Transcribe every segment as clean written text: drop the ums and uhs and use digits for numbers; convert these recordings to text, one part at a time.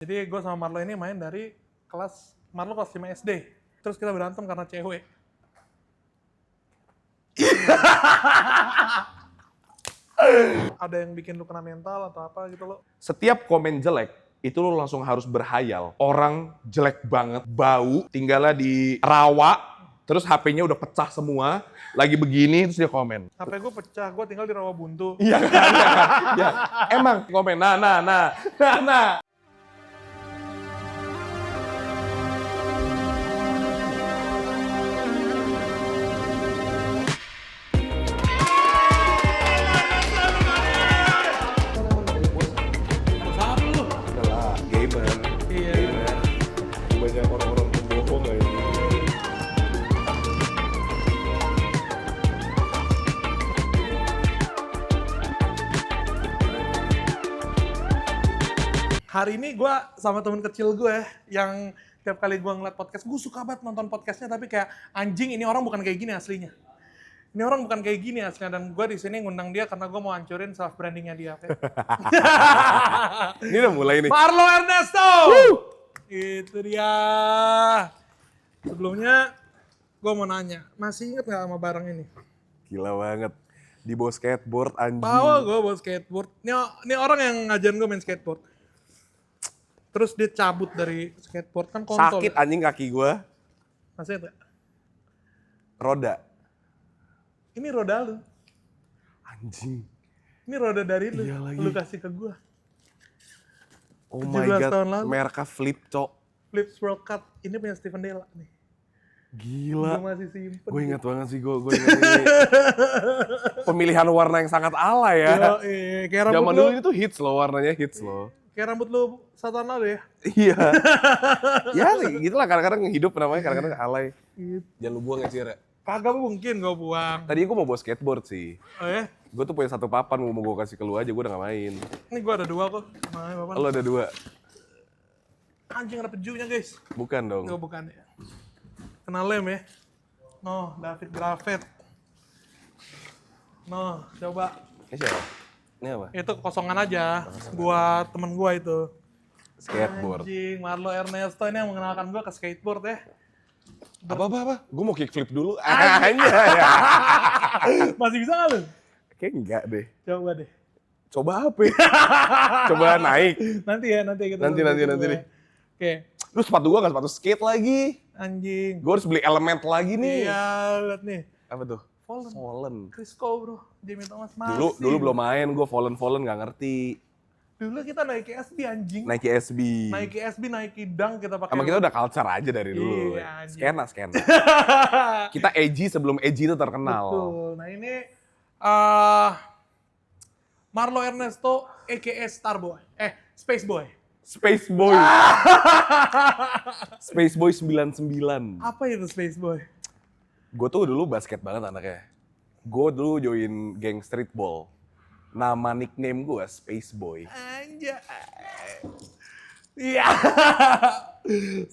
Jadi gue sama Marlo ini main dari Marlo kelas 5 SD. Terus kita berantem karena cewek. Ada yang bikin lu kena mental atau apa gitu lo? Setiap komen jelek, itu lo langsung harus berhayal. Orang jelek banget, bau, tinggalnya di rawa, terus HP-nya udah pecah semua, lagi begini, terus dia komen. HP gue pecah, gue tinggal di rawa buntu. Iya kan, iya kan? Ya, emang komen, nah. Adalah gamer. Iya. Gamer. Banyak orang-orang pembohong kayak gitu. Hari ini gue sama temen kecil gue yang tiap kali gue ngeliat podcast, gue suka banget nonton podcastnya, tapi kayak anjing ini orang bukan kayak gini aslinya. Ini orang bukan kayak gini aslinya, dan gue di sini ngundang dia karena gue mau hancurin self brandingnya dia. Ini udah mulai nih. Marlo Ernesto! Itu dia. Sebelumnya gue mau nanya, masih inget gak sama barang ini? Gila banget. Di bawah skateboard anjing. Tahu gue bawa skateboard. Ini orang yang ngajarin gue main skateboard. Terus dia cabut dari skateboard, kan kontol. Sakit anjing kaki gua. Masih ada? Roda. Ini roda lu. Anjing. Ini roda dari lu. Iya lagi. Lu kasih ke gue. Oh 17 my god. tahun lalu. Mereka flip, cok. Flips World Cup. Ini punya Steven Della nih. Gila. Gue masih simpen. Gue ingat banget sih, gue ingat ini. Pemilihan warna yang sangat ala ya. Kayak rambut Zaman lu, dulu itu hits loh, warnanya hits loh. kayak rambut lu 1 tahun lalu ya. Iya. Ya gitu lah, kadang-kadang hidup namanya, kadang-kadang alay. Gitu. Jangan lu buang ya, Cira. Kagak mungkin gue buang. Tadi gue mau bawa skateboard sih. Oh ya? Gue tuh punya 1 papan, mau gue kasih ke lu aja, gue udah gak main. Ini gue ada 2 kok. Makanya Bapak. Lo ada 2? Anjing ada pejunya guys. Bukan dong. Gue bukan ya. Kena lem ya. No, David Gravet. No, coba. Ini siapa? Ini apa? Itu kosongan aja. Buat temen gue itu. Skateboard. Anjing, Marlo Ernesto ini yang mengenalkan gue ke skateboard ya. Apa? Gue mau kickflip dulu. Anjay. Masih bisa nggak lu? Kayak enggak deh. Coba deh. Coba apa ya? Coba naik. Nanti kita. Nanti deh. Oke. Lu sepatu gua nggak sepatu skate lagi. Anjing. Gue harus beli element lagi nih. Iya, lihat nih. Apa tuh? Fallen. Fallen. Crisco bro. Jamie Thomas masih. Dulu belum main, gue Fallen nggak ngerti. Dulu kita Nike SB anjing. Nike SB. Nike SB, Nike Dunk kita pakai. Sama kita udah culture aja dari dulu. Iya, anjing. Skena. Kita edgy sebelum edgy itu terkenal. Betul. Nah ini Marlo Ernesto aka Starboy. Space Boy. Space Boy. Space Boy 99. Apa itu Space Boy? Gue tuh dulu basket banget anaknya. Gue dulu join geng streetball. Nama nickname gue Space Boy. Anjay. Iya.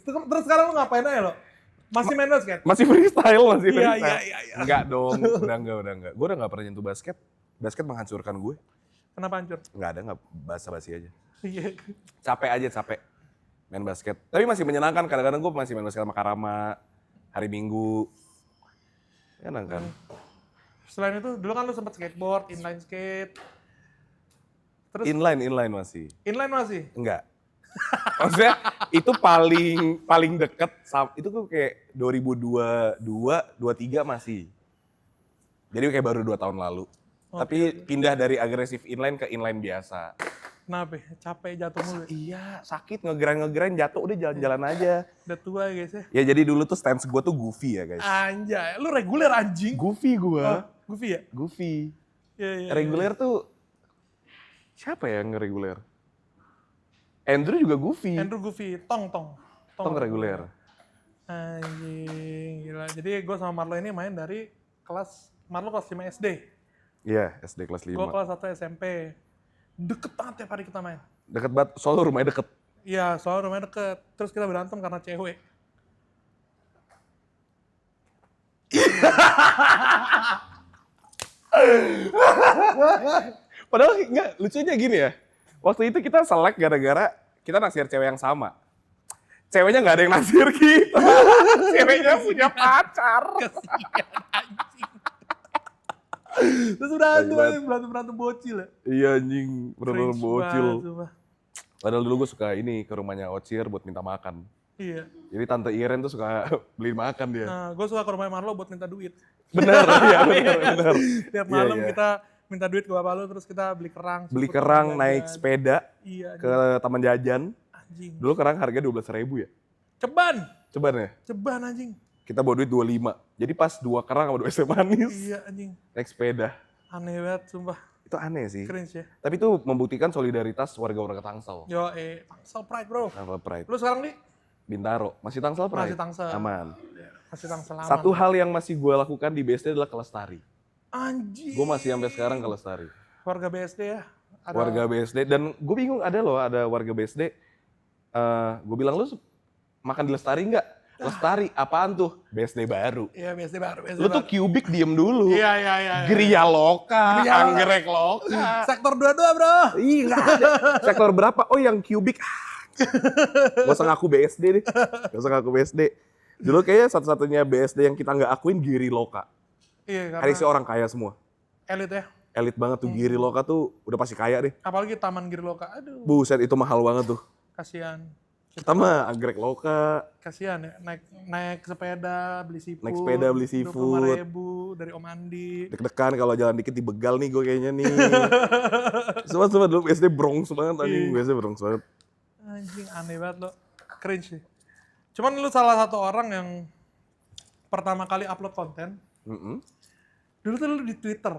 Terus sekarang lu ngapain aja lo? Masih main basket? Masih freestyle. Iya. Enggak dong, udah enggak. Gue udah enggak pernah nyentuh basket. Basket menghancurkan gue. Kenapa hancur? Enggak basa-basi aja. Iya. Capek main basket. Tapi masih menyenangkan, kadang-kadang gue masih main basket sama Karama, hari Minggu. Enak kan? Selain itu, dulu kan lu sempat skateboard, inline skate. Terus Inline masih. inline masih? Enggak. Maksudnya itu paling deket, itu tuh kayak 2022, 23 masih. Jadi kayak baru 2 tahun lalu. Tapi pindah dari agresif inline ke inline biasa. Kenapa? Capek jatuh mulu. Iya, sakit ngegrind jatuh, udah jalan-jalan aja. Udah tua ya guys ya. Ya jadi dulu tuh stance gue tuh goofy ya guys. Anjay, lu reguler anjing. Goofy gue. Goofy ya? Goofy. Iya. Reguler tuh siapa ya yang reguler? Andrew juga goofy. Andrew Goofy, Tong reguler. Anjing, gila. Jadi gue sama Marlo ini main dari Marlo kelas 5 SD. Iya, SD kelas 5. Gue kelas 1 SMP. Deket banget tiap hari kita main. Deket banget, soalnya rumahnya deket. Iya, soalnya rumahnya deket. Terus kita berantem karena cewek. Padahal enggak, lucunya gini ya. Waktu itu kita selek gara-gara kita naksir cewek yang sama. Ceweknya nggak ada yang naksir kita. Ceweknya punya pacar. Kasihan anjing. Terus berantem bocil ya. Iya anjing, bener-bener Cringe bocil. banget, sumpah. Padahal dulu gue suka ini ke rumahnya Ocir buat minta makan. Iya. Jadi Tante Iren tuh suka beliin makan dia. Nah, gue suka ke rumah Marlo buat minta duit. Bener, iya bener. Tiap malam Iya. kita minta duit ke bapak lu, terus kita beli kerang. Beli susu, kerang, jajan. naik sepeda Iya, ke taman jajan. anjing. Dulu kerang harga 12.000 ya. Ceban Coba anjing. kita bawa duit 25. Jadi pas 2 kerang sama 2 es teh manis. Iya anjing. Naik sepeda. Aneh banget, sumpah. Itu aneh sih. Cringe ya. Tapi itu membuktikan solidaritas warga-warga Tangsel. Yo, Tangsel Pride bro. Tangsel Pride. Lu sekarang nih? Bintaro. Masih Tangsel Pride? Masih Tangsel. Aman. Masih Tangsel aman. Satu hal yang masih gue lakukan di BSD adalah ke Lestari. Anjing. Gue masih sampai sekarang ke Lestari. Warga BSD ya. Warga BSD. Dan gue bingung ada warga BSD. Gue bilang, lu makan di Lestari nggak? Lestari, apaan tuh? BSD baru. Iya, BSD baru. Lu tuh Cubic diem dulu. Iya. Gria Loka, Gria Loka. Anggrek Loka. Sektor 22 bro. Ih, nggak ada. Sektor berapa? Oh, yang Cubic. Gak usah ngaku BSD deh. Gak usah ngaku BSD. Dulu kayaknya satu-satunya BSD yang kita nggak akuin Giri Loka. Iya, Ada isi orang kaya semua. elit ya. Elit banget tuh Giri Loka tuh udah pasti kaya deh. Apalagi Taman Giriloka. Aduh, Buset, itu mahal banget tuh. kasihan. Kita mah Anggrek Loka. Kasihan ya, naik sepeda, beli seafood. Naik sepeda, beli seafood. 25.000 dari Om Andi. Deg-degan kalau jalan dikit dibegal nih gue kayaknya nih. Semua dulu BSD Bronx banget anjing. Iya. BSD Bronx banget. Anjing, aneh banget lo. Cringe sih. Cuman lu salah satu orang yang pertama kali upload konten. Mm-mm. Dulu tuh lu di Twitter.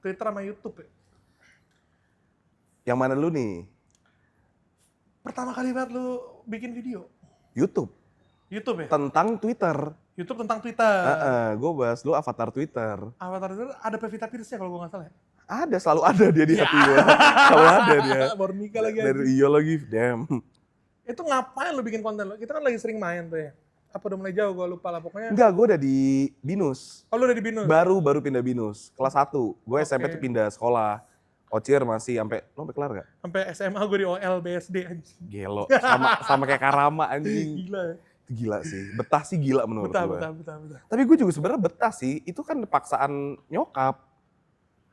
Twitter sama YouTube ya. Yang mana lu nih? Pertama kali banget lu bikin video. YouTube. YouTube ya? Tentang Twitter. YouTube tentang Twitter. Gue bahas lu avatar Twitter. Avatar Twitter ada Pevita Pierce-nya kalau gue nggak salah ya. Ada, selalu ada dia di hati gue. Selalu ada dia. Baru nikah lagi Dan anjing. iya lagi, damn. Itu ngapain lu bikin konten lo? Kita kan lagi sering main tuh ya. Apa udah mulai jauh, gue lupa lah pokoknya. Enggak, gue udah di Binus. Oh lu udah di Binus? Baru pindah Binus. Kelas 1. Gue SMP Oke. tuh pindah sekolah. Ocir masih lo sampai kelar gak? Sampai SMA gue di OL BSD anjing. Gelo. Sama kayak Karama anjing. Gila ya. Itu gila sih. Betah sih gila menurut gue. Betah. Tapi gue juga sebenarnya betah sih. Itu kan paksaan nyokap.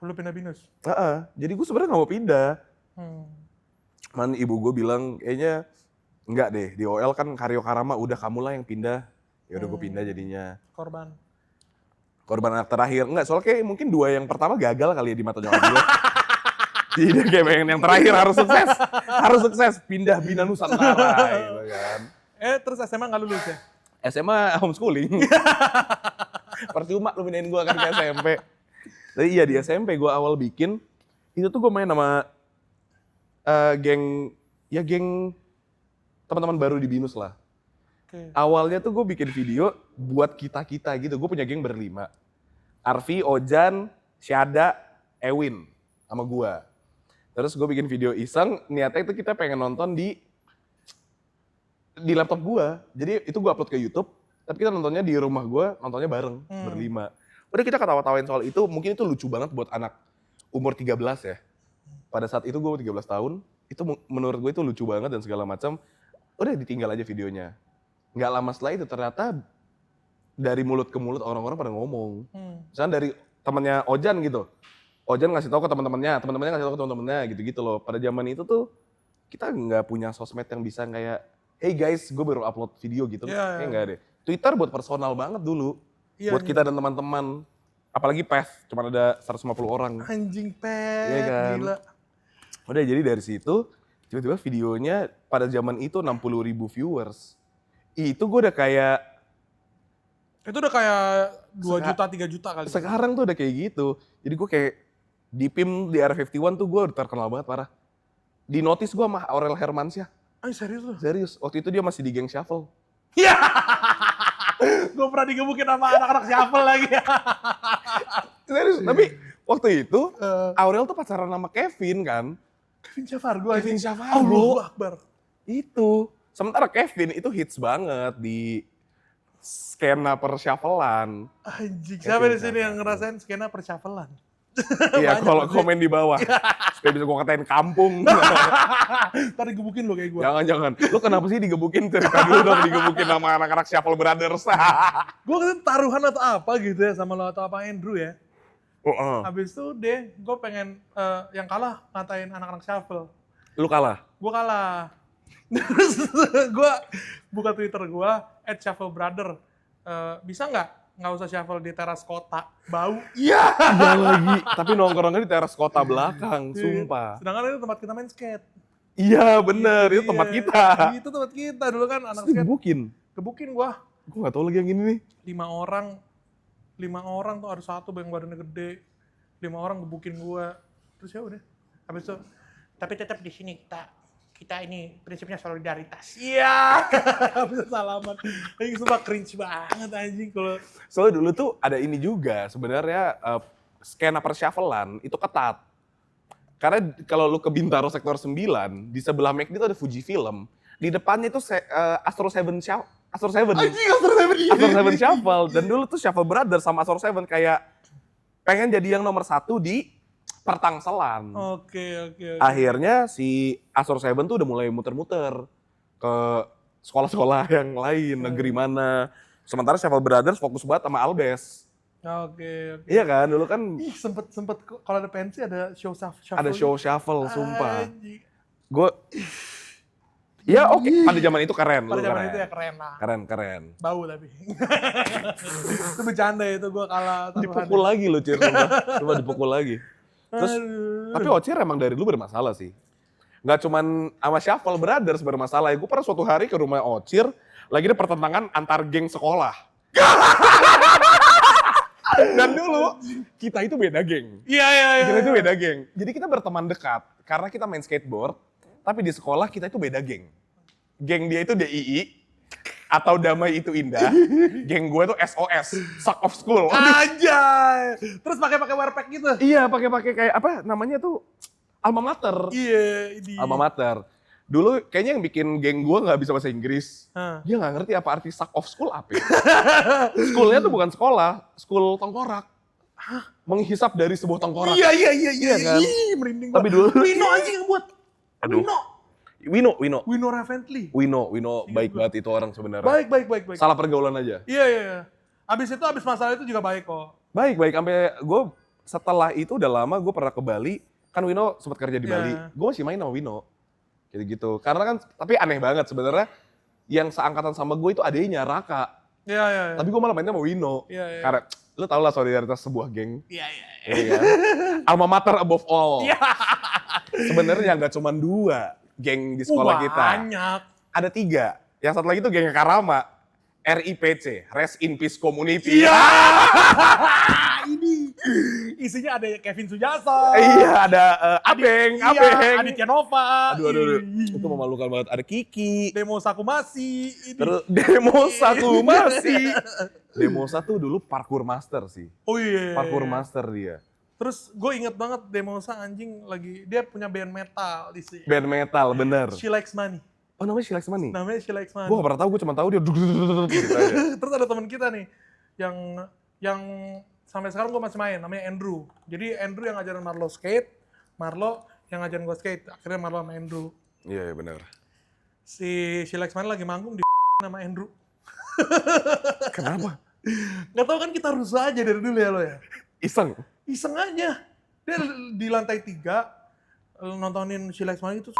Lu pindah Binus? Jadi gue sebenarnya gak mau pindah. Hmm. Ibu gue bilang kayaknya enggak deh. Di OL kan Karyo Karama udah kamu lah yang pindah. Ya udah gue pindah jadinya. Korban anak terakhir. Enggak, soalnya kayak mungkin 2 yang pertama gagal kali ya di mata nyokap gue. Jadi dia kayak pengen yang terakhir harus sukses. Harus sukses. Pindah Bina Nusantara gitu kan. Terus SMA nggak lulus ya? SMA homeschooling. Percuma lu pindahin gue kan ke SMP. Tapi iya di SMP gue awal bikin, itu tuh gue main sama geng teman-teman baru di Binus lah. Oke. Awalnya tuh gue bikin video buat kita-kita gitu. Gue punya geng berlima. Arfi, Ojan, Syada, Ewin sama gue. Terus gue bikin video iseng, niatnya itu kita pengen nonton di laptop gue. Jadi itu gue upload ke YouTube, tapi kita nontonnya di rumah gue, nontonnya bareng, berlima. Udah kita ketawa-tawain soal itu, mungkin itu lucu banget buat anak umur 13 ya. Pada saat itu gue 13 tahun, itu menurut gue itu lucu banget dan segala macam. Udah ditinggal aja videonya. Nggak lama setelah itu ternyata dari mulut ke mulut orang-orang pada ngomong. Misalnya dari temannya Ojan gitu. Ojan ngasih tahu ke teman-temannya ngasih tahu ke teman-temannya gitu-gitu loh. Pada zaman itu tuh kita nggak punya sosmed yang bisa kayak, hey guys, gue baru upload video gitu. Kayaknya nggak deh. Twitter buat personal banget dulu. Iya, buat kita dan teman-teman. Apalagi PES, cuma ada 150 orang. Anjing pet, Iya kan? gila. Udah jadi dari situ, tiba-tiba videonya pada zaman itu 60.000 viewers. Itu gue udah kayak, Itu udah kayak 2 juta, 3 juta kali. sekarang tuh udah kayak gitu. Jadi gue kayak, di PIM di R51 tuh gue udah terkenal banget parah. Di notice gue sama Aurel Hermansyah. Serius lu? Serius, waktu itu dia masih di geng Shuffle. Iya. Gue pernah digebukin sama anak-anak shuffle lagi. Serius, tapi waktu itu Aurel tuh pacaran sama Kevin kan. Kevin Syafargo. Kevin Syafargo. Allahu Akbar. Itu. Sementara Kevin itu hits banget di skena pershufflean. Anjing, siapa di sini yang ngerasain skena pershufflean? Iya, kalau komen di bawah. Supaya bisa gue katain kampung. Ntar digebukin lo kayak gue. Jangan. Lu kenapa sih digebukin? Cerita dulu dong digebukin sama anak-anak Shuffle Brothers. Gue kan taruhan atau apa gitu ya sama lo atau apa Andrew ya. Habis itu deh, gue pengen yang kalah ngatain anak-anak Shuffle. Lu kalah? Gue kalah. Terus gue buka Twitter gue, @shufflebrother. Bisa nggak usah shuffle di teras kota, bau. Iya lagi. Tapi nongkrongnya di teras kota belakang, sumpah. Sedangkan itu tempat kita main skate. Iya bener, itu tempat kita. Itu tempat kita dulu kan anak Terus skate. Gebukin Gue gak tau lagi yang ini nih. 5 orang tuh ada satu yang badannya gede. 5 orang gebukin gue. Terus ya udah. Habis itu, tapi tetap di sini kita ini prinsipnya solidaritas. Iya. Bisa salaman. Ini sumpah cringe banget anjing kalau. Soalnya dulu tuh ada ini juga sebenarnya skena pershufflean itu ketat. Karena kalau lu ke Bintaro sektor 9, di sebelah McD itu ada Fuji Film. Di depannya itu Astro Seven. Anjing Astro Seven Shuffle. Dan dulu tuh Shuffle Brothers sama Astro Seven kayak pengen jadi yang nomor 1 di Pertangselan. Oke. Akhirnya si Astro Seven tuh udah mulai muter-muter ke sekolah-sekolah yang lain, negeri mana. Sementara Shuffle Brothers fokus banget sama Albes. Oke. Iya kan, dulu kan Ih, sempet kalau ada pensi ada show shuffle. ada show shuffle, sumpah. Anjing. Gue, ya oke, pada zaman itu keren. Pada lu zaman itu ya keren lah. Keren. Bau tapi. Itu bercanda itu gue kalah taruhan. Dipukul lagi lu, Cir. Coba dipukul lagi. Terus, Aduh. tapi Ocir emang dari dulu bermasalah sih. Nggak cuman sama Shuffle Brothers bermasalah. Gue pernah suatu hari ke rumah Ocir, lagi ada pertentangan antar geng sekolah. Dan dulu, kita itu beda geng. Iya. Kita itu beda geng. Jadi kita berteman dekat, karena kita main skateboard, tapi di sekolah kita itu beda geng. Geng dia itu DII, atau Damai Itu Indah. Geng gue tuh SOS, Suck of School. Anjay. Terus pakai wearpack gitu. Iya, pakai kayak apa namanya tuh alma mater. Iya, ini. Alma mater. Dulu kayaknya yang bikin geng gue nggak bisa bahasa Inggris. Hah. Dia nggak ngerti apa arti suck of school apa. Schoolnya tuh bukan sekolah, school tengkorak. Menghisap dari sebuah tengkorak. Iya kan? Ih, merinding Tapi gua. dulu- Wino anjing yang buat. Aduh. Wino Ravently. Wino baik gua. banget itu orang sebenarnya. Baik. Salah pergaulan aja. Iya. Abis masalah itu juga baik kok. Baik, sampai gue setelah itu udah lama gue pernah ke Bali. Kan Wino sempat kerja di Iya. Bali. Gue masih main sama Wino. Gitu. Karena kan, tapi aneh banget sebenarnya. Yang seangkatan sama gue itu adanya Raka. Iya. Tapi gue malah mainnya sama Wino. Iya. Karena lu tau lah solidaritas sebuah geng. Iya. Iya. Alma mater above all. Iya. Sebenarnya nggak cuma 2 geng di sekolah kita. Banyak. Ada 3. Yang satu lagi tuh geng Karama. RIPC, Rest in Peace Community. Iya. Ini isinya ada Kevin Sujaso. Iya, ada Abeng. Aditya Nova. Aduh. Itu memalukan banget. Ada Kiki. Demo Sakumasi. Terus Demosa tuh masih. Demosa tuh dulu parkour master sih. Oh iya. Parkour master dia. Terus gue inget banget Demosa anjing lagi, dia punya band metal di sini. Band metal, bener. She Likes Money. Oh namanya She Likes Money? Namanya She Likes Money. Gue gak pernah tahu, gue cuma tahu dia gitu aja. Terus ada teman kita nih, yang sampai sekarang gue masih main, namanya Andrew. Jadi Andrew yang ngajarin Marlo skate, Marlo yang ngajarin gue skate. Akhirnya Marlo sama Andrew. Iya, bener. Si She Likes Money lagi manggung di nama Andrew. Kenapa? Gak tau kan kita rusuh aja dari dulu ya lo ya. Iseng? Iseng aja. Dia di lantai 3 nontonin She Likes Money itu.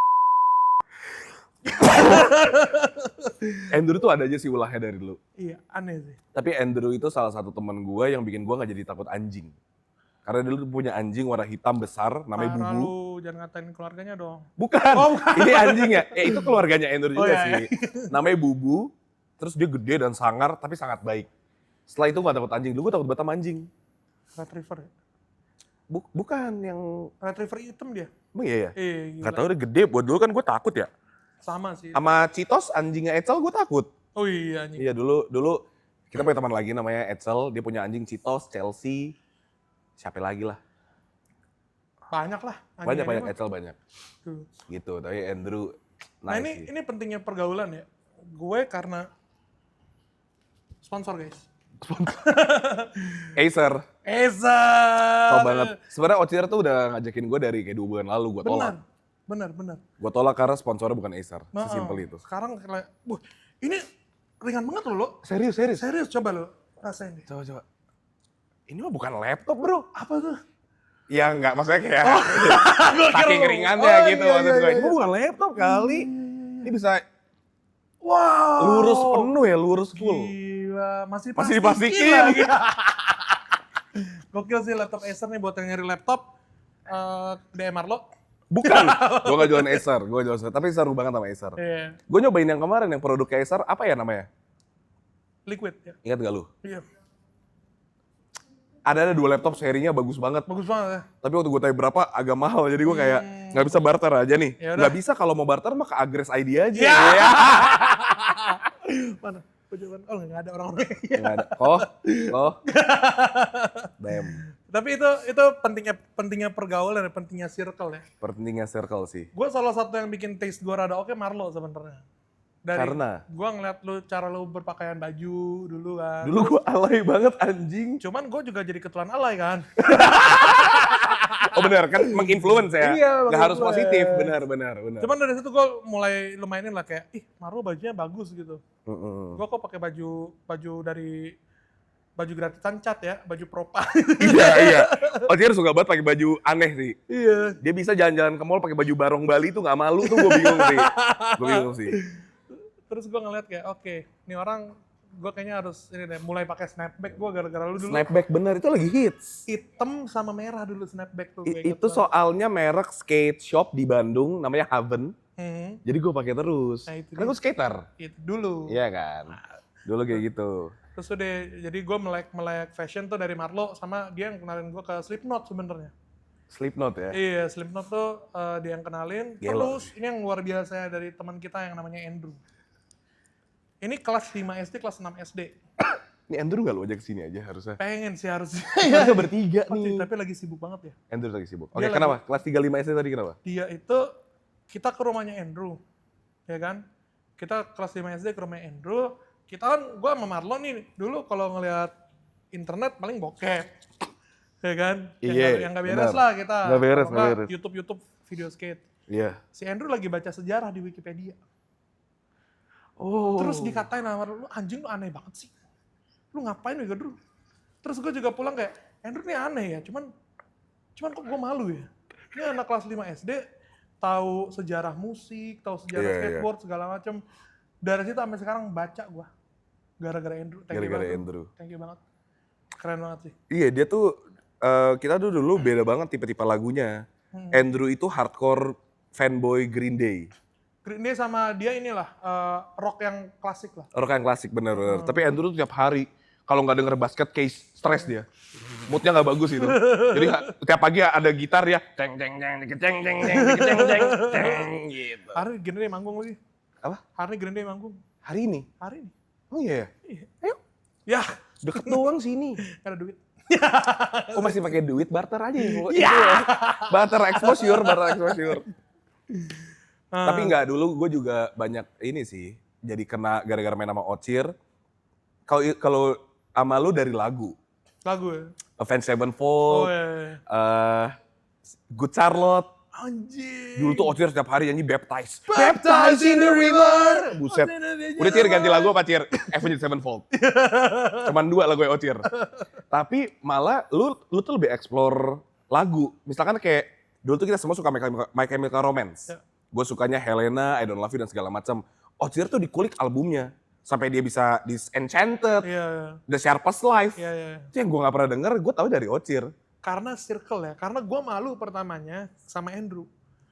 Andrew tuh ada aja sih ulahnya dari dulu. Iya, aneh sih. Tapi Andrew itu salah satu teman gue yang bikin gue gak jadi takut anjing. Karena dulu tuh punya anjing warna hitam besar, namanya Parah Bubu. lu, jangan ngatain keluarganya dong. Bukan, Oh, bukan. ini anjingnya. Itu keluarganya Andrew juga iya, sih. Namanya Bubu, terus dia gede dan sangar, tapi sangat baik. Setelah itu gak takut anjing, dulu gue takut banget sama anjing. Retriever ya? Bukan yang, Retriever hitam dia. emang iya ya? Gila. Gak tau dia gede, buat dulu kan gue takut ya. Sama sih. Sama Citos, anjingnya Edsel gue takut. Oh iya anjing. Iya dulu kita punya teman lagi namanya Edsel, dia punya anjing Citos, Chelsea, siapa lagi lah. Banyak lah. Banyak anjing-anjing Edsel banyak. mah. Tuh. Gitu, tapi Andrew Nah nice sih. ini pentingnya pergaulan ya. Gue karena sponsor guys. Acer. Acer. Top banget. Sebenarnya Ocir tuh udah ngajakin gue dari kayak 2 bulan lalu, gue tolak. Benar. Gue tolak karena sponsornya bukan Acer, Nah, sesimpel itu. Sekarang kayak, wah ini ringan banget loh lo. Serius. Serius coba lo rasain deh. Coba. Ini mah bukan laptop bro. Apa tuh? Ya enggak, maksudnya kayak saking kira- ringannya oh, gitu iya, maksud iya, gue. iya. Ini mah bukan laptop kali. Ini bisa Wow. lurus penuh ya, lurus full. Gila, masih diplastikin lagi. Gokil sih laptop Acer nih buat yang nyari laptop. DMR lo. Bukan, gue gak jualan Acer, tapi seru banget sama Acer. Iya. Gue nyobain yang kemarin, yang produk Acer, apa ya namanya? Liquid ya. Ingat gak lu? Iya. Ada 2 laptop serinya bagus banget. Bagus banget ya. Tapi waktu gue tanya berapa agak mahal, jadi gue kayak nggak bisa barter aja nih. Yaudah. Nggak bisa kalau mau barter mah ke Agres ID aja. Ya. Ya. Mana? Coba. Oh nggak ada orang-orang. Nggak ada. Oh. Damn. Tapi itu pentingnya pergaulan dan pentingnya circle ya. Pentingnya circle sih. Gue salah satu yang bikin taste gue rada oke Marlo sebenarnya. Karena? Gue ngeliat lu cara lu berpakaian baju dulu kan. Dulu gue alay banget anjing. Cuman gue juga jadi ketulan alay kan. Oh benar kan menginfluence ya. Iya, Nggak harus menginfluence. positif, benar. Cuman dari situ gue mulai lumayanin lah kayak, ih Marlo bajunya bagus gitu. Mm-mm. Gue kok pakai baju dari baju gratisan cat ya, baju propa. Iya. Oh dia suka banget pakai baju aneh sih. Iya. Dia bisa jalan-jalan ke mall pakai baju barong Bali tuh nggak malu tuh gue bingung sih. Terus gue ngeliat kayak, oke, ini orang gue kayaknya harus ini deh, mulai pakai snapback gue gara-gara lu dulu. Snapback bener itu lagi hits. Hitam sama merah dulu snapback tuh. gue inget Itu banget. soalnya merek skate shop di Bandung namanya Haven. Hmm, Jadi gue pakai terus. Nah, itu Karena dia. gue skater. itu dulu. Iya kan. Dulu kayak gitu. Terus udah, jadi gue melek fashion tuh dari Marlo sama dia yang kenalin gue ke Slipknot sebenarnya. Slipknot ya. Iya, Slipknot tuh dia yang kenalin. Gelo. Terus ini yang luar biasa dari teman kita yang namanya Andrew. Ini kelas 5 SD, kelas 6 SD. Ini Andrew gak lu ajak kesini aja harusnya. Pengen sih harusnya. Harusnya bertiga nih. Tapi lagi sibuk banget ya. Andrew lagi sibuk. Oke Dia kenapa? Kelas 35 SD tadi kenapa? Dia itu, kita ke rumahnya Andrew. Ya kan? Kita kelas 5 SD ke rumahnya Andrew. Kita kan, gue sama Marlon nih, dulu kalau ngeliat internet paling bokep. Ya kan? Iya, Yang gak beres benar. lah kita. Nggak beres, Kalau nggak nggak, beres. YouTube video skate. Iya. Si Andrew lagi baca sejarah di Wikipedia. Oh. Terus dikatain sama lu anjing lu aneh banget sih. Lu ngapain ya Andrew? Terus gue juga pulang kayak, Andrew ini aneh ya, cuman kok gue malu ya. Ini anak kelas 5 SD, tahu sejarah musik, tahu sejarah Iya, iya. skateboard, segala macem. Dari situ sampai sekarang baca gue. Gara-gara Andrew. Thank you Gara-gara banget. Andrew. Thank you banget. Keren banget sih. Iya dia tuh, kita tuh dulu beda banget tipe-tipe lagunya. Andrew itu hardcore fanboy Green Day. Green Day sama dia inilah, rock yang klasik lah. Rock yang klasik bener. Tapi Andrew tuh tiap hari, kalau nggak denger basket case, stres dia. Moodnya nggak bagus gitu. Jadi tiap pagi ada gitar ya, ceng ceng ceng ceng ceng ceng ceng ceng ceng ceng gitu. Hari ini Green Day manggung lagi. Apa? Hari ini Green Day manggung. Hari ini? Hari ini. Oh iya ya? Ayo. Ya, Deket doang sini. nggak ada duit. Kok masih pakai duit barter aja ya? Barter exposure. Tapi nggak, dulu gue juga banyak ini sih. Jadi kena gara-gara main sama Ocir. Kalau sama lu dari lagu. Lagu ya? Avenged Oh Sevenfold, iya. Good Charlotte. Anjing. Dulu tuh Ocir setiap hari nyanyi Baptize. Baptize in the river. Buset. Udah Cir ganti lagu apa Cir? Avenged Sevenfold. Cuman 2 lagu Ocir. Tapi malah lu tuh lebih explore lagu. Misalkan kayak dulu tuh kita semua suka My Chemical Romance. Ya. Gue sukanya Helena, I Don't Love You dan segala macam. Ocir tuh dikulik albumnya sampai dia bisa Disenchanted, Iya. The Sharpest Life. Iya. Itu yang gue gak pernah denger, gue tahu dari Ocir. Karena circle ya. Karena gue malu pertamanya sama Andrew.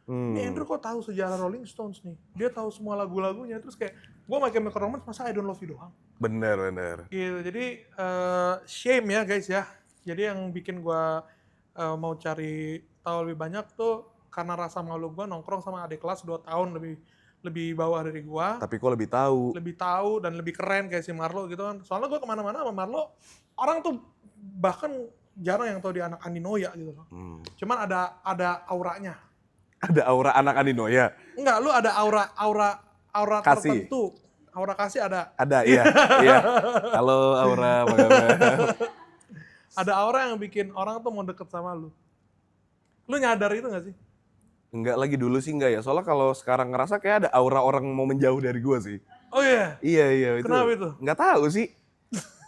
Ini Andrew kok tahu sejarah Rolling Stones nih. Dia tahu semua lagu-lagunya. Terus kayak, gue My Chemical Romance masa I Don't Love You doang. Bener. Gitu. Jadi shame ya guys ya. Jadi yang bikin gue mau cari tahu lebih banyak tuh karena rasa malu gue nongkrong sama adik kelas 2 tahun lebih bawah dari gue. Tapi kok lebih tahu. Lebih tahu dan lebih keren kayak si Marlo gitu kan. Soalnya gue kemana-mana sama Marlo, orang tuh bahkan jarang yang tahu dia anak Andinoya gitu loh. Cuman ada auranya. Ada aura anak Andinoya. Enggak, lu ada aura Kasih. tertentu. Aura kasih ada. Ada, iya. Halo Aura, apa kabar? Ada aura yang bikin orang tuh mau deket sama lu. Lu nyadar itu gak sih? Enggak lagi dulu sih enggak ya. Soalnya kalau sekarang ngerasa kayak ada aura orang mau menjauh dari gua sih. Oh iya? Iya itu. Kenapa itu? Enggak tahu sih.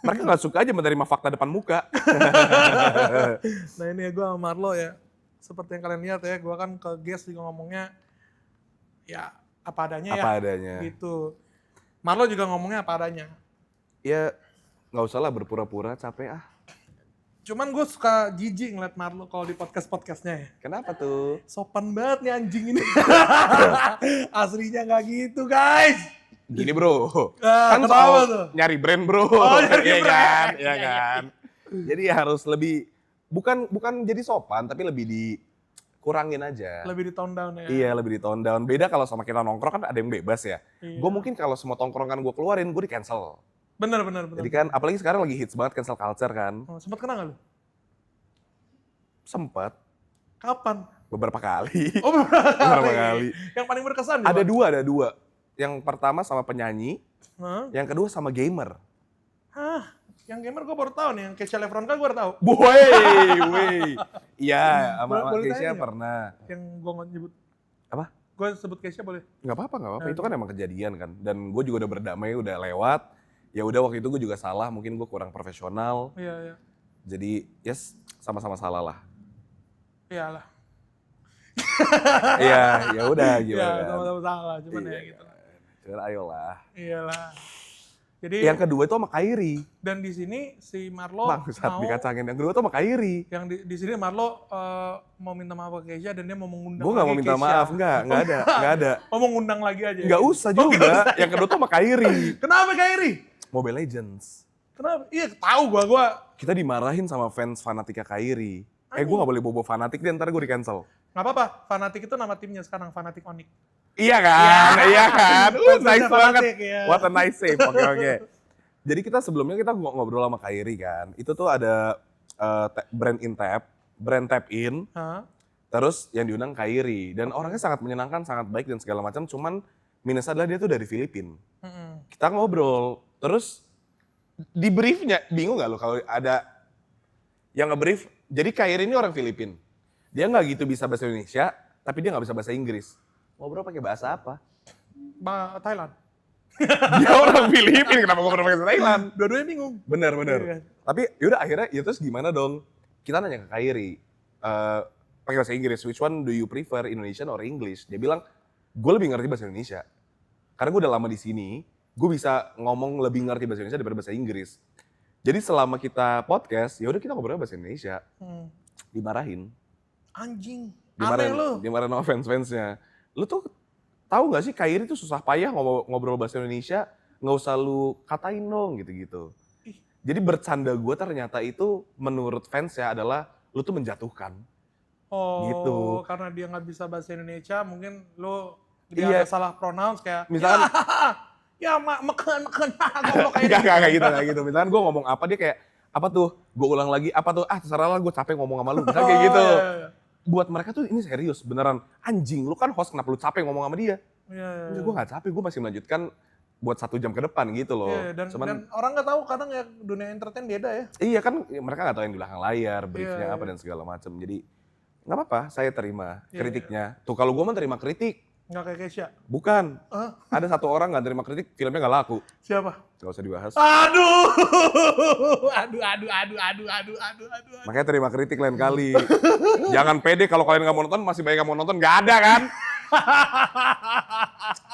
Mereka nggak suka aja menerima fakta depan muka. Nah ini ya gue sama Marlo ya, seperti yang kalian lihat ya, gue kan ke guest juga ngomongnya ya apa adanya ya. Apa adanya. Gitu. Marlo juga ngomongnya apa adanya. Ya nggak usah lah berpura-pura capek ah. Cuman gue suka jijik ngeliat Marlo kalau di podcast-podcastnya ya. Kenapa tuh? Sopan banget nih anjing ini. Aslinya nggak gitu guys. Gini bro, Ah, kan kenapa soal tuh? nyari brand bro, nyari iya brand. kan, iya kan. Jadi harus lebih, bukan jadi sopan, tapi lebih dikurangin aja. Lebih di tone down ya. Iya, lebih di tone down. Beda kalau sama kita nongkrong kan ada yang bebas ya. Iya. Gue mungkin kalau semua tongkrongan gue keluarin, gue di cancel. Bener. Jadi kan, apalagi sekarang lagi hits banget cancel culture kan. Oh, sempet kena nggak lu? Sempet, Kapan? beberapa kali. Oh Beberapa kali. Yang paling berkesan di Ada mana? dua. Yang pertama sama penyanyi, Hah? yang kedua sama gamer. Hah? Yang gamer gue baru tahu nih, yang Keisha Lefronka gue baru tahu. Woi. Iya, sama Boleh Keisha tanya nggak? pernah. Yang gue nggak nyebut. Apa? Gue sebut Keisha boleh? Nggak apa-apa. Itu kan emang kejadian kan. Dan gue juga udah berdamai, udah lewat. Ya udah waktu itu gue juga salah, mungkin gue kurang profesional. Iya. Jadi yes, sama-sama salah lah. Iyalah. Iya, ya udah Iya, gimana kan. sama-sama salah, cuman Iya, ya gitu. Cuman ayolah. Iyalah. Jadi Yang kedua itu sama Kairi. dan di sini si Marlo Bangsat mau dikacangin. Yang kedua itu sama Kairi. yang di sini Marlo mau minta maaf ke Keisha dan dia mau mengundang Gue nggak mau lagi minta Keisha. maaf, nggak ada. Oh, mau ngundang lagi aja. Nggak usah juga. Yang kedua tuh sama Kairi. Kenapa Kairi? Mobile Legends. Kenapa? Iya, tahu gua. Kita dimarahin sama fans fanatika Kairi. Gue gak boleh bobo fanatik deh, ntar gue di cancel. Nggak apa-apa, Fanatik itu nama timnya sekarang, Fanatik Onyx. Iya kan? Iya kan? Nice banget. Fanatik, ya. What a nice save. Oke. Jadi kita sebelumnya kita ngobrol sama Kairi kan. Itu tuh ada brand tap in, Hah? terus yang diundang Kairi. Dan orangnya sangat menyenangkan, sangat baik dan segala macam. Cuman minusnya adalah dia tuh dari Filipina. Kita ngobrol, terus di briefnya, bingung gak lo kalau ada yang nge-brief, jadi Kairi ini orang Filipina. Dia nggak gitu bisa bahasa Indonesia, tapi dia nggak bisa bahasa Inggris. Ngobrol pakai bahasa apa? Thailand. Dia orang Filipina, kenapa ngobrol pakai bahasa Thailand? Dua-duanya bingung. Bener. Iya. Tapi yaudah akhirnya, ya terus gimana dong? Kita nanya ke Kairi, pakai bahasa Inggris, which one do you prefer, Indonesian or English? Dia bilang, gue lebih ngerti bahasa Indonesia. Karena gue udah lama di sini, gue bisa ngomong lebih ngerti bahasa Indonesia daripada bahasa Inggris. Jadi selama kita podcast, ya udah kita ngobrol bahasa Indonesia. Dimarahin. Anjing. Aneh lu. Dimarahin sama fans-fansnya. Lu tuh tahu nggak sih Kairi tuh susah payah ngobrol bahasa Indonesia, nggak usah lu katain dong gitu-gitu. Ih. Jadi bercanda gue ternyata itu menurut fans ya adalah lu tuh menjatuhkan. Oh, Gitu. karena dia nggak bisa bahasa Indonesia, mungkin lu dia Iya. ada salah pronounce kayak Misalkan makan goblok kayak Enggak gitu. Misalkan gue ngomong apa dia kayak apa tuh? Gue ulang lagi apa tuh? Terserah lah gue capek ngomong sama lu. Misalnya kayak gitu. Iya. Buat mereka tuh ini serius beneran. Anjing lu kan host, kenapa lu capek ngomong sama dia? Iya. Gue gak capek, gue masih melanjutkan buat 1 jam ke depan gitu loh. Iya, dan orang nggak tahu kadang ya dunia entertain beda ya. Iya kan mereka gak tahu yang di belakang layar, briefnya Iya. apa dan segala macam. Jadi nggak apa-apa, saya terima Iya, kritiknya. Tuh kalau gue mah terima kritik. Nggak kayak Keisha. Bukan. Hah? Ada 1 orang gak terima kritik, filmnya gak laku. Siapa? Gak usah dibahas. Aduh. Aduh. Makanya terima kritik lain kali. Jangan pede kalau kalian gak mau nonton, masih banyak yang mau nonton. Gak ada kan?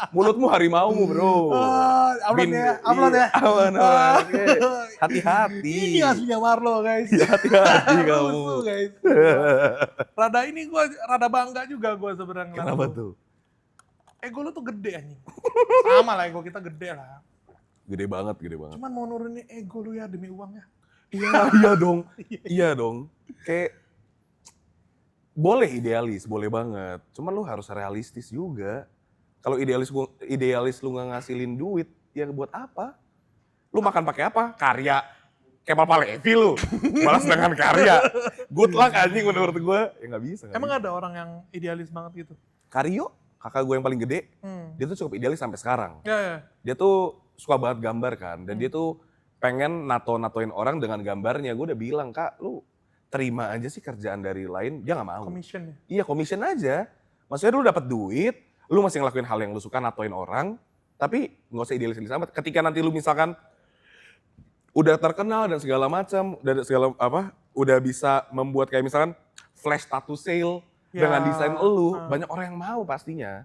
Mulutmu harimaumu bro. Upload ya. Aman. Oke. Hati-hati. Ini aslinya Marlo guys. Hati-hati kamu. Rusuh, guys. Ini gue rada bangga juga gue sebenarnya. Kenapa tuh? Ego lu tuh gede anjing. Sama lah ego kita gede lah. Gede banget. Cuman mau nurunin ego lu ya demi uang ya. Iya dong. Kayak boleh idealis, boleh banget. Cuman lu harus realistis juga. Kalau idealis lu nggak ngasilin duit, ya buat apa? Lu makan pakai apa? Karya. Kayak Papa Levi lu. Balas dengan karya. Good luck anjing menurut gue. Ya nggak bisa. Emang ada orang yang idealis banget gitu? Karyo, kakak gue yang paling gede, dia tuh cukup idealis sampai sekarang. Ya. Dia tuh suka banget gambar kan, dan dia tuh pengen natoin orang dengan gambarnya. Gue udah bilang, Kak, lu terima aja sih kerjaan dari lain. Dia nggak mau. Commission ya? Iya, commission aja. Maksudnya lu dapat duit, lu masih ngelakuin hal yang lu suka, natoin orang, tapi nggak usah idealis amat. Ketika nanti lu misalkan udah terkenal dan segala macam, dan segala apa, udah bisa membuat kayak misalkan flash tattoo sale Ya. dengan desain lu, banyak orang yang mau pastinya.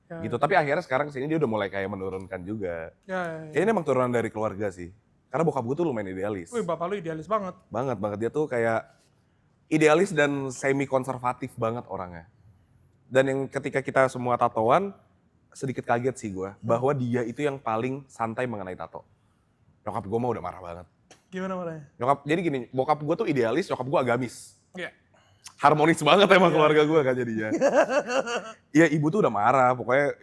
Ya, Gitu. Tapi akhirnya sekarang kesini dia udah mulai kayak menurunkan juga. Ya. Kayaknya ini emang turunan dari keluarga sih. Karena bokap gue tuh lumayan idealis. Wih, bapak lu idealis banget. Banget. Dia tuh kayak idealis dan semi konservatif banget orangnya. Dan yang ketika kita semua tatoan, sedikit kaget sih gue, bahwa dia itu yang paling santai mengenai tato. Nyokap gue mah udah marah banget. Gimana marahnya? Jadi gini, bokap gue tuh idealis, nyokap gue agamis. Iya. Harmonis banget emang keluarga gue kan jadinya. Iya, ibu tuh udah marah, pokoknya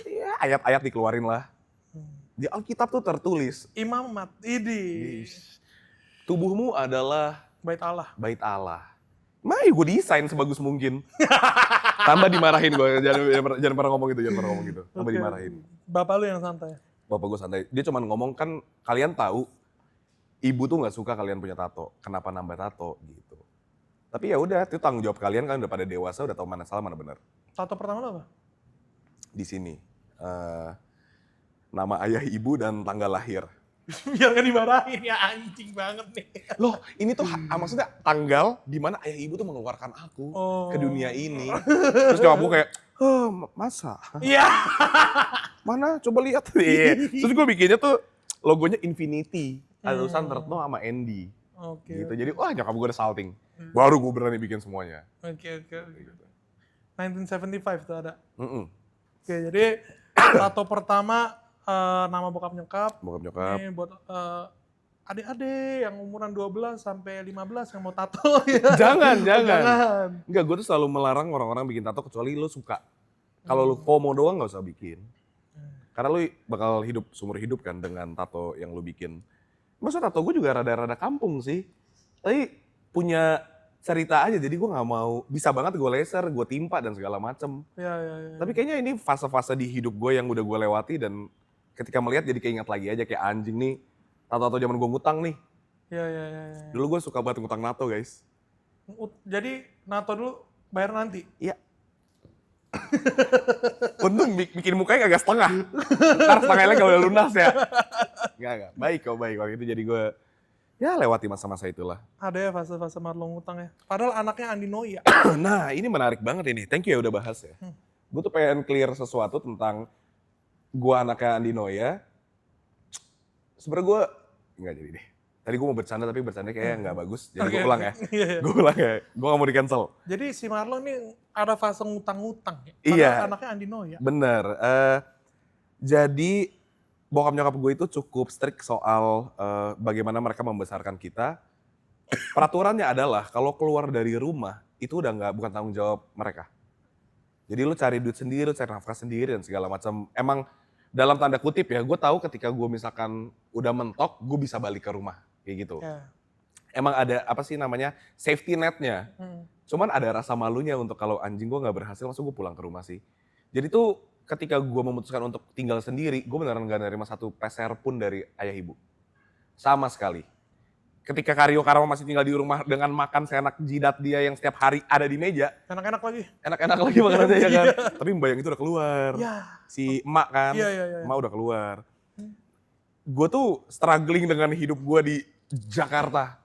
ya, ayat-ayat dikeluarin lah. Di Alkitab tuh tertulis, Imamat, idi. tubuhmu adalah Bait Allah. bait Allah. Mah gue desain sebagus mungkin. Tambah dimarahin gue, jangan pernah ngomong gitu, Tambah Oke. dimarahin. Bapak lu yang santai. Bapak gue santai, dia cuma ngomong kan kalian tahu, ibu tuh nggak suka kalian punya tato, kenapa nambah tato gitu. Tapi ya udah, itu tanggung jawab kalian kan udah pada dewasa, udah tahu mana salah mana benar. Tato pertama lu apa? Di sini, nama ayah ibu dan tanggal lahir. Biar gak dimarahin, ya anjing banget nih. Loh, ini tuh maksudnya tanggal di mana ayah ibu tuh mengeluarkan aku ke dunia ini. Terus nyokap gue kayak, masa? Iya. Mana? Coba lihat. Terus gue bikinnya tuh logonya Infinity. Ada tulisan Retno sama Andy. Oke. Gitu. Jadi wah nyokap gue udah salting. Baru gue berani bikin semuanya. Oke. 1975 tuh ada. Mm-mm. Oke, jadi tato pertama nama bokap nyokap. Bokap nyokap. Ini buat adik-adik yang umuran 12 sampai 15 yang mau tato ya. Jangan. Enggak, gue tuh selalu melarang orang-orang bikin tato kecuali lo suka. Kalau lo FOMO doang nggak usah bikin. Karena lo bakal hidup seumur hidup kan dengan tato yang lo bikin. Maksudnya tato gue juga rada-rada kampung sih. Tapi punya cerita aja, jadi gue nggak mau, bisa banget gue laser, gue timpa dan segala macem. Ya. Tapi kayaknya ini fase-fase di hidup gue yang udah gue lewati dan ketika melihat jadi keinget lagi aja kayak anjing nih, tato-tato zaman gue ngutang nih. Ya. Dulu gue suka banget ngutang nato guys. Jadi nato dulu bayar nanti. Iya. Untung bikin mukanya kagak setengah. Ntar setengahnya lagi udah lunas ya. Enggak. Baik kok. Waktu itu jadi gue ya lewati masa-masa itulah. Ada ya fase-fase Marlon ngutang ya. Padahal anaknya Andi Noya. Nah ini menarik banget ini. Thank you ya udah bahas ya. Gue tuh pengen clear sesuatu tentang gue anaknya Andi Noya. Sebenernya gue enggak jadi deh. Tadi gue mau bercanda tapi bercanda kayaknya nggak bagus. Jadi gue ulang ya. Gue ulang ya. Gue gak mau di cancel. Jadi si Marlon ini ada fase ngutang-ngutang ya? Iya. Padahal anaknya Andi Noya. Bener. Jadi bokap nyokap gue itu cukup strict soal bagaimana mereka membesarkan kita. Peraturannya adalah kalau keluar dari rumah itu udah bukan tanggung jawab mereka. Jadi lu cari duit sendiri, lu cari nafkah sendiri dan segala macam. Emang dalam tanda kutip ya, gue tahu ketika gue misalkan udah mentok, gue bisa balik ke rumah kayak gitu. Ya. Emang ada apa sih namanya safety netnya. Cuman ada rasa malunya untuk kalau anjing gue nggak berhasil, masa gue pulang ke rumah sih. Jadi tuh ketika gue memutuskan untuk tinggal sendiri, gue beneran gak nerima satu peser pun dari ayah ibu. Sama sekali. Ketika Karyo Karama masih tinggal di rumah dengan makan seenak jidat dia yang setiap hari ada di meja. Enak-enak lagi. Enak-enak lagi makanannya ya kan. Tapi Mbak yang itu udah keluar. Ya. Si emak kan, Iya. emak udah keluar. Gue tuh struggling dengan hidup gue di Jakarta.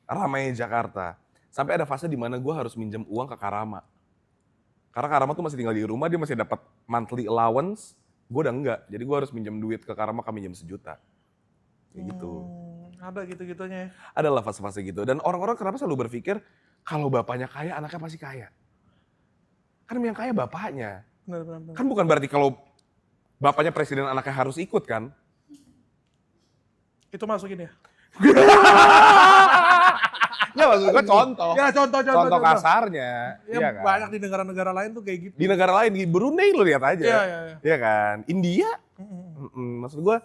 Ramai Jakarta. Sampai ada fase di mana gue harus minjem uang ke Karama. Karena Karama tuh masih tinggal di rumah, dia masih dapat monthly allowance, gue udah enggak. Jadi gue harus minjem duit ke Karama, kami minjem 1 juta. Kayak gitu. Ada gitu-gitunya ya. Adalah fase-fase gitu. Dan orang-orang kenapa selalu berpikir, kalau bapaknya kaya, anaknya pasti kaya. Kan yang kaya bapaknya. Benar. Kan bukan berarti kalau bapaknya presiden, anaknya harus ikut kan? Itu masukin ya? Ya maksud gue contoh. Ya contoh Kasarnya. Ya, Iya kan? banyak di negara-negara lain tuh kayak gitu. Di negara lain, di Brunei lu lihat aja. Iya. Iya kan? India, maksud gue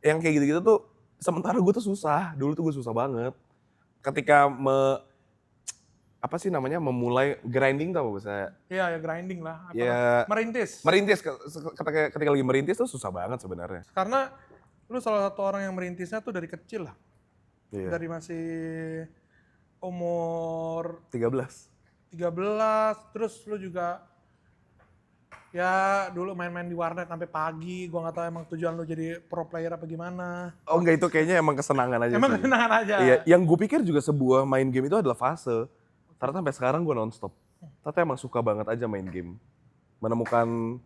yang kayak gitu-gitu tuh, sementara gue tuh susah. Dulu tuh gue susah banget. Ketika memulai grinding tau bahasa. Iya, ya grinding lah. Ya, Merintis. Merintis, ketika lagi merintis tuh susah banget sebenarnya. Karena lu salah satu orang yang merintisnya tuh dari kecil lah. Iya. Dari masih umur 13. 13, terus lu juga ya dulu main-main di warnet sampai pagi. Gua nggak tahu emang tujuan lu jadi pro player apa gimana. Oh enggak, itu kayaknya emang kesenangan aja Emang sih. kenangan aja. Iya, yang gue pikir juga sebuah main game itu adalah fase. Ternyata sampai sekarang gue nonstop. Ternyata emang suka banget aja main game. Menemukan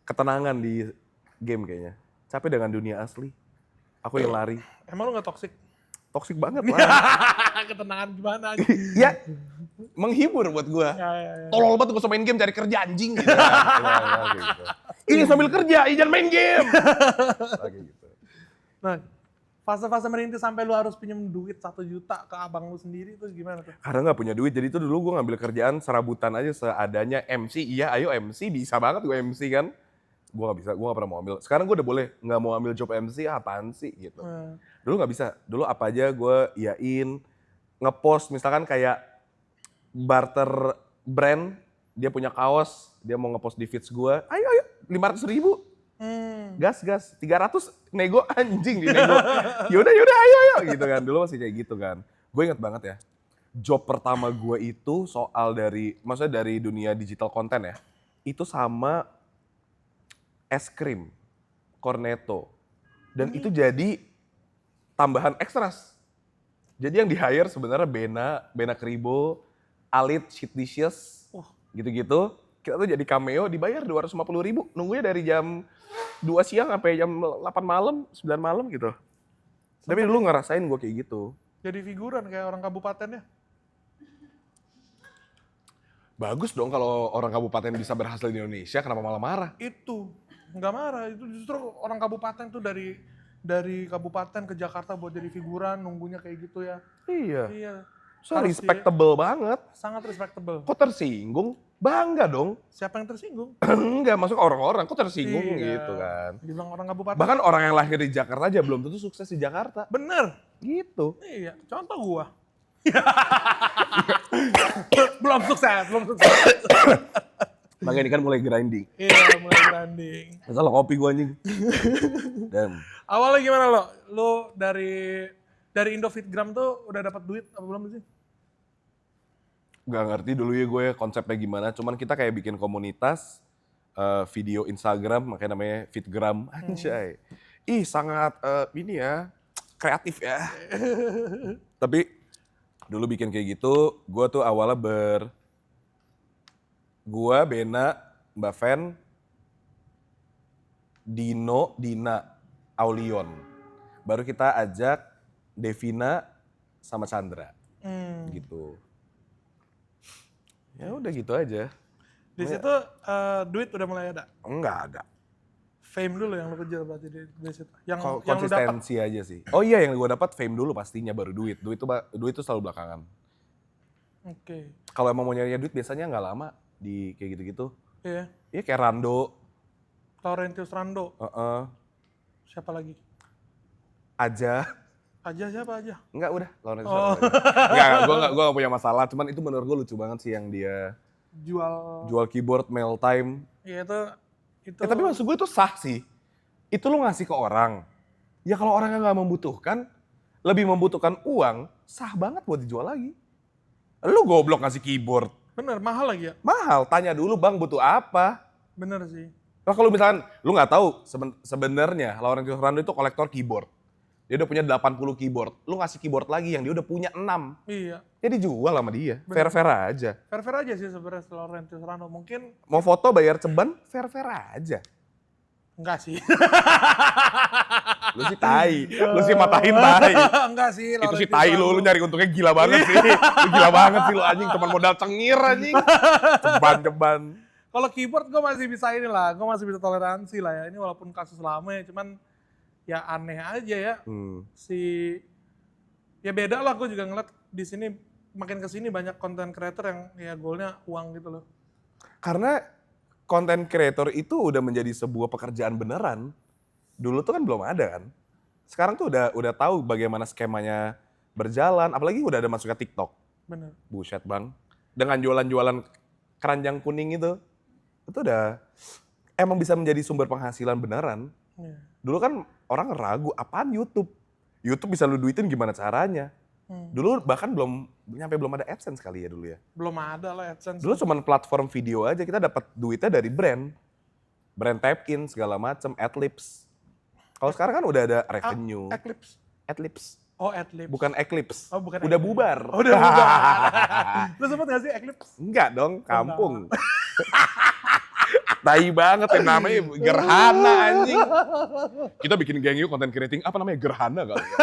ketenangan di game kayaknya. Capek dengan dunia asli. Aku yang lari. Emang lu nggak toksik? Toxic banget lah. Ketenangan gimana aja? Ya, menghibur buat gue. Ya. Tolol banget, gak usah main game, cari kerja anjing. Gitu. Gitu. Ini sambil kerja, jangan main game. Kayak gitu. Nah, fase-fase merintis sampai lu harus pinjam duit 1 juta ke abang lu sendiri itu gimana tuh? Karena nggak punya duit, jadi itu dulu gue ngambil kerjaan serabutan aja seadanya. MC, iya ayo MC, bisa banget gue MC kan. Gue nggak bisa, gue nggak pernah mau ambil. Sekarang gue udah boleh, nggak mau ambil job MC, apaan sih gitu. Dulu nggak bisa, dulu apa aja gue iyain. Ngepost misalkan kayak barter brand, dia punya kaos, dia mau ngepost di feeds gue, ayo 500.000. Gas 300 nego anjing di nego. Yaudah ayo gitu kan. Dulu masih kayak gitu kan. Gue inget banget ya. Job pertama gue itu soal maksudnya dari dunia digital konten ya. Itu sama es krim Cornetto. Dan itu jadi tambahan ekstras. Jadi yang di hire sebenarnya Bena Kribo, Alit, Shit Dishes, gitu-gitu. Kita tuh jadi cameo dibayar 250.000. Nunggunya dari jam 2 siang sampai jam 8 malam, 9 malam gitu. Tapi dulu ngerasain gue kayak gitu. Jadi figuran kayak orang kabupatennya. Bagus dong kalau orang kabupaten bisa berhasil di Indonesia, kenapa malah marah? Itu nggak marah, itu justru orang kabupaten tuh dari kabupaten ke Jakarta buat jadi figuran, nunggunya kayak gitu ya. Iya. So Harus respectable banget. Sangat respectable. Kok tersinggung? Bangga dong. Siapa yang tersinggung? Enggak, masuk orang-orang kok tersinggung Iya. gitu kan. Dibilang orang kabupaten. Bahkan orang yang lahir di Jakarta aja belum tentu sukses di Jakarta. Bener. Gitu. Iya, contoh gua. belum sukses. Makanya ini kan mulai grinding. Iya, mulai branding. Masalah kopi gua anjing. Dan Awalnya gimana lo? Lo dari Indofitgram tuh udah dapat duit apa belum sih? gak ngerti dulu ya gue konsepnya gimana. Cuman kita kayak bikin komunitas video Instagram, makanya namanya Fitgram. Anjay. Ih sangat ini ya, kreatif ya. Tapi dulu bikin kayak gitu, gue tuh awalnya gue, Bena, Mbak Ven, Dina, Aulion. Baru kita ajak Devina sama Chandra. Gitu. Ya udah gitu aja. Di situ duit udah mulai ada. Enggak ada. Fame dulu yang lo kejar berarti di situ. Yang lu dapat. Konsistensi aja sih. Oh iya, yang gue dapat fame dulu pastinya, baru duit. Duit tuh selalu belakangan. Oke. Kalau emang mau nyari duit biasanya nggak lama di kayak gitu-gitu. Iya. Iya kayak Rando. Laurentius Rando. Siapa lagi? Aja. Aja siapa aja? Enggak udah. Laurentius Rando aja. Enggak, gue gak punya masalah. Cuman itu menurut gue lucu banget sih yang dia jual keyboard mail time. Iya itu. Tapi maksud gue itu sah sih. Itu lu ngasih ke orang. Ya kalau orangnya nggak membutuhkan, lebih membutuhkan uang, sah banget buat dijual lagi. Lu goblok ngasih keyboard. Bener, mahal lagi ya? Mahal, tanya dulu bang butuh apa. Bener sih. Nah, kalau misalkan lu nggak tahu sebenarnya Laurentius Rando itu kolektor keyboard. Dia udah punya 80 keyboard. Lu ngasih keyboard lagi yang dia udah punya 6. Iya. Jadi jual sama dia. Fair-fair aja. Fair-fair aja sih sebenarnya Laurentius Rando. Mungkin Mau foto bayar ceban, fair-fair aja. enggak sih. Lu sih tai. Lu sih matahin tai. Enggak sih. Itu sih Laurentius tai Rando. lu nyari untungnya gila banget sih. Lu gila banget sih lu anjing, cuma modal cengir anjing. Ceban. Kalau keyboard gue masih bisa ini lah, gue masih bisa toleransi lah ya. Ini walaupun kasus lama ya, cuman ya aneh aja ya. Ya beda lah, gue juga ngeliat di sini makin kesini banyak content creator yang ya goalnya uang gitu loh. Karena content creator itu udah menjadi sebuah pekerjaan beneran. Dulu tuh kan belum ada kan. Sekarang tuh udah tahu bagaimana skemanya berjalan, apalagi udah ada masuknya TikTok. Bener. Buset bang. Dengan jualan-jualan keranjang kuning itu udah emang bisa menjadi sumber penghasilan beneran. Yeah. Dulu kan orang ragu, apaan YouTube? YouTube bisa lu duitin gimana caranya? Dulu bahkan belum ada AdSense kali ya dulu ya. Belum ada lah AdSense. Dulu cuman platform video aja, kita dapat duitnya dari brand. Brand tap-in segala macam, Adlibs. Kalau sekarang kan udah ada revenue. Eclipse. Adlibs. Oh, Adlibs. Bukan Eclipse. Oh, bukan Udah Eclipse. bubar. Oh, udah bubar. Lu sempet gak sih Eclipse? Enggak dong, kampung. Tai banget yang namanya Gerhana anjing. Kita bikin geng yuk konten creating, apa namanya Gerhana kali ya.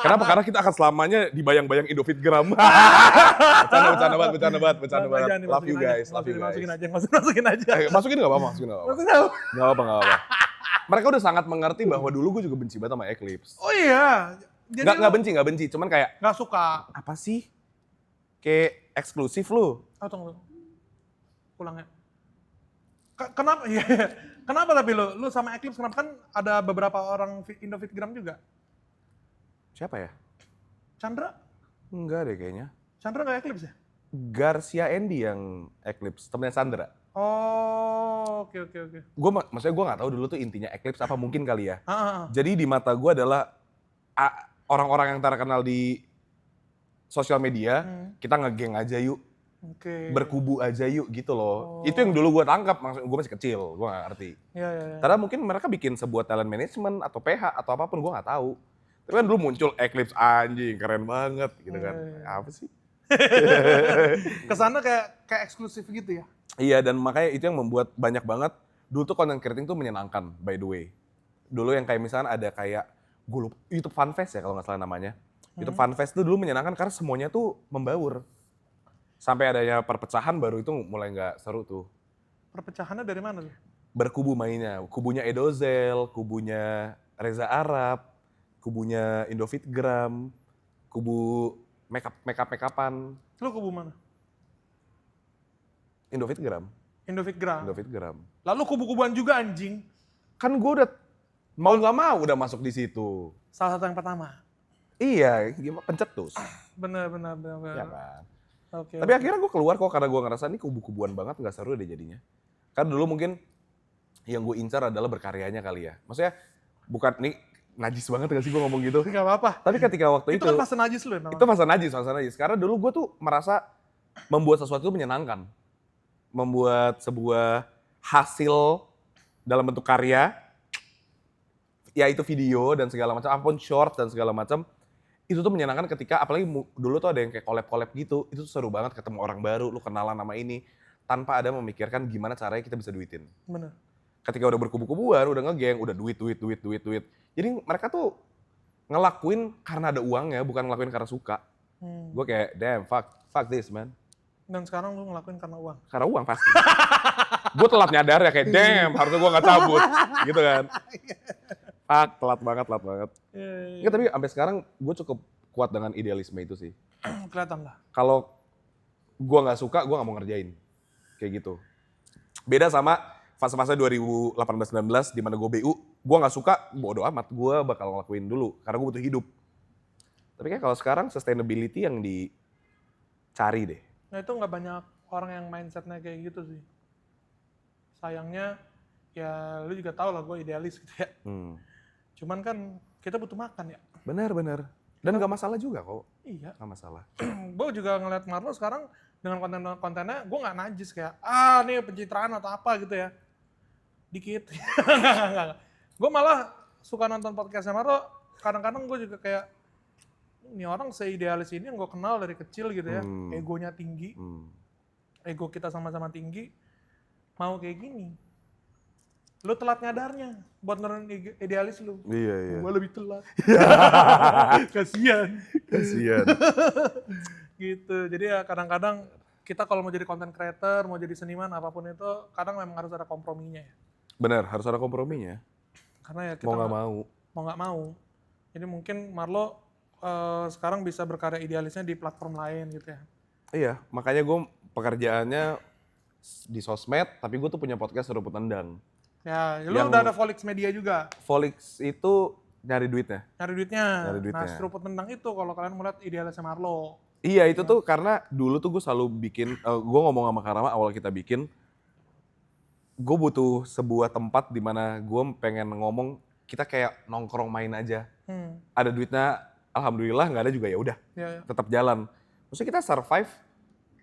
Kenapa? Karena kita akan selamanya dibayang-bayang Indofitgram. Bercanda banget. Love you guys. Masukin aja. Masukin gak apa-apa, masukin gak apa-apa. Gak apa-apa. Mereka udah sangat mengerti bahwa dulu gue juga benci banget sama Eclipse. Oh iya. Jadi Nggak benci, cuman kayak nggak suka. apa sih? Kayak eksklusif lu. Oh, tunggu. Pulang ya. Kenapa? Iya. Kenapa tapi lu sama Eclipse kenapa, kan ada beberapa orang Indofitgram juga? Siapa ya? Chandra? Enggak deh kayaknya. Chandra nggak Eclipse ya? Garcia Andy yang Eclipse, temennya Sandra. Oh, oke. Maksudnya gue nggak tahu dulu tuh intinya Eclipse apa, mungkin kali ya. Ah. Jadi di mata gue adalah orang-orang yang terkenal di sosial media, kita ngegeng aja yuk. Oke. Berkubu aja yuk gitu loh. Itu yang dulu gue tangkap, maksud gue masih kecil, gue gak ngerti. Iya. Karena mungkin mereka bikin sebuah talent management atau PH atau apapun, gue gak tahu. Tapi kan dulu muncul Eclipse, anjing keren banget gitu kan. Apa sih? Kesana kayak eksklusif gitu ya? Iya, dan makanya itu yang membuat banyak banget, dulu tuh content creating tuh menyenangkan by the way. Dulu yang kayak misalnya ada kayak, gue lupa, YouTube Fun Fest ya kalau gak salah namanya. YouTube Fun Fest tuh dulu menyenangkan karena semuanya tuh membaur. Sampai adanya perpecahan baru itu mulai nggak seru tuh. Perpecahannya dari mana tuh? Berkubu mainnya. Kubunya Edozel, kubunya Reza Arab, kubunya Indofitgram, kubu make-upan. Lu kubu mana? Indofitgram. Indofitgram. Lalu kubu-kubuan juga anjing. Kan gue udah mau nggak mau udah masuk di situ. Salah satu yang pertama. Iya, gimana pencetus. Bener. Ya kan. Oke. Tapi akhirnya gue keluar kok karena gue ngerasa ini kubu-kubuan banget, nggak seru deh jadinya. Karena dulu mungkin yang gue incar adalah berkaryanya kali ya. Maksudnya bukan, ini najis banget gak sih gue ngomong gitu. Gak apa-apa. Tapi ketika waktu itu. Itu kan fase najis lu ya? Itu fase najis. Karena dulu gue tuh merasa membuat sesuatu itu menyenangkan. Membuat sebuah hasil dalam bentuk karya, yaitu video dan segala macam, apapun short dan segala macam, itu tuh menyenangkan ketika, apalagi dulu tuh ada yang kayak collab gitu, itu tuh seru banget ketemu orang baru, lu kenalan nama ini, tanpa ada memikirkan gimana caranya kita bisa duitin. Bener. Ketika udah berkubu-kubuan, udah ngegeng, udah duit. Jadi mereka tuh ngelakuin karena ada uangnya, bukan ngelakuin karena suka. Gue kayak, damn, fuck this man. Dan sekarang lu ngelakuin karena uang? Karena uang pasti. Gue telat nyadar ya kayak, damn, harusnya gue gak cabut, gitu kan. Telat banget. Ya, tapi sampai sekarang gue cukup kuat dengan idealisme itu sih. Kelihatan lah. Kalau gue nggak suka, gue nggak mau ngerjain. Kayak gitu. Beda sama fase-fase 2018-19 di mana gue BU, gue nggak suka, bodo amat, gue bakal ngelakuin dulu karena gue butuh hidup. Tapi kayak kalau sekarang sustainability yang dicari deh. Nah itu nggak banyak orang yang mindsetnya kayak gitu sih. Sayangnya ya lu juga tahu lah gue idealis gitu ya. Cuman kan kita butuh makan ya. Benar. Dan gak masalah juga kok. Iya. Gak masalah. Gue juga ngeliat Marlo sekarang dengan kontennya gue nggak najis kayak nih pencitraan atau apa gitu ya. Dikit. Enggak. Gue malah suka nonton podcastnya Marlo. Kadang-kadang gue juga kayak ini orang seidealis ini yang gue kenal dari kecil gitu ya. Egonya tinggi. Ego kita sama-sama tinggi. Mau kayak gini. Lu telat nyadarnya buat nurunin idealis lu. Iya. Gua lebih telat. Kasian. Gitu. Jadi ya kadang-kadang kita kalau mau jadi content creator, mau jadi seniman apapun itu, kadang memang harus ada komprominya ya. Benar, harus ada komprominya. Karena ya kita mau nggak mau. Jadi mungkin Marlo sekarang bisa berkarya idealisnya di platform lain gitu ya. Iya, makanya gue pekerjaannya di sosmed, tapi gue tuh punya podcast Seruput Tendang. Ya, lu udah ada Volix Media juga. Volix itu nyari duitnya. Nyari duitnya. Nah, Seruput Tendang itu kalau kalian melihat idealisnya Marlo. Iya, itu tuh karena dulu tuh gue selalu bikin, gue ngomong sama Karama awal kita bikin, gue butuh sebuah tempat di mana gue pengen ngomong kita kayak nongkrong main aja. Hmm. Ada duitnya, alhamdulillah, nggak ada juga ya udah, Ya. tetap jalan. Maksudnya kita survive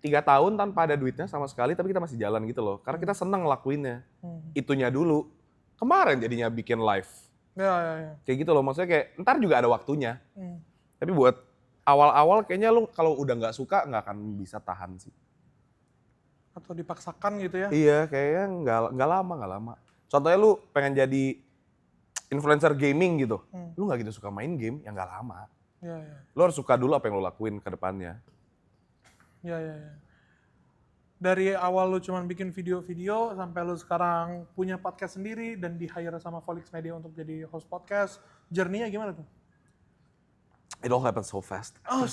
3 tahun tanpa ada duitnya sama sekali, tapi kita masih jalan gitu loh. Karena kita seneng ngelakuinnya. Itunya dulu. Kemarin jadinya bikin live. Ya. Kayak gitu loh, maksudnya kayak ntar juga ada waktunya. Hmm. Tapi buat awal-awal kayaknya lu kalau udah nggak suka nggak akan bisa tahan sih. Atau dipaksakan gitu ya. Iya, kayaknya nggak lama. Contohnya lu pengen jadi influencer gaming gitu. Lu nggak gitu suka main game, ya nggak lama. Ya. Lu harus suka dulu apa yang lu lakuin ke depannya. Ya. Dari awal lu cuman bikin video-video sampai lu sekarang punya podcast sendiri dan di-hire sama Volix Media untuk jadi host podcast. Journey-nya gimana tuh? It all happened so fast. Oh,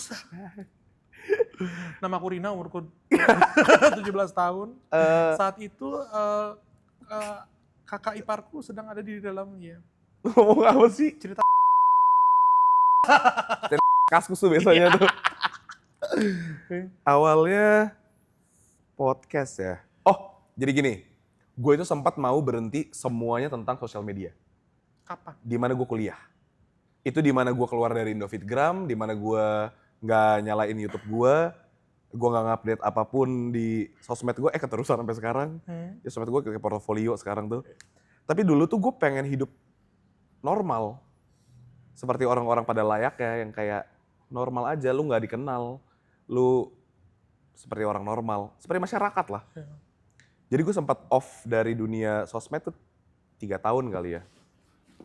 nama aku Rina, umurku 17 tahun. Saat itu kakak iparku sedang ada di dalamnya. Ngomong apa sih? Cerita Kaskus tuh biasanya tuh. Awalnya podcast ya. Oh, jadi gini. Gue itu sempat mau berhenti semuanya tentang sosial media. kapan? Di mana gue kuliah. Itu di mana gue keluar dari Indofitgram, di mana gue nggak nyalain YouTube gue nggak ngupdate apapun di sosmed gue, keterusan sampai sekarang. Ya sosmed gue kayak portofolio sekarang tuh. Tapi dulu tuh gue pengen hidup normal. Seperti orang-orang pada layaknya yang kayak normal aja, lu nggak dikenal. Lu seperti orang normal, seperti masyarakat lah. Jadi gue sempat off dari dunia sosmed tuh 3 tahun kali ya.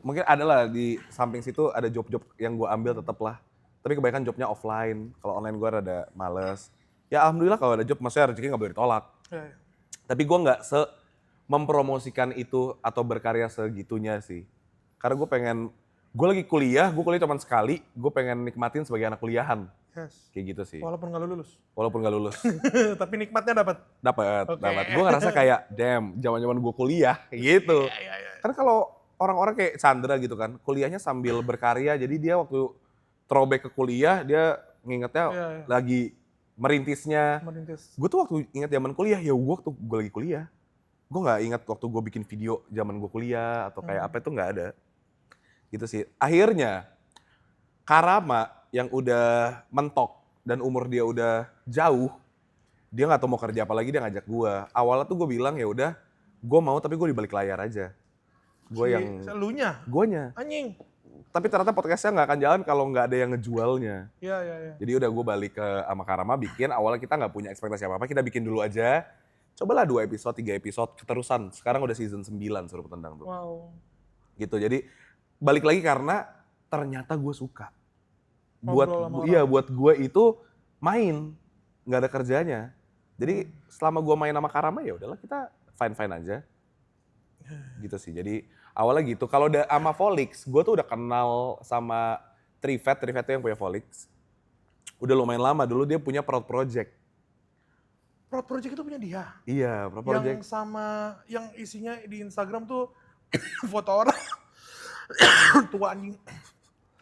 Mungkin ada lah di samping situ ada job-job yang gue ambil tetap lah. Tapi kebanyakan jobnya offline. Kalau online gue rada males. Ya alhamdulillah kalau ada job, maksudnya rezeki nggak boleh ditolak. Ya. Tapi gue nggak mempromosikan itu atau berkarya segitunya sih. Karena gue pengen, gue lagi kuliah cuma sekali, gue pengen nikmatin sebagai anak kuliahan. Yes. Kayak gitu sih. Walaupun nggak lulus. Walaupun nggak lulus. Tapi nikmatnya dapat. Dapat. Okay. Gue ngerasa kayak, damn, zaman-zaman gue kuliah, gitu. Iya. Karena kalau orang-orang kayak Chandra gitu kan, kuliahnya sambil berkarya, jadi dia waktu throwback ke kuliah, dia ngingetnya lagi merintisnya. Gue tuh waktu inget zaman kuliah, ya gue lagi kuliah. Gue nggak ingat waktu gue bikin video zaman gue kuliah atau kayak apa itu nggak ada. Gitu sih. Akhirnya Karama yang udah mentok dan umur dia udah jauh, dia nggak tahu mau kerja apa lagi, dia ngajak gue. Awalnya tuh gue bilang ya udah, gue mau tapi gue di balik layar aja. Gue yang lunya. Guanya. Anjing. Tapi ternyata podcastnya nggak akan jalan kalau nggak ada yang ngejualnya. Iya. Jadi udah gue balik ke sama Karama bikin. Awalnya kita nggak punya ekspektasi apa-apa, kita bikin dulu aja. Cobalah 2 episode, 3 episode keterusan. Sekarang udah season 9 suruh petendang tuh. Wow. Gitu. Jadi balik lagi karena ternyata gue suka. Buat gue itu main, nggak ada kerjanya. Jadi selama gue main sama Karama ya udahlah kita fine aja. Gitu sih. Jadi awalnya gitu. Kalau udah sama Volix, gue tuh udah kenal sama Trivet tuh yang punya Volix. Udah lumayan lama, dulu dia punya Proud Project. Proud Project itu punya dia? Iya, Proud Project. Yang sama, yang isinya di Instagram tuh foto orang. Tua anjing.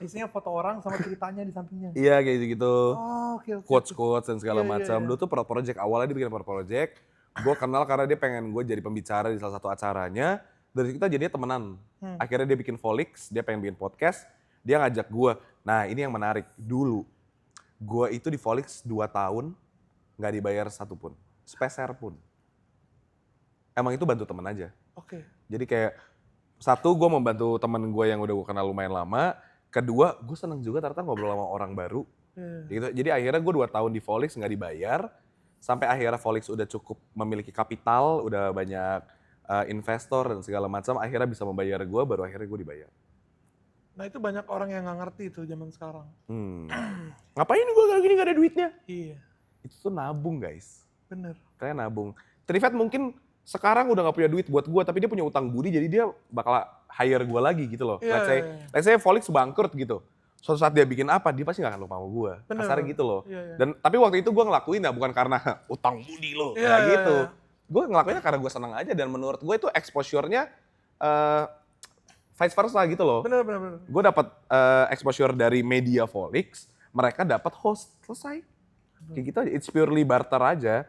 Isinya foto orang sama ceritanya di sampingnya. Iya kayak gitu. Oh, oke. Quotes dan segala macam. Iya. Dulu tuh Proud Project, awalnya dia bikin Proud Project. Gue kenal karena dia pengen gue jadi pembicara di salah satu acaranya. Dari kita jadinya temenan. Akhirnya dia bikin Volix, dia pengen bikin podcast. Dia ngajak gue. Nah ini yang menarik. Dulu, gue itu di Volix 2 tahun, gak dibayar satupun. Sepeser pun. Emang itu bantu temen aja. Oke. Jadi kayak, satu gue membantu temen gue yang udah gue kenal lumayan lama. Kedua, gue seneng juga ternyata ngobrol sama orang baru. Gitu. Jadi akhirnya gue 2 tahun di Volix gak dibayar. Sampai akhirnya Volix udah cukup memiliki kapital, udah banyak investor dan segala macam, akhirnya bisa membayar gue, baru akhirnya gue dibayar. Nah itu banyak orang yang gak ngerti tuh zaman sekarang. Ngapain gue kayak gini gak ada duitnya? Iya. Itu tuh nabung guys. Bener. Kayak nabung. Trivet mungkin sekarang udah gak punya duit buat gue, tapi dia punya utang budi, jadi dia bakal hire gue lagi gitu loh. Let's say Volix bangkrut gitu. Suatu saat dia bikin apa, dia pasti gak akan lupa sama gue. Kasarnya gitu loh. Dan tapi waktu itu gue ngelakuin ya bukan karena utang budi loh, kayak gitu. Gue ngelakuinnya karena gue senang aja dan menurut gue itu exposure-nya vice versa gitu loh. Bener. Gue dapat exposure dari media Volix, mereka dapat host, selesai. Kayak gitu aja, it's purely barter aja.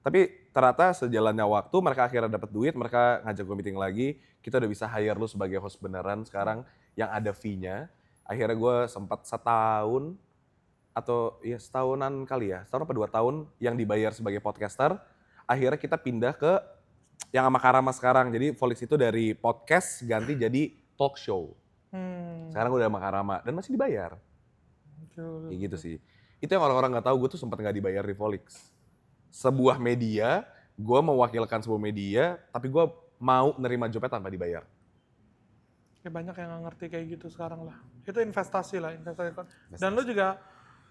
Tapi ternyata sejalannya waktu, mereka akhirnya dapat duit, mereka ngajak gue meeting lagi, kita udah bisa hire lu sebagai host beneran sekarang yang ada fee-nya. Akhirnya gue sempat setahun, atau ya setahunan kali ya, setahun apa 2 tahun yang dibayar sebagai podcaster. Akhirnya kita pindah ke yang sama Karama sekarang. Jadi Volix itu dari podcast ganti jadi talk show. Sekarang udah sama Karama dan masih dibayar. Kayak gitu sih. Itu yang orang-orang nggak tahu, gue tuh sempat nggak dibayar di Volix. Sebuah media, gue mewakilkan sebuah media, tapi gue mau nerima jobnya tanpa dibayar. Kayak banyak yang nggak ngerti kayak gitu sekarang lah. Itu investasi lah, investasi. Dan lu juga,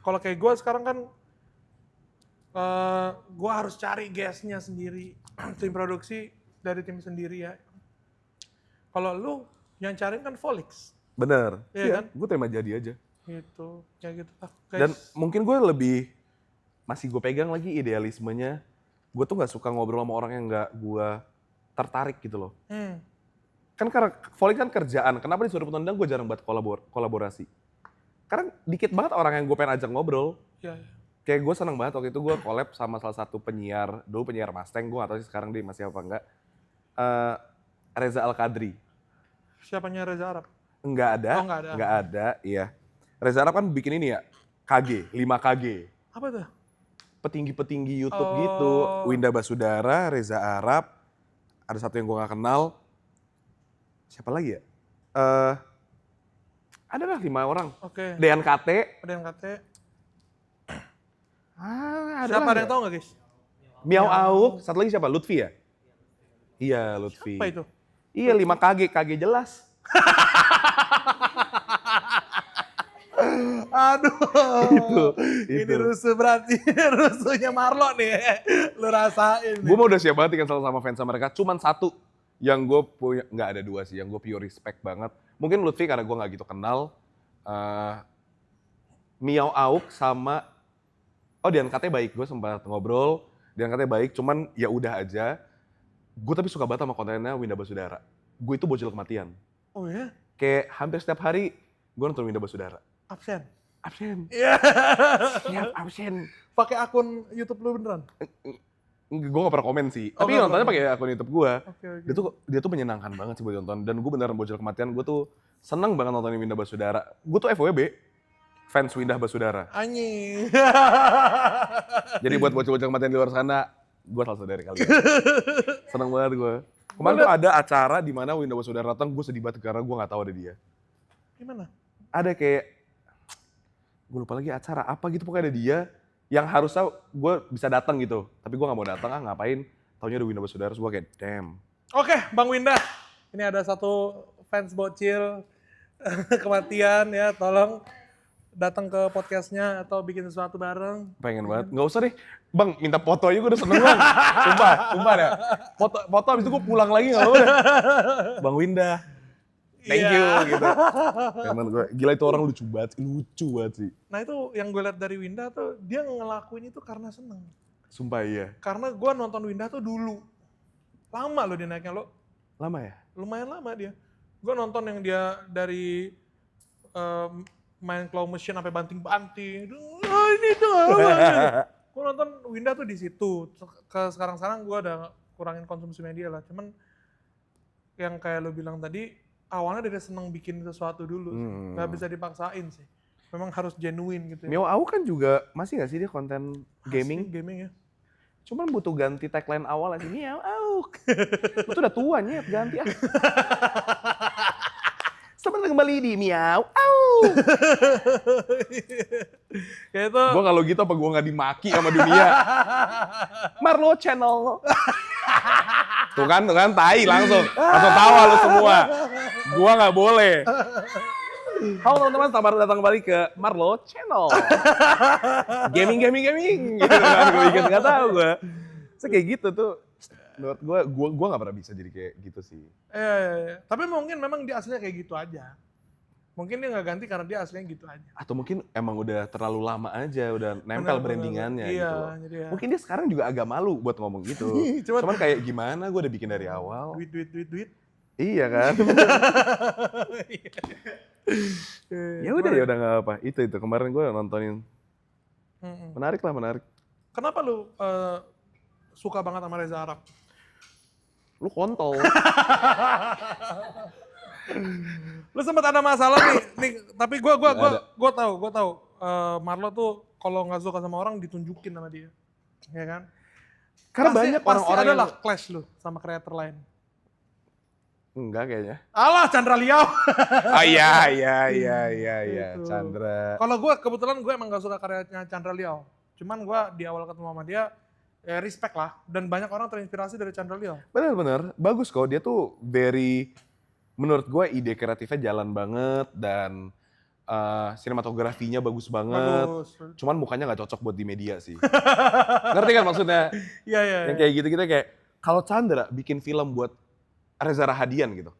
kalau kayak gue sekarang kan, gue harus cari guest-nya sendiri, tim produksi dari tim sendiri ya. Kalau lu yang cariin kan Volix. Bener. Iya kan? Gue terima jadi aja. Gitu, kayak gitu lah. Dan mungkin gue masih gue pegang lagi idealismenya. Gue tuh gak suka ngobrol sama orang yang gak gue tertarik gitu loh. Kan karena Volix kan kerjaan, kenapa di Sudut Pandang gue jarang buat kolaborasi? Karena dikit banget orang yang gue pengen ajak ngobrol. Iya. Kayak gue seneng banget waktu itu gue collab sama salah satu penyiar, dulu penyiar Mustang, gue gak tau sih sekarang dia masih apa enggak. Reza Al-Qadri. Siapanya Reza Arab? Enggak ada, Oh, nggak ada. Iya. Reza Arab kan bikin ini ya, KG, 5KG. Apa tuh? Petinggi-petinggi YouTube gitu. Winda Basudara, Reza Arab, ada satu yang gue gak kenal. Siapa lagi ya? Ada lah 5 orang. Oke. DNKT. Ada yang kata. Ada Siapa lah ada ya. yang tahu nggak guys? Miao Auk, satu lagi siapa? Lutfi ya? Iya, Lutfi. Apa itu? Iya, 5KG, KG jelas. Aduh. Itu. Ini rusuh berarti. Rusuhnya Marlo nih. Lu rasain. Gue mau udah siap banget cancel sama fans mereka. Cuman satu yang gue punya, nggak ada 2 sih, yang gue pure respect banget. Mungkin Lutfi karena gue nggak gitu kenal. Miao Auk sama, DNKT baik, gue sempat ngobrol. DNKT baik, cuman ya udah aja. Gue tapi suka banget sama kontennya Winda Basudara. Gue itu bocil kematian. Oh ya? Kayak hampir setiap hari gue nonton Winda Basudara. Absen. Iya. Siap, absen. Pakai akun YouTube lu beneran? Gue gak pernah komen sih, Oh, tapi nggak nontonnya pernah. pakai akun YouTube gue. Oke. Dia tuh menyenangkan banget sih buat nonton, dan gue beneran bocil kematian. Gue tuh seneng banget nontonin Winda Basudara. Gue tuh FWB, fans Winda Basudara. Anjing. Jadi buat bocil-bocil kematian di luar sana, gue salah satu dari kalian. Seneng banget gue. Kemarin tuh ada acara di mana Winda Basudara datang, gue sedih banget karena gue gak tahu ada dia. Gimana? Ada kayak, gue lupa lagi acara apa gitu, pokoknya ada dia yang harusnya gue bisa datang gitu, tapi gue gak mau datang, ngapain, taunya ada Winda Basudara, gue kayak damn. Oke, Bang Winda. Ini ada satu fans bocil kematian ya, tolong datang ke podcastnya atau bikin sesuatu bareng. Pengen banget, nggak usah deh, Bang, minta foto aja gue udah seneng banget. Sumpah dah. Foto abis itu gue pulang lagi gak apa-apa dah. Bang Winda, thank you gitu. Emang gue, gila itu orang lucu banget sih. Nah itu yang gue lihat dari Winda tuh, dia ngelakuin itu karena seneng. Sumpah iya. Karena gue nonton Winda tuh dulu. Lama loh dia naiknya lo. Lama ya? Lumayan lama dia. Gue nonton yang dia dari main claw machine sampai banting-banting. Ini tuh. Gue nonton Winda tuh di situ. Sekarang gue udah kurangin konsumsi media lah. Cuman yang kayak lo bilang tadi, awalnya dia seneng bikin sesuatu dulu. Gak bisa dipaksain sih. Memang harus genuine gitu ya. Miao Auk kan juga, masih gak sih dia konten gaming? Asli, gaming ya. Cuman butuh ganti tagline awal aja, Miao Auk. Lu tuh udah tua Nyet, ganti ah. Selamat kembali di Miao Auk. Kayak itu. Gue kalau gitu apa gue gak dimaki sama dunia? Marlo Channel. Tuh kan, tai langsung tawa lu semua. Gua nggak boleh. Halo teman-teman, selamat datang kembali ke Marlo Channel. Gaming gitu kan, gue inget nggak tahu gue. So, kayak gitu tuh, menurut gue nggak pernah bisa jadi kayak gitu sih. Tapi mungkin memang dia aslinya kayak gitu aja. Mungkin dia nggak ganti karena dia aslinya gitu aja. Atau mungkin emang udah terlalu lama aja, udah nempel brandingannya Iya, gitu loh. jadi ya. Mungkin dia sekarang juga agak malu buat ngomong gitu. Cuman kayak gimana, gue udah bikin dari awal. Duit. Iya kan? Ya udah nggak apa. Itu kemarin gue nontonin. Menarik. Kenapa lu suka banget sama Reza Arab. Lu kontol. Lu sempat ada masalah nih, tapi gue tahu Marlo tuh kalau nggak suka sama orang ditunjukin sama dia, ya kan? Karena banyak orang-orang yang yang... clash lu sama kreator lain. Enggak kayaknya. Alah, Chandra Liao. Oh iya, Gitu. Chandra. Kalau gue kebetulan gue emang gak suka karyanya Chandra Liao. Cuman gue di awal ketemu sama dia, ya respect lah. Dan banyak orang terinspirasi dari Chandra Liao. Bener, bagus kok. Dia tuh menurut gue ide kreatifnya jalan banget dan sinematografinya bagus banget. Bagus. Cuman mukanya nggak cocok buat di media sih. Ngerti kan maksudnya? Iya. Yang kayak gitu-gitu kayak kalau Chandra bikin film buat Reza Rahadian gitu,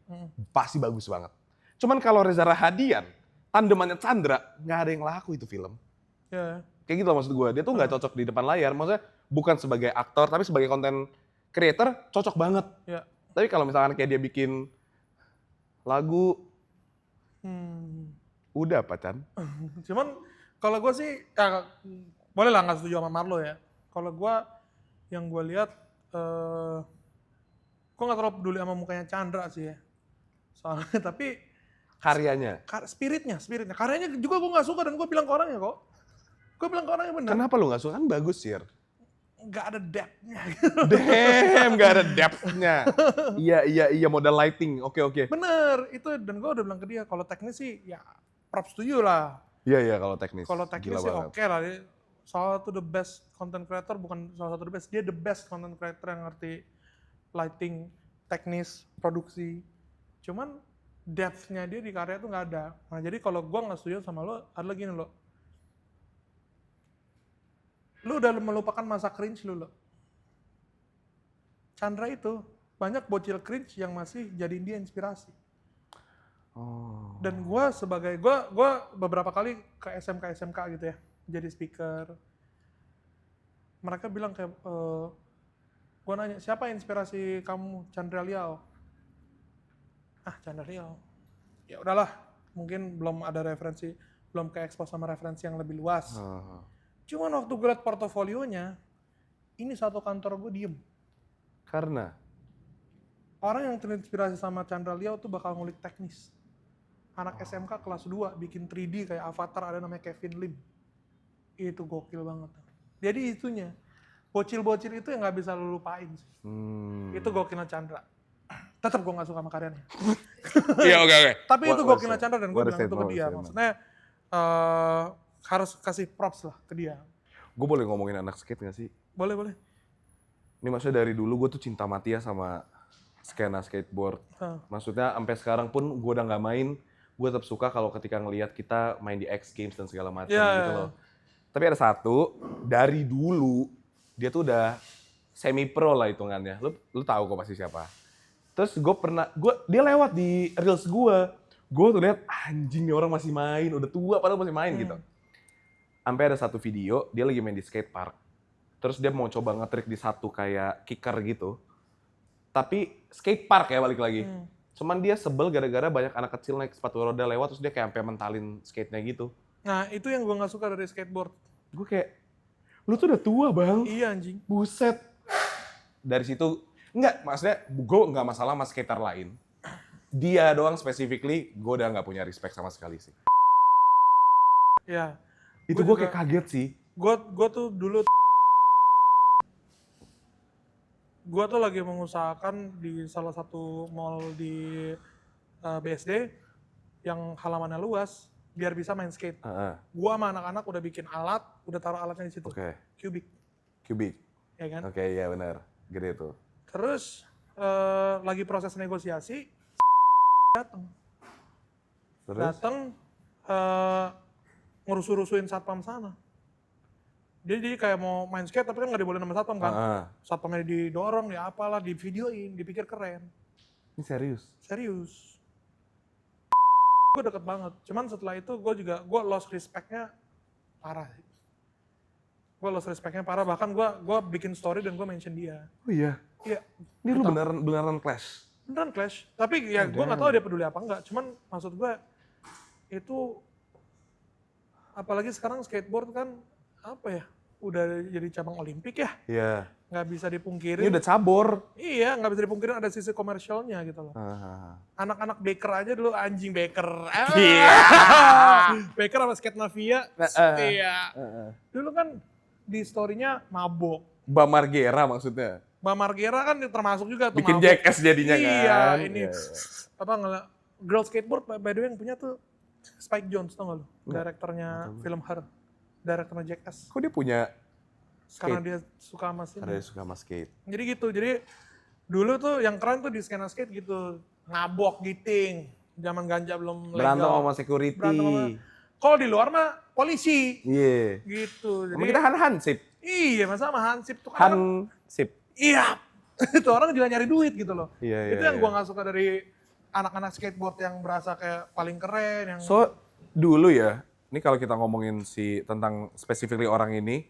pasti bagus banget. Cuman kalau Reza Rahadian, tandemannya Chandra, nggak ada yang laku itu film. Iya. Kayak gitu loh maksud gue. Dia tuh nggak cocok di depan layar. Maksudnya bukan sebagai aktor, tapi sebagai content creator cocok banget. Iya. Tapi kalau misalkan kayak dia bikin lagu, udah apa Chan? Cuman kalau gue sih, ya, boleh lah nggak setuju sama Marlo ya. Kalau gue, yang gue lihat, gue nggak terlalu peduli sama mukanya Chandra sih ya. Soalnya tapi Karyanya. spiritnya. Karyanya juga gue nggak suka dan gue bilang ke orangnya kok. Gue bilang ke orangnya benar. Kenapa lu nggak suka? Kan bagus sih. Nggak ada depth-nya. Damn, nggak ada depth-nya. Iya, modal lighting. Oke. Bener, itu dan gue udah bilang ke dia, kalau teknis sih ya props to you lah. Iya, kalau teknis. Kalau teknis Gila sih banget. oke lah. Dia salah satu the best content creator, bukan salah satu the best, dia the best content creator yang ngerti lighting, teknis, produksi. Cuman depth-nya dia di karya tuh nggak ada. Nah jadi kalau gue nggak setuju sama lo, adalah gini lo. Lu udah melupakan masa cringe lu lo. Chandra itu banyak bocil cringe yang masih jadiin dia inspirasi. Oh. Dan gue beberapa kali ke SMK gitu ya, jadi speaker. Mereka bilang kayak, gue nanya, siapa inspirasi kamu? Chandra Liao. Chandra Liao. Ya udahlah, mungkin belum ada referensi, belum ke expose sama referensi yang lebih luas. Cuman waktu gue liat portofolionya, ini satu kantor gue diem. Karena? Orang yang terinspirasi sama Chandra Liao tuh bakal ngulik teknis. Anak SMK kelas 2 bikin 3D kayak Avatar, ada namanya Kevin Lim. Itu gokil banget. Jadi itunya, bocil-bocil itu yang gak bisa lu lupain sih. Itu gokilnya Chandra. Tetap gue gak suka sama karyanya. Iya, oke. Tapi itu gokilnya Chandra dan gue bilang itu ke dia. Maksudnya harus kasih props lah ke dia. Gue boleh ngomongin anak skate gak sih? Boleh. Ini maksudnya dari dulu gue tuh cinta mati ya sama skena skateboard. Maksudnya sampai sekarang pun gue udah gak main, gue tetap suka kalau ketika ngelihat kita main di X Games dan segala macam gitu loh. Tapi ada satu, dari dulu dia tuh udah semi pro lah hitungannya. Lu tahu kok pasti siapa. Terus dia lewat di reels gue tuh lihat anjing nih orang masih main, udah tua padahal masih main gitu. Sampai ada satu video dia lagi main di skate park. Terus dia mau coba nge-trick di satu kayak kicker gitu. Tapi skate park ya balik lagi. Cuman dia sebel gara-gara banyak anak kecil naik sepatu roda lewat terus dia kayak sampai mentalin skate-nya gitu. Nah itu yang gue gak suka dari skateboard. Gue kayak, lu tuh udah tua bang. Iya anjing. Buset. Dari situ, enggak maksudnya gue nggak masalah sama skater lain. Dia doang specifically, gue udah nggak punya respect sama sekali sih. Ya. Itu gue kayak kaget sih. Gue tuh dulu gue tuh lagi mengusahakan di salah satu mall di BSD yang halamannya luas biar bisa main skate. Gue sama anak-anak udah bikin alat, udah taruh alatnya di situ. Cubic. Ya kan? Oke, iya benar. Gede tuh. Terus lagi proses negosiasi, datang ngurus-urusuin satpam sana. Jadi kayak mau main skate tapi kan nggak dibolehin sama satpam kan. Satpamnya didorong, ya apalah, di videoin, dipikir keren. Ini serius? Serius. Gue deket banget. Cuman setelah itu gue lost respect-nya parah. Gue lost respect-nya parah. Bahkan gue bikin story dan gue mention dia. Oh iya? Iya. Ini lu beneran clash? Beneran clash. Tapi ya gue nggak tahu dia peduli apa enggak. Cuman maksud gue itu apalagi sekarang skateboard kan apa ya, udah jadi cabang Olimpik ya, Iya. nggak bisa Ini dipungkirin. udah cabur. Iya, nggak bisa dipungkirin ada sisi komersialnya gitu loh. Anak-anak baker aja dulu anjing baker. Iya. Baker sama skate mafia. Heeh. Iya. Dulu kan di story-nya mabok. Mbak Margera maksudnya. Mbak Margera kan termasuk juga tuh Bikin mabok. Jackass jadinya Iya, kan. ini Iya. apa girl skateboard by the way yang punya tuh Spike Jonze tau gak lu? Direkturnya film Her. Direkturnya Jackass. Kok dia punya Karena skate? dia suka sama sini. Karena dia suka sama skate. Jadi gitu, jadi dulu tuh yang keren tuh di skena skate gitu. Ngabok, giting. Zaman ganja belum Berantem legal. sama security. Berantem sama- Kalau di luar mah polisi. Iya. Gitu. Sama kita hansip. Iya, masa sama Hansip tuh kan. Hansip. Iya. Itu orang juga nyari duit gitu loh. Iya, Itu iya, yang iya. gua nggak suka dari anak-anak skateboard yang berasa kayak paling keren. Yang So, dulu ya, ini kalau kita ngomongin tentang specifically orang ini,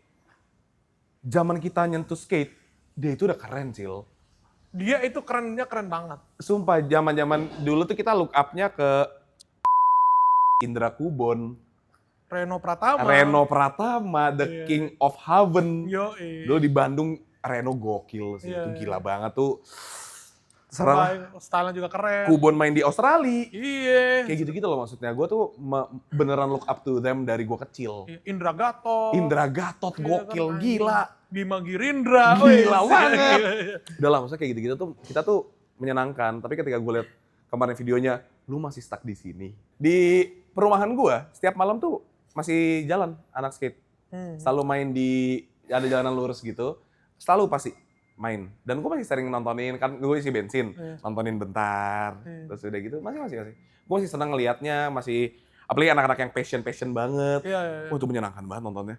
zaman kita nyentuh skate, dia itu udah keren, Cil. dia itu kerennya keren banget. Sumpah, zaman-zaman dulu tuh kita look up-nya ke Indra Kubon, Reno Pratama. Reno Pratama, The Iya. King of Heaven. Yo, Dulu di Bandung, Reno gokil sih, Iya, itu iya. gila banget tuh. Serah Style-nya juga keren. Kubon main di Australia. Iya. Kayak gitu-gitu loh maksudnya. Gue tuh beneran look up to them dari gue kecil. Indra Gatot. Indra Gatot, Iya gokil, kan, gila. Bima Girindra. Gila wih. banget. Udah lah, maksudnya kayak gitu-gitu tuh kita tuh menyenangkan. Tapi ketika gue lihat kemarin videonya, lu masih stuck di sini. Di perumahan gue, setiap malam tuh masih jalan anak skate. Selalu main di, ada jalanan lurus gitu. Selalu pasti main. Dan gue masih sering nontonin, kan gue isi bensin. Nontonin bentar. Terus udah gitu, masih. Gue masih seneng ngeliatnya, masih, apalagi anak-anak yang passion banget. Iya, iya, iya. Wah, itu menyenangkan banget nontonnya.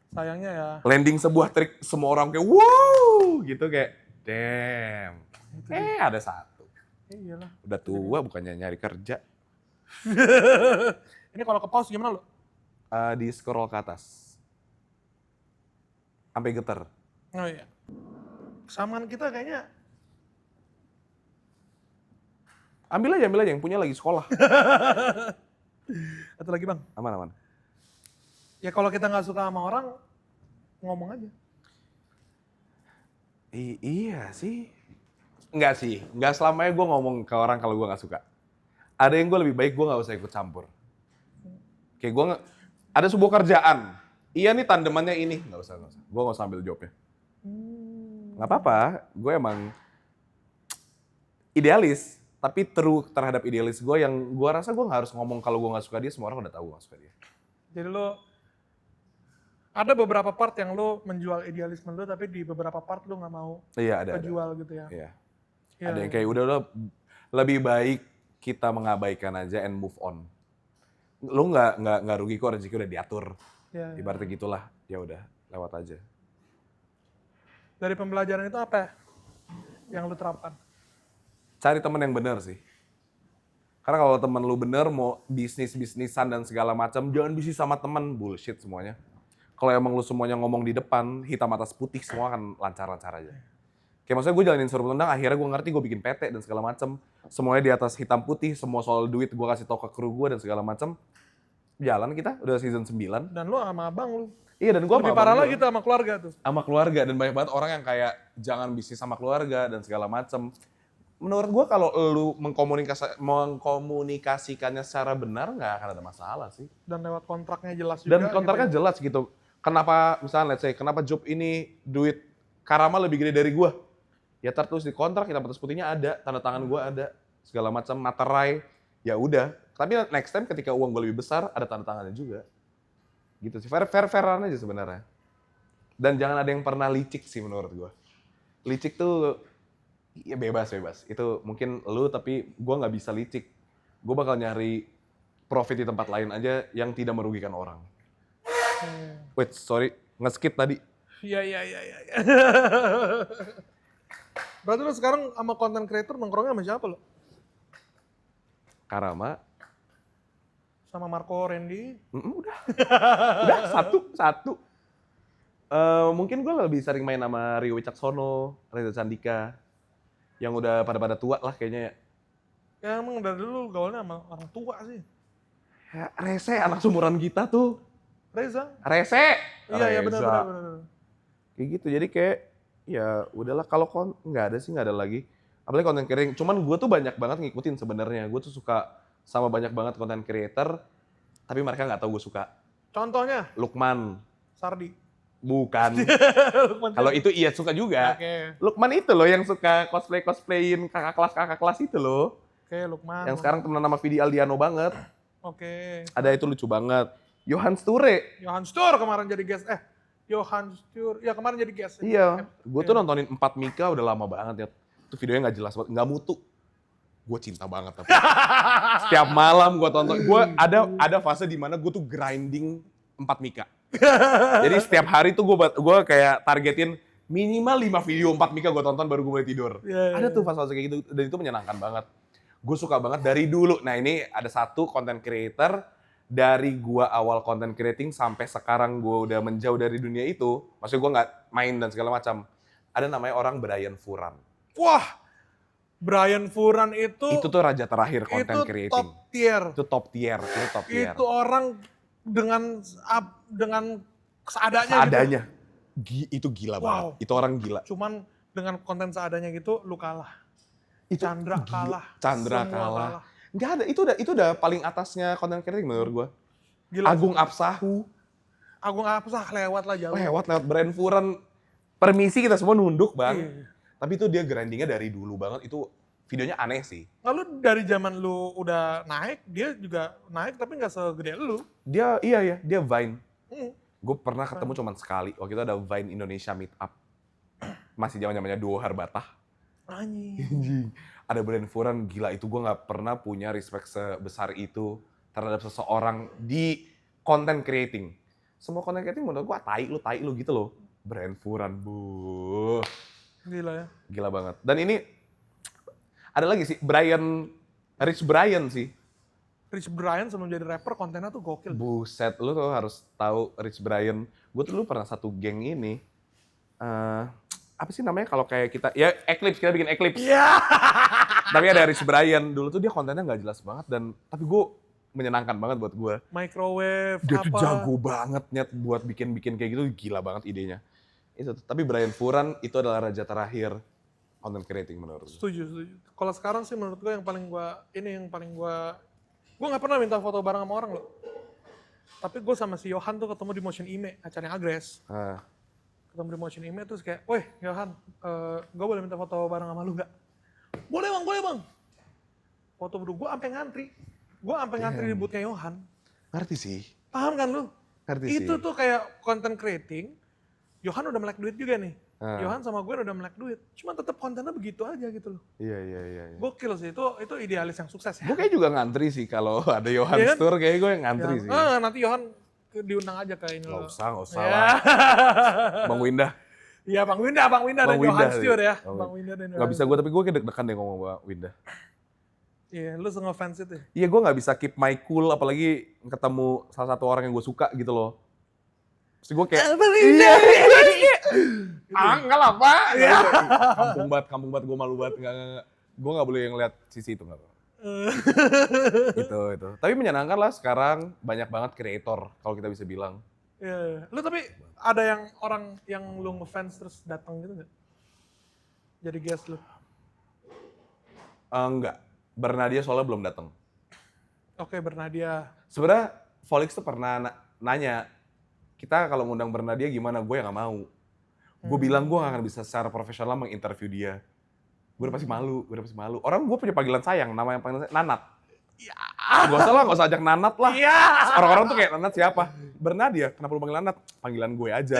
Sayangnya ya. Landing sebuah trik, semua orang kayak wow gitu, kayak damn. Ada satu. Iyalah. Udah tua bukannya nyari kerja. Ini kalau ke pause gimana lo? Di scroll ke atas. Sampai getar. Oh iya. Kesamaan kita kayaknya. Ambil aja yang punya lagi sekolah. Atau lagi bang? Aman. Ya kalau kita nggak suka sama orang, ngomong aja. Iya sih. Enggak selamanya gue ngomong ke orang kalau gue gak suka. Ada yang gue lebih baik gue gak usah ikut campur. Kayak gue ada sebuah kerjaan. Iya nih tandemannya ini. Gak usah. Gue gak usah ambil jawabnya. Gak apa-apa, gue emang idealis. Tapi true terhadap idealis gue yang gue rasa gue gak harus ngomong kalau gue gak suka dia, semua orang udah tahu gue gak suka dia. Jadi lo ada beberapa part yang lo menjual idealisme lo, tapi di beberapa part lo nggak mau Iya ada. kejual gitu ya. Iya. Iya, Ada yang iya. kayak udah lebih baik kita mengabaikan aja and move on. Lu nggak rugi kok, rezeki udah diatur. Iya, iya. Ibaratnya gitulah, ya udah lewat aja. Dari pembelajaran itu apa ya yang lo terapkan? Cari temen yang bener sih. Karena kalau temen lu bener, mau bisnisan dan segala macam, jangan bisnis sama temen, bullshit semuanya. Kalau emang lu semuanya ngomong di depan, hitam atas putih, semua akan lancar-lancar aja. Kayak maksudnya gue jalanin suruh tendang, akhirnya gue ngerti gue bikin PT dan segala macam. Semuanya di atas hitam putih, semua soal duit gue kasih tau ke kru gue dan segala macam. Jalan kita, udah season 9. Dan lo sama abang lo. Iya, dan gue Lebih parah lagi tuh sama keluarga tuh. sama keluarga, dan banyak banget orang yang kayak jangan bisnis sama keluarga dan segala macam. Menurut gue kalau lu mengkomunikasikannya secara benar nggak akan ada masalah sih. Dan lewat kontraknya jelas juga. Dan kontraknya gitu. jelas gitu. Kenapa misalnya let's say kenapa job ini duit Karama lebih gede dari gue? Ya tertulis di kontrak, hitam atas putihnya ada, tanda tangan gue ada, segala macam materai. Ya udah. Tapi next time ketika uang gue lebih besar ada tanda tangannya juga. Gitu sih. Fairan aja sebenarnya. Dan jangan ada yang pernah licik sih menurut gue. Licik tuh ya bebas. Itu mungkin lu tapi gue nggak bisa licik. Gue bakal nyari profit di tempat lain aja yang tidak merugikan orang. Wait, sorry, nge-skip tadi. Iya. Berarti lo sekarang sama content creator nongkrongnya sama siapa lo? Karama, Sama Marco Randy? udah satu. Mungkin gue lebih sering main sama Rio Wicaksono, Reza Candika, yang udah pada tua lah kayaknya ya. Ya emang dari dulu gaulnya sama orang tua sih. Ya, Rese anak sumuran kita tuh. Reza. Rese. Iya Reza. benar. Kayak gitu, jadi kayak ya udahlah kalau nggak ada lagi. Apalagi content creating, cuman gue tuh banyak banget ngikutin sebenarnya. Gue tuh suka sama banyak banget content creator, tapi mereka nggak tahu gue suka. Contohnya Lukman, Sardi. bukan. Lukman Kalau Sardi. itu iya suka juga. Oke. Lukman itu loh yang suka cosplayin kakak kelas itu loh. Oke, Lukman. Yang sekarang temenan sama Vidi Aldiano banget. Oke. Ada itu lucu banget. Johan Sture. Johan Stur kemarin jadi guest. Johan Stur. Ya kemarin jadi guest. Iya. Gue tuh nontonin 4 Mika udah lama banget ya. Itu videonya nggak jelas banget, nggak mutu. Gue cinta banget tapi. Setiap malam gue tonton. Gue ada fase di mana gue tuh grinding 4 Mika. Jadi setiap hari tuh gue kayak targetin minimal 5 video 4 Mika gue tonton baru gue mulai tidur. Ada tuh fase-fase kayak gitu dan itu menyenangkan banget. Gue suka banget dari dulu. Nah ini ada satu content creator dari gua awal content creating sampai sekarang gua udah menjauh dari dunia itu. Maksudnya gua nggak main dan segala macam. Ada namanya orang Brian Furan. Wah, Brian Furan itu Tuh raja terakhir content itu creating. top tier. Itu top tier. Itu orang dengan seadanya. Seadanya. Itu gila Wow. banget. Itu orang gila. Cuman dengan konten seadanya gitu, lu kalah. Chandra kalah. Chandra Semua kalah. Nggak ada, itu udah paling atasnya content creating menurut gua. Gila. Agung Apsahu. Agung Apsah lewat lah jauh. Lewat Brian Furan. Permisi kita semua nunduk bang. Iya. Tapi itu dia grindingnya dari dulu banget. Itu videonya aneh sih. Lalu dari zaman lu udah naik, dia juga naik tapi nggak segede lu. Dia dia Vine. Hmm. Gue pernah ketemu cuman sekali. Waktu itu ada Vine Indonesia Meetup. Masih zamannya Duo Harbatah. Anjing. Ada Brian Furan, gila itu gue nggak pernah punya respect sebesar itu terhadap seseorang di content creating. Semua content creating menurut gue tai lu gitu loh. Brian Furan, bu. Gila ya. Gila banget. Dan ini ada lagi sih, Rich Brian sih. Rich Brian sebelum jadi rapper kontennya tuh gokil. Buset, lu tuh harus tahu Rich Brian. Gue tuh dulu pernah satu geng ini. Apa sih namanya kalau kayak kita, ya Eclipse, kita bikin Eclipse. Iya. Tapi ada Rich Brian, dulu tuh dia kontennya nggak jelas banget tapi gue menyenangkan banget buat gue. Microwave Dia tuh apa. jago banget Nyet buat bikin kayak gitu, gila banget idenya. Itu, tapi Brian Furan itu adalah raja terakhir content creating menurut gue. Setuju. Kalau sekarang sih menurut gue yang paling gue nggak pernah minta foto bareng sama orang loh. Tapi gue sama si Johan tuh ketemu di Motion Ime, acaranya Agres. Ketemu di Motion Ime terus kayak, weh Johan, gue boleh minta foto bareng sama lu nggak? Boleh bang. Foto berdua, gue sampai ngantri di boothnya Johan. Ngerti sih. Paham kan lu? Ngerti sih. Itu tuh kayak content creating, Johan udah melek duit juga nih. Johan sama gue udah melek duit. Cuma tetap kontennya begitu aja gitu loh. Iya. Gokil sih, itu idealis yang sukses ya. Gue kayak juga ngantri sih kalau ada Johan Iya kan? Stur, kayak gue yang ngantri sih. Nanti Johan diundang aja ke ini loh. Nggak usah Ya. lah. Bang Windah. Iya Bang Windah dan Johan Stewart ya. Bang Windah dan Nggak bisa gue, tapi gue kayak deg-degan deh ngomong sama Windah. Iya, lu ngefans itu. Iya, gue nggak bisa keep my cool, apalagi ketemu salah satu orang yang gue suka gitu loh. Terus gue kayak, iya. Enggak lah Pak. Kampung banget, gue malu banget. Enggak. Gue nggak boleh ngeliat sisi itu, nggak apa. Itu. Tapi menyenangkan lah sekarang, banyak banget kreator kalau kita bisa bilang. Iya. Lu tapi ada yang orang yang lu ngefans terus datang gitu nggak? Jadi guest lu? Enggak. Bernadia soalnya belum datang. Oke, Bernadia. Sebenarnya Volix tuh pernah nanya, kita kalau ngundang Bernadia gimana? Gue yang nggak mau. Gue bilang gue gak akan bisa secara profesional menginterview dia. Gue udah pasti malu. Orang gue punya panggilan sayang, nama yang panggilan sayang, Nanat. Ya. Gak usah ajak Nanat lah. Iya. Orang-orang tuh kayak, Nanat siapa? Bernadia, kenapa lu panggil Nanat? Panggilan gue aja.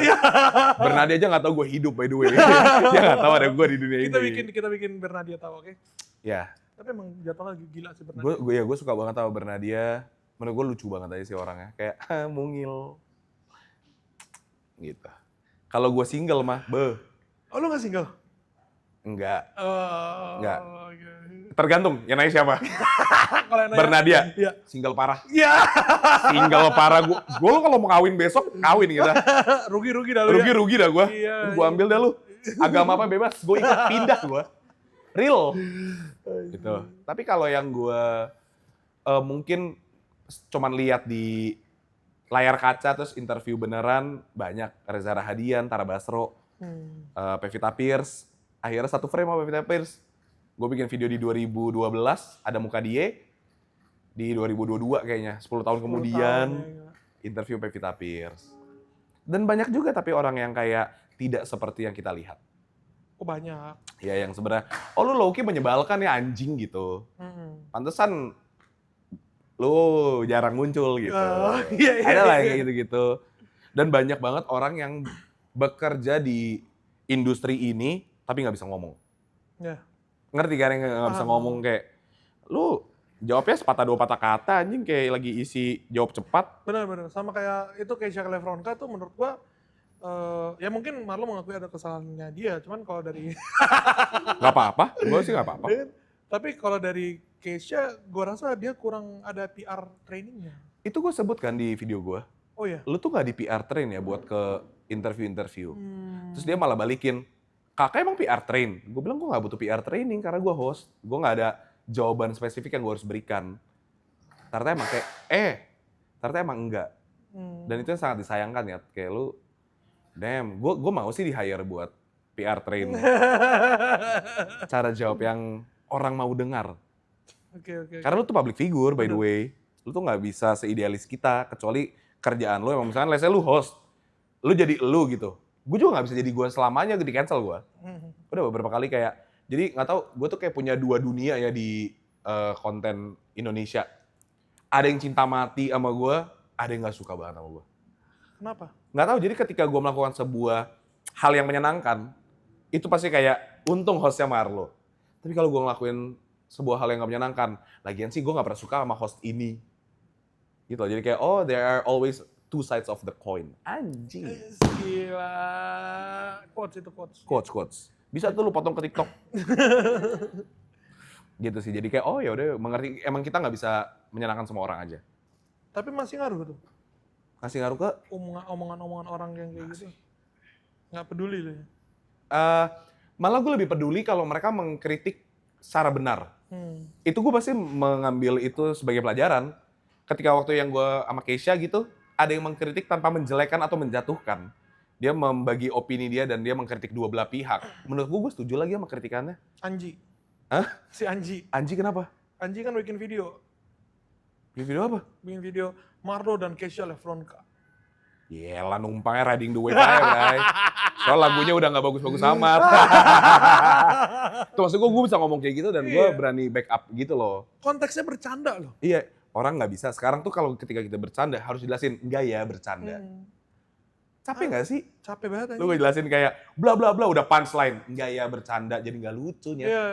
Bernadia aja gak tahu gue hidup by the way. Dia gak tahu ada gue di dunia ini. Kita bikin Bernadia tahu, oke? Ya. Tapi emang jatuh lagi gila sih Bernadia. Gue suka banget sama Bernadia. Menurut gue lucu banget aja sih orangnya. Kayak, mungil. Gitu. Kalau gue single mah, Oh lu gak single? Enggak. Enggak. Tergantung, yang naik siapa? Bernadia, Iya. single parah. Iya. Single parah. Gue lo kalau mau kawin besok, kawin kita. Rugi dah lu ya. Rugi dah gue. Iya, Gue ambil dah lu. Agama apa bebas, gue ikut pindah gue. Real. Gitu. Tapi kalau yang gue mungkin cuman lihat di layar kaca terus interview beneran banyak. Reza Rahadian, Tara Basro, Pevita Pierce. Akhirnya satu frame sama Pevita Pierce. Gue bikin video di 2012, ada muka dia. Di 2022 kayaknya, 10 tahun kemudian interview Pevita Pierce. Dan banyak juga tapi orang yang kayak tidak seperti yang kita lihat. Oh banyak. Ya yang sebenarnya, oh lu low-key menyebalkan ya anjing gitu. Pantesan lu jarang muncul gitu. Iya. Ada lah yang kayak gitu-gitu. Dan banyak banget orang yang bekerja di industri ini tapi nggak bisa ngomong. Ya. Ngerti kan yang nggak bisa ngomong kayak, lu jawabnya sepatah dua patah kata anjing kayak lagi isi jawab cepat. Benar. Sama kayak itu Keisha Lefronka tuh menurut gua ya mungkin Marlo mengakui ada kesalahannya dia, cuman kalau dari Gak apa-apa, gue sih gak apa-apa. tapi kalau dari Keisha, gua rasa dia kurang ada PR trainingnya. Itu gue sebut kan di video gue, Oh ya. lu tuh gak di PR train ya buat ke interview-interview. Terus dia malah balikin, kakak emang PR train? Gue bilang gue gak butuh PR training karena gue host. Gue gak ada jawaban spesifik yang gue harus berikan. Ternyata emang kayak, ternyata emang enggak. Dan itu yang sangat disayangkan ya, kayak lu, damn, gue mau sih di-hire buat PR train. Cara jawab yang orang mau dengar. Oke. Karena lu tuh public figure by the way. Lu tuh gak bisa seidealis kita, kecuali kerjaan lu emang misalnya let's say lu host, lu jadi lu gitu. Gue juga gak bisa jadi gue selamanya di cancel gue. Udah beberapa kali kayak, jadi gak tahu gue tuh kayak punya dua dunia ya di konten Indonesia. Ada yang cinta mati sama gue, ada yang gak suka banget sama gue. Kenapa? Nggak tahu, jadi ketika gue melakukan sebuah hal yang menyenangkan, itu pasti kayak untung hostnya Marlo. Tapi kalau gue ngelakuin sebuah hal yang nggak menyenangkan, lagian sih gue nggak pernah suka sama host ini. Gitu, jadi kayak, oh there are always two sides of the coin. Anjing. Gila. Quotes. Quotes. Bisa tuh lu potong ke TikTok. Gitu sih, jadi kayak, oh ya udah mengerti, emang kita nggak bisa menyenangkan semua orang aja. Tapi masih ngaruh tuh. Kasih ngaruh ke? Omongan-omongan orang yang kayak gitu. Nggak peduli loh ya. Malah gue lebih peduli kalau mereka mengkritik secara benar. Itu gue pasti mengambil itu sebagai pelajaran. Ketika waktu yang gue sama Keisha gitu, ada yang mengkritik tanpa menjelekan atau menjatuhkan. Dia membagi opini dia dan dia mengkritik dua belah pihak. Menurut gue setuju lagi sama kritikannya. Anji. Hah? Si Anji. Anji kenapa? Anji kan bikin video. Bikin video apa? Bikin video Marlo dan Keisha Lefronka. Yelah numpangnya riding the wave aja, Bray. Soal lagunya udah gak bagus-bagus amat. Tuh maksud gue bisa ngomong kayak gitu dan gue berani backup gitu loh. Konteksnya bercanda loh. Iya, orang gak bisa. Sekarang tuh kalau ketika kita bercanda harus jelasin, enggak ya bercanda. Capek gak sih? Capek banget aja. Lu ngejelasin kayak bla bla bla udah punchline, enggak ya bercanda, jadi nggak lucunya. Iya.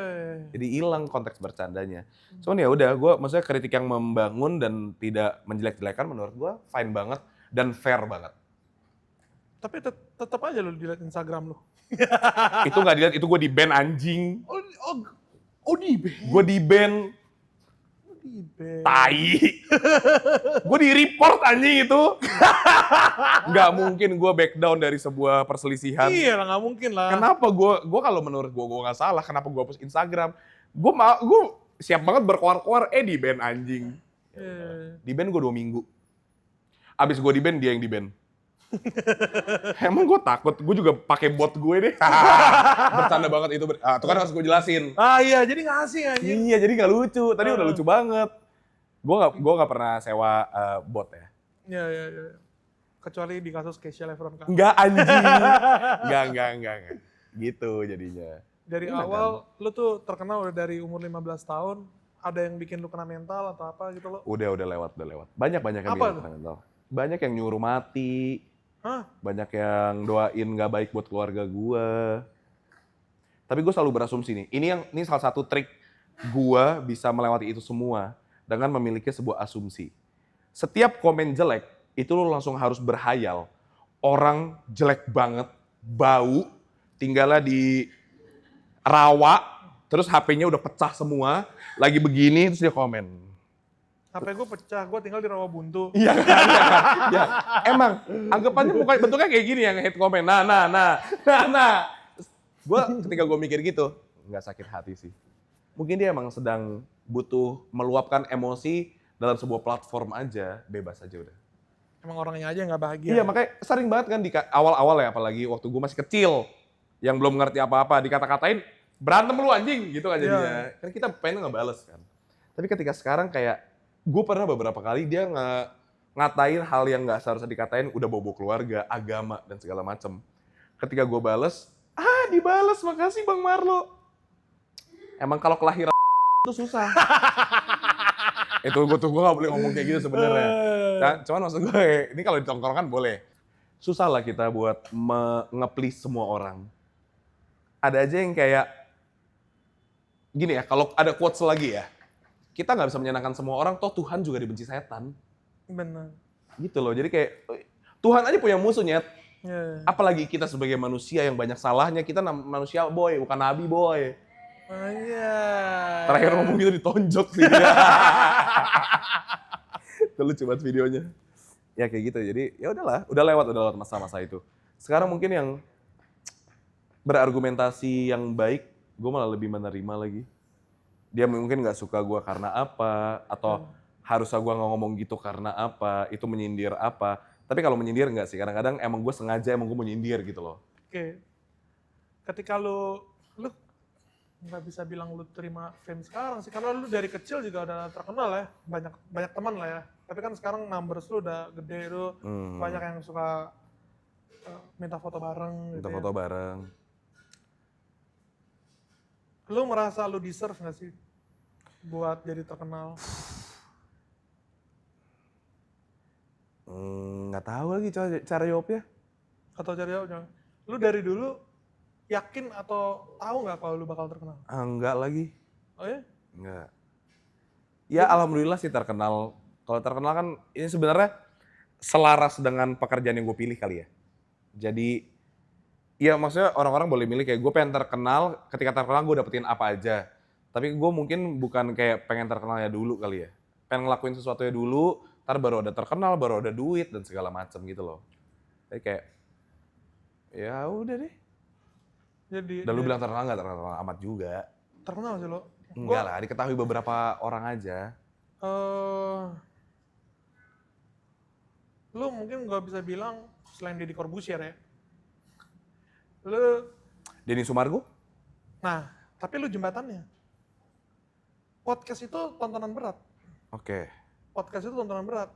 Jadi hilang konteks bercandanya. Cuman ya udah, gue maksudnya kritik yang membangun dan tidak menjelek-jelekan menurut gue fine banget dan fair banget. Tapi tetap aja lo dilihat Instagram lo. Itu nggak dilihat, itu gue di ban anjing. Oh di ban. Gue di ban. Tai. Gue di report anjing itu. Nggak mungkin gue back down dari sebuah perselisihan. Iya lah, nggak mungkin lah. Kenapa gue kalau menurut gue nggak salah, kenapa gue post Instagram? Gue siap banget berkoar-koar, di ban anjing. Di ban gue 2 minggu. Abis gue di ban, dia yang di ban. Emang gue takut, gue juga pakai bot gue deh. Bercanda banget itu. Itu kan harus gue jelasin. Iya, jadi nggak asing anjing. Iya, jadi nggak lucu. Tadi udah lucu banget. Gue nggak pernah sewa bot ya. Iya. Kecuali di kasus Keisha Lefronka. Enggak anjing. Enggak. Gitu jadinya. Dari awal lu tuh terkenal udah dari umur 15 tahun. Ada yang bikin lu kena mental atau apa gitu lo? Udah lewat. Banyak yang bikin kena mental. Banyak yang nyuruh mati. Hah? Banyak yang doain gak baik buat keluarga gue. Tapi gue selalu berasumsi nih, ini salah satu trik gue bisa melewati itu semua dengan memiliki sebuah asumsi. Setiap komen jelek, itu lo langsung harus berhayal. Orang jelek banget, bau, tinggalnya di rawa, terus HP-nya udah pecah semua, lagi begini, terus dia komen. HP gue pecah, gue tinggal di rawa buntu. Iya kan. Ya. Emang, anggapannya bentuknya kayak gini yang hate comment. Nah. Ketika gue mikir gitu, nggak sakit hati sih. Mungkin dia emang sedang butuh meluapkan emosi dalam sebuah platform aja, bebas aja udah. Emang orangnya aja nggak bahagia. Iya, makanya sering banget kan di awal-awal ya, apalagi waktu gue masih kecil, yang belum ngerti apa-apa, dikata-katain, berantem lu anjing, gitu kan jadinya. Kan kita pengen ngebales kan. Tapi ketika sekarang kayak, gue pernah beberapa kali dia ngatain hal yang nggak seharusnya dikatain, udah bobo keluarga, agama, dan segala macem. Ketika gue bales, dibales, makasih Bang Marlo. Emang kalau kelahiran itu susah. Itu gue gak boleh ngomong kayak gitu sebenarnya. Nah, cuman maksud gue, ini kalau di tongkrongan boleh. Susah lah kita buat nge-please semua orang. Ada aja yang kayak, gini ya, kalau ada quotes lagi ya, kita nggak bisa menyenangkan semua orang, toh Tuhan juga dibenci setan. Benar. Gitu loh, jadi kayak, Tuhan aja punya musuh, Nyet. Yeah. Apalagi kita sebagai manusia yang banyak salahnya, kita manusia boy, bukan nabi boy. Oh iya. Terakhir ngomong gitu ditonjok sih. Itu lucu banget videonya. Ya kayak gitu, jadi ya udahlah, udah lewat masa-masa itu. Sekarang mungkin yang berargumentasi yang baik, gue malah lebih menerima lagi. Dia mungkin nggak suka gue karena apa, atau harusnya gue nggak ngomong gitu karena apa, itu menyindir apa. Tapi kalau menyindir nggak sih, kadang-kadang emang gue sengaja emang gue menyindir gitu loh. Oke. Ketika lu nggak bisa bilang lu terima fame sekarang sih, karena lu dari kecil juga udah terkenal ya, banyak teman lah ya. Tapi kan sekarang numbers lu udah gede tuh, banyak yang suka minta foto bareng. Minta gitu foto ya. bareng. Lu merasa lu deserve nggak sih buat jadi terkenal? Nggak tahu lagi cara jawabnya. Atau cari jawabnya? Lu dari dulu yakin atau tahu nggak kalau lu bakal terkenal? Enggak lagi. Oh ya? Enggak. Ya alhamdulillah sih terkenal. Kalau terkenal kan ini sebenarnya selaras dengan pekerjaan yang gue pilih kali ya. Jadi ya maksudnya orang-orang boleh milih kayak gue pengen terkenal, ketika terkenal gue dapetin apa aja. Tapi gue mungkin bukan kayak pengen terkenalnya dulu kali ya. Pengen ngelakuin sesuatu ya dulu, ntar baru ada terkenal, baru ada duit dan segala macam gitu loh. Jadi kayak ya udah deh. Dan lu bilang terkenal nggak terkenal amat juga. Terkenal sih lo. Enggak lah, diketahui beberapa orang aja. Lu mungkin gak bisa bilang selain Deddy Corbuzier ya. Lu, Denny Sumargo? nah, tapi lu jembatannya. Podcast itu tontonan berat. Oke. Podcast itu tontonan berat.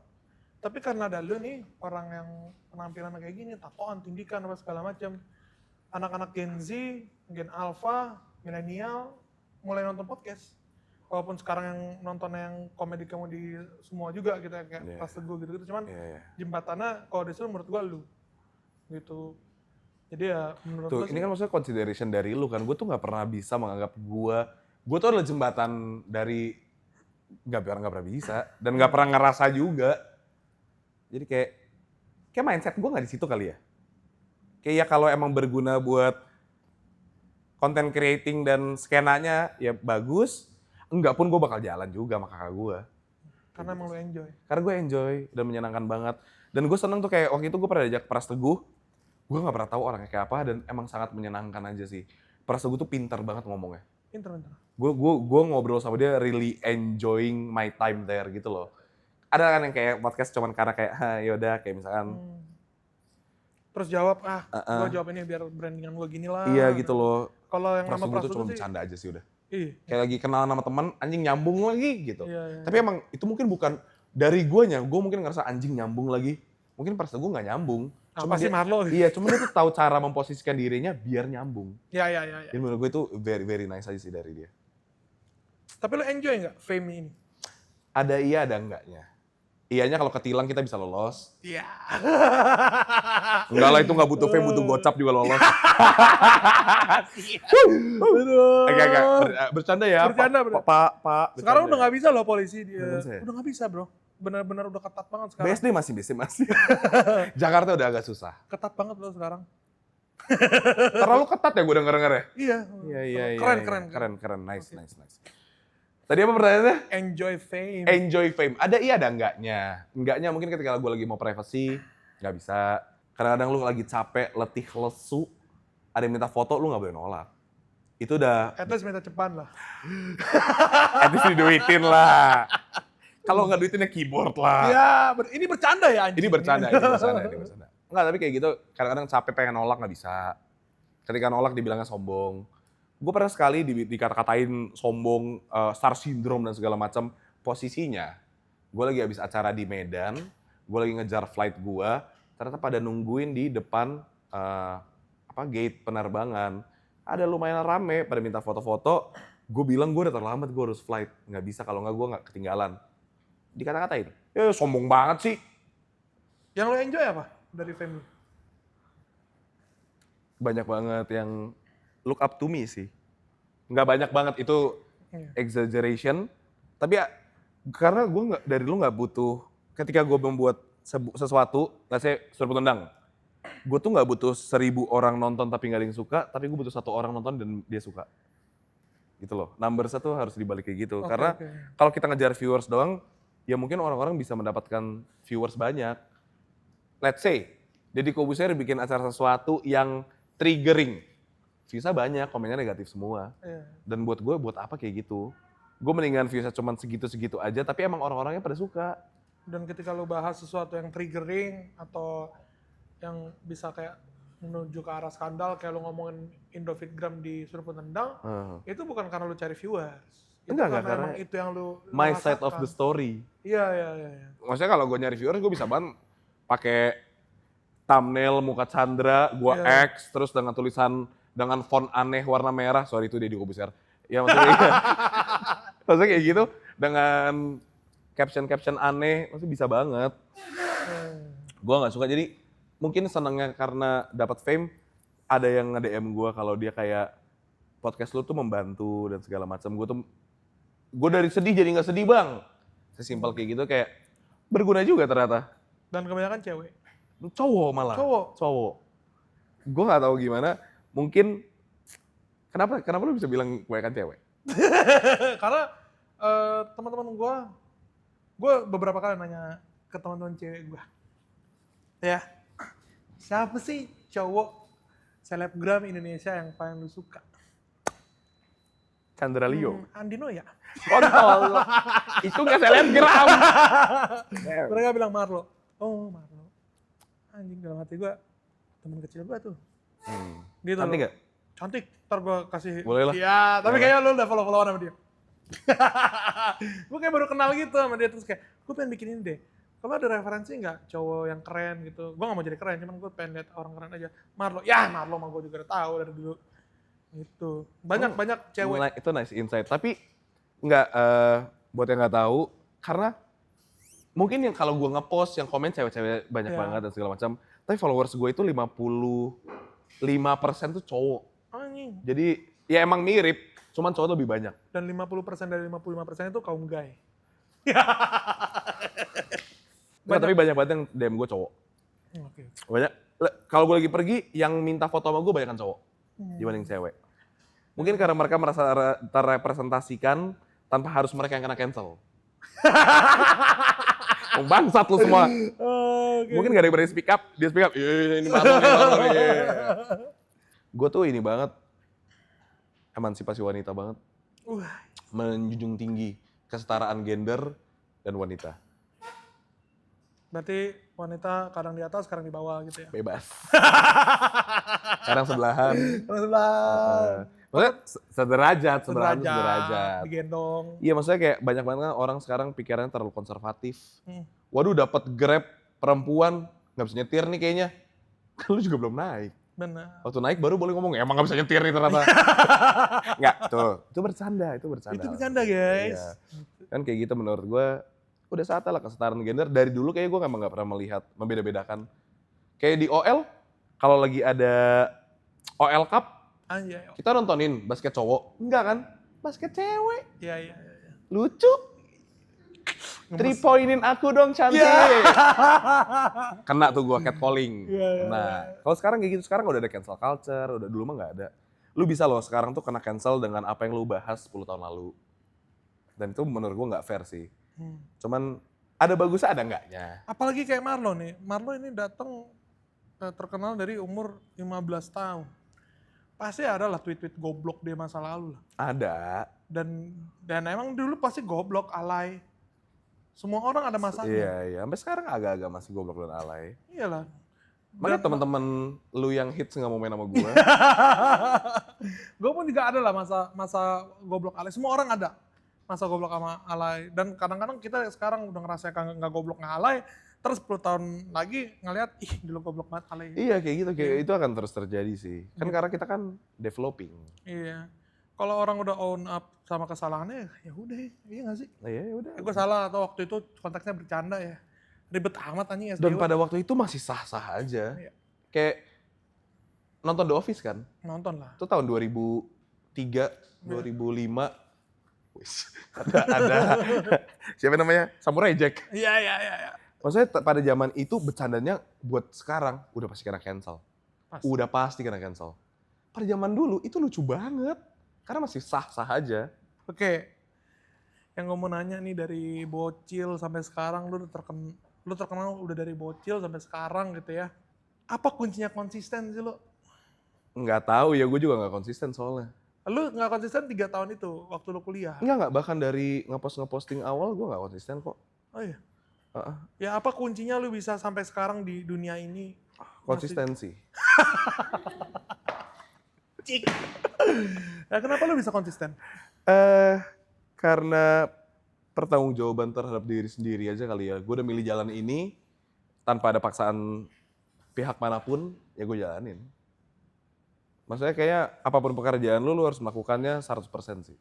Tapi karena ada lu nih, orang yang penampilannya kayak gini, tatoan, tindikan, apa segala macam. Anak-anak Gen Z, Gen Alpha, milenial, mulai nonton podcast. Walaupun sekarang yang nonton yang komedi semua juga gitu ya, kayak Pas Teguh gitu-gitu. Cuman jembatannya, kalau disuruh menurut gua lu. Gitu. Jadi ya menurut tuh, gua ini kan maksudnya consideration dari lu kan. Gue tuh gak pernah bisa menganggap gue tuh adalah jembatan dari, gak pernah bisa. Dan gak pernah ngerasa juga. Jadi kayak mindset gue gak di situ kali ya. Kayak ya kalau emang berguna buat content creating dan skenanya ya bagus. Enggak pun gue bakal jalan juga sama kakak gue. karena emang lu enjoy. Karena gue enjoy dan menyenangkan banget. Dan gue seneng tuh kayak waktu itu gue pernah diajak Pras Teguh. Gue gak pernah tahu orangnya kayak apa dan emang sangat menyenangkan aja sih. Pras Teguh tuh pintar banget ngomongnya. Pinter. Gue ngobrol sama dia really enjoying my time there gitu loh. Ada kan yang kayak podcast cuman karena kayak yaudah kayak misalkan. Terus jawab, gue jawab ini biar brandingan gue gini lah. Iya gitu loh. Kalau yang Pras nama Teguh Pras tuh cuma sih, bercanda aja sih udah. Iya. Kayak lagi kenalan sama teman, anjing nyambung lagi gitu. Iya. Tapi emang itu mungkin bukan dari guanya, gue mungkin ngerasa anjing nyambung lagi. Mungkin Pras Teguh nggak nyambung. Apa sih Marlo? Iya, cuma dia tuh tahu cara memposisikan dirinya biar nyambung. Iya. Jadi menurut gue itu very nice aja sih dari dia. Tapi lu enjoy nggak fame ini? Ada iya, ada enggaknya. Iyanya kalau ketilang kita bisa lolos. Iya. Enggak lah, itu nggak butuh fame, butuh gocap juga lolos. Agak bercanda ya. Bercanda. Pak. Sekarang udah nggak bisa loh polisi dia. Udah bisa ya? Udah nggak bisa bro. Benar-benar udah ketat banget sekarang. BSD masih. Jakarta udah agak susah. Ketat banget loh sekarang. Terlalu ketat ya gue denger ya? Iya. Keren. Nice. Tadi apa pertanyaannya? Enjoy fame. Enjoy fame. Ada iya, ada enggaknya. Enggaknya mungkin ketika gue lagi mau privacy, nggak bisa. Kadang-kadang lu lagi capek, letih, lesu, ada yang minta foto, lu nggak boleh nolak. Itu udah... At least minta cepat lah. At least diduitin lah. Kalau nggak duitnya keyboard lah. Iya, ini bercanda ya anjing. Ini bercanda. Enggak, tapi kayak gitu kadang-kadang capek pengen nolak nggak bisa. Ketika nolak dibilangnya sombong. Gue pernah sekali dikata-katain sombong, star syndrome dan segala macam. Posisinya, gue lagi habis acara di Medan, gue lagi ngejar flight gue, ternyata pada nungguin di depan gate penerbangan. Ada lumayan rame, pada minta foto-foto. Gue bilang gue udah terlambat, gue harus flight. Nggak bisa, kalau nggak gue nggak ketinggalan. Dikata-katain, sombong banget sih. Yang lo enjoy apa dari family? Banyak banget yang look up to me sih. Nggak banyak banget, itu exaggeration. Tapi ya, karena gue dari dulu nggak butuh, ketika gue membuat sesuatu, let's say Surabaya Tendang, gue tuh nggak butuh 1.000 orang nonton tapi nggak ada yang suka, tapi gue butuh 1 orang nonton dan dia suka. Gitu loh, numbers tuh harus dibalik kayak gitu. Karena kalau kita ngejar viewers doang, ya mungkin orang-orang bisa mendapatkan viewers banyak. Let's say, Deddy Corbuzier bikin acara sesuatu yang triggering. Viewsnya banyak, komennya negatif semua. Dan buat gue, buat apa kayak gitu? Gue mendingan viewsnya cuma segitu-segitu aja, tapi emang orang-orangnya pada suka. Dan ketika lo bahas sesuatu yang triggering atau yang bisa kayak menuju ke arah skandal, kayak lo ngomongin Indofitgram di Surabaya Tendang, itu bukan karena lo cari viewers. Enggak, karena emang itu yang lo my rasakan. side of the story. Iya. Maksudnya kalau gue nyari viewers, gue bisa banget pakai thumbnail muka Chandra, gue X, terus dengan tulisan dengan font aneh warna merah, sorry itu Deddy Corbuzier. Ya maksudnya kayak gitu, dengan caption aneh, maksudnya bisa banget. Gue nggak suka, jadi mungkin senangnya karena dapat fame, ada yang nge-DM gue kalau dia kayak podcast lu tuh membantu dan segala macam. Gue dari sedih jadi nggak sedih bang. Sesimpel kayak gitu, kayak berguna juga ternyata. Dan kebanyakan cewek. Cowok malah. Cowok. Gue nggak tahu gimana. Mungkin kenapa lu bisa bilang kebanyakan cewek? Karena teman-teman gue beberapa kali nanya ke teman-teman cewek gue. Ya, siapa sih cowok selebgram Indonesia yang paling lu suka? Chandra Leo. Andino ya? Kontol. Itu nggak selebgram. Mereka bilang Marlo. Oh Marlo. Anjing, dalam hati gue, teman kecil gue tuh. Gitu. Cantik nggak? Cantik. Ntar gue kasih. Boleh lah. Iya, tapi kayaknya lu udah follow-followan sama dia. Gue kayak baru kenal gitu sama dia, terus kayak, gue pengen bikin ini deh. Kalau ada referensi nggak cowok yang keren gitu? Gue nggak mau jadi keren, cuman gue pengen lihat orang keren aja. Marlo, Marlo mah gue juga udah tahu dari dulu. Itu banyak cewek. Itu nice insight. Tapi nggak, buat yang nggak tahu, karena mungkin yang kalau gue ngepost yang komen cewek-cewek banyak banget dan segala macam. Tapi followers gue itu 55% tuh cowok. Anjing. Jadi ya emang mirip, cuman cowok tuh lebih banyak. Dan 50% dari 55% itu kaum gay. Nggak, tapi banyak banget yang DM gue cowok. Banyak. Kalau gue lagi pergi, yang minta foto sama gue banyak kan cowok dibanding cewek. Mungkin karena mereka merasa terrepresentasikan tanpa harus mereka yang kena cancel. Bangsat lu semua. Mungkin gak ada yang berani speak up, dia speak up. Ini malu nih. Gue tuh ini banget, emansipasi wanita banget. Menjunjung tinggi kesetaraan gender dan wanita. Berarti wanita kadang di atas, kadang di bawah gitu ya? Bebas. Kadang sebelahan. Maksudnya sederajat. Digendong. Iya, maksudnya kayak banyak banget kan orang sekarang pikirannya terlalu konservatif. Waduh, dapat Grab perempuan nggak bisa nyetir nih kayaknya. Kan lu juga belum naik. Benar. Waktu naik baru boleh ngomong, emang nggak bisa nyetir nih ternyata. Nggak, tuh. Itu bercanda. Itu bercanda guys. Iya. Kan kayak gitu menurut gue, udah saatnya lah kesetaraan gender. Dari dulu kayak gue emang nggak pernah melihat, membeda-bedakan. Kayak di OL, kalau lagi ada OL Cup, kita nontonin basket cowok. Enggak kan? Basket cewek. Iya. Lucu. 3 poinin aku dong cantik. Kena tuh gua catcalling. Nah, kalau sekarang kayak gitu, sekarang udah ada cancel culture, udah dulu mah nggak ada. Lu bisa loh sekarang tuh kena cancel dengan apa yang lu bahas 10 tahun lalu. Dan itu menurut gua nggak fair sih. Cuman ada bagusnya ada enggaknya. Apalagi kayak Marlo nih. Marlo ini datang terkenal dari umur 15 tahun. Pasti ada lah tweet-tweet goblok dia masa lalu lah. Ada. Dan emang dulu pasti goblok, alay. Semua orang ada masanya. Iya. Sampai sekarang agak-agak masih goblok dan alay. Iyalah. Makanya teman-teman lu yang hits nggak mau main sama gue. Gue pun juga ada lah masa goblok alay. Semua orang ada masa goblok sama alay. Dan kadang-kadang kita sekarang udah ngerasa nggak goblok nggak alay. Terus 10 tahun lagi ngeliat, ih dulu goblok banget alay. Iya kayak gitu, kayak itu akan terus terjadi sih. Kan karena kita kan developing. Iya. Kalau orang udah own up sama kesalahannya, ya udah, iya nggak sih? Iya ya udah. Gue salah atau waktu itu konteksnya bercanda ya. Ribet amat anjing SDW. Dan pada waktu itu masih sah-sah aja. Iya. Kayak nonton The Office kan? Nonton lah. Itu tahun 2003, 2005. Wis, ada siapa namanya? Samurai Jack. Iya. Maksudnya pada zaman itu bercandanya buat sekarang udah pasti kena cancel. Udah pasti kena cancel. Pada zaman dulu itu lucu banget. Karena masih sah-sah aja. Oke. Yang gue mau nanya nih dari bocil sampai sekarang lu terkenal udah dari bocil sampai sekarang gitu ya. Apa kuncinya konsisten sih lu? Nggak tahu ya, gue juga nggak konsisten soalnya. Lu nggak konsisten 3 tahun itu waktu lu kuliah. Nggak, bahkan dari ngeposting awal gue nggak konsisten kok. Oh iya. Ya apa kuncinya lu bisa sampai sekarang di dunia ini? Konsistensi. Cik. Ya, kenapa lu bisa konsisten? Karena pertanggungjawaban terhadap diri sendiri aja kali ya. Gue udah milih jalan ini tanpa ada paksaan pihak manapun, ya gue jalanin. Maksudnya kayak apapun pekerjaan lu harus melakukannya 100% sih.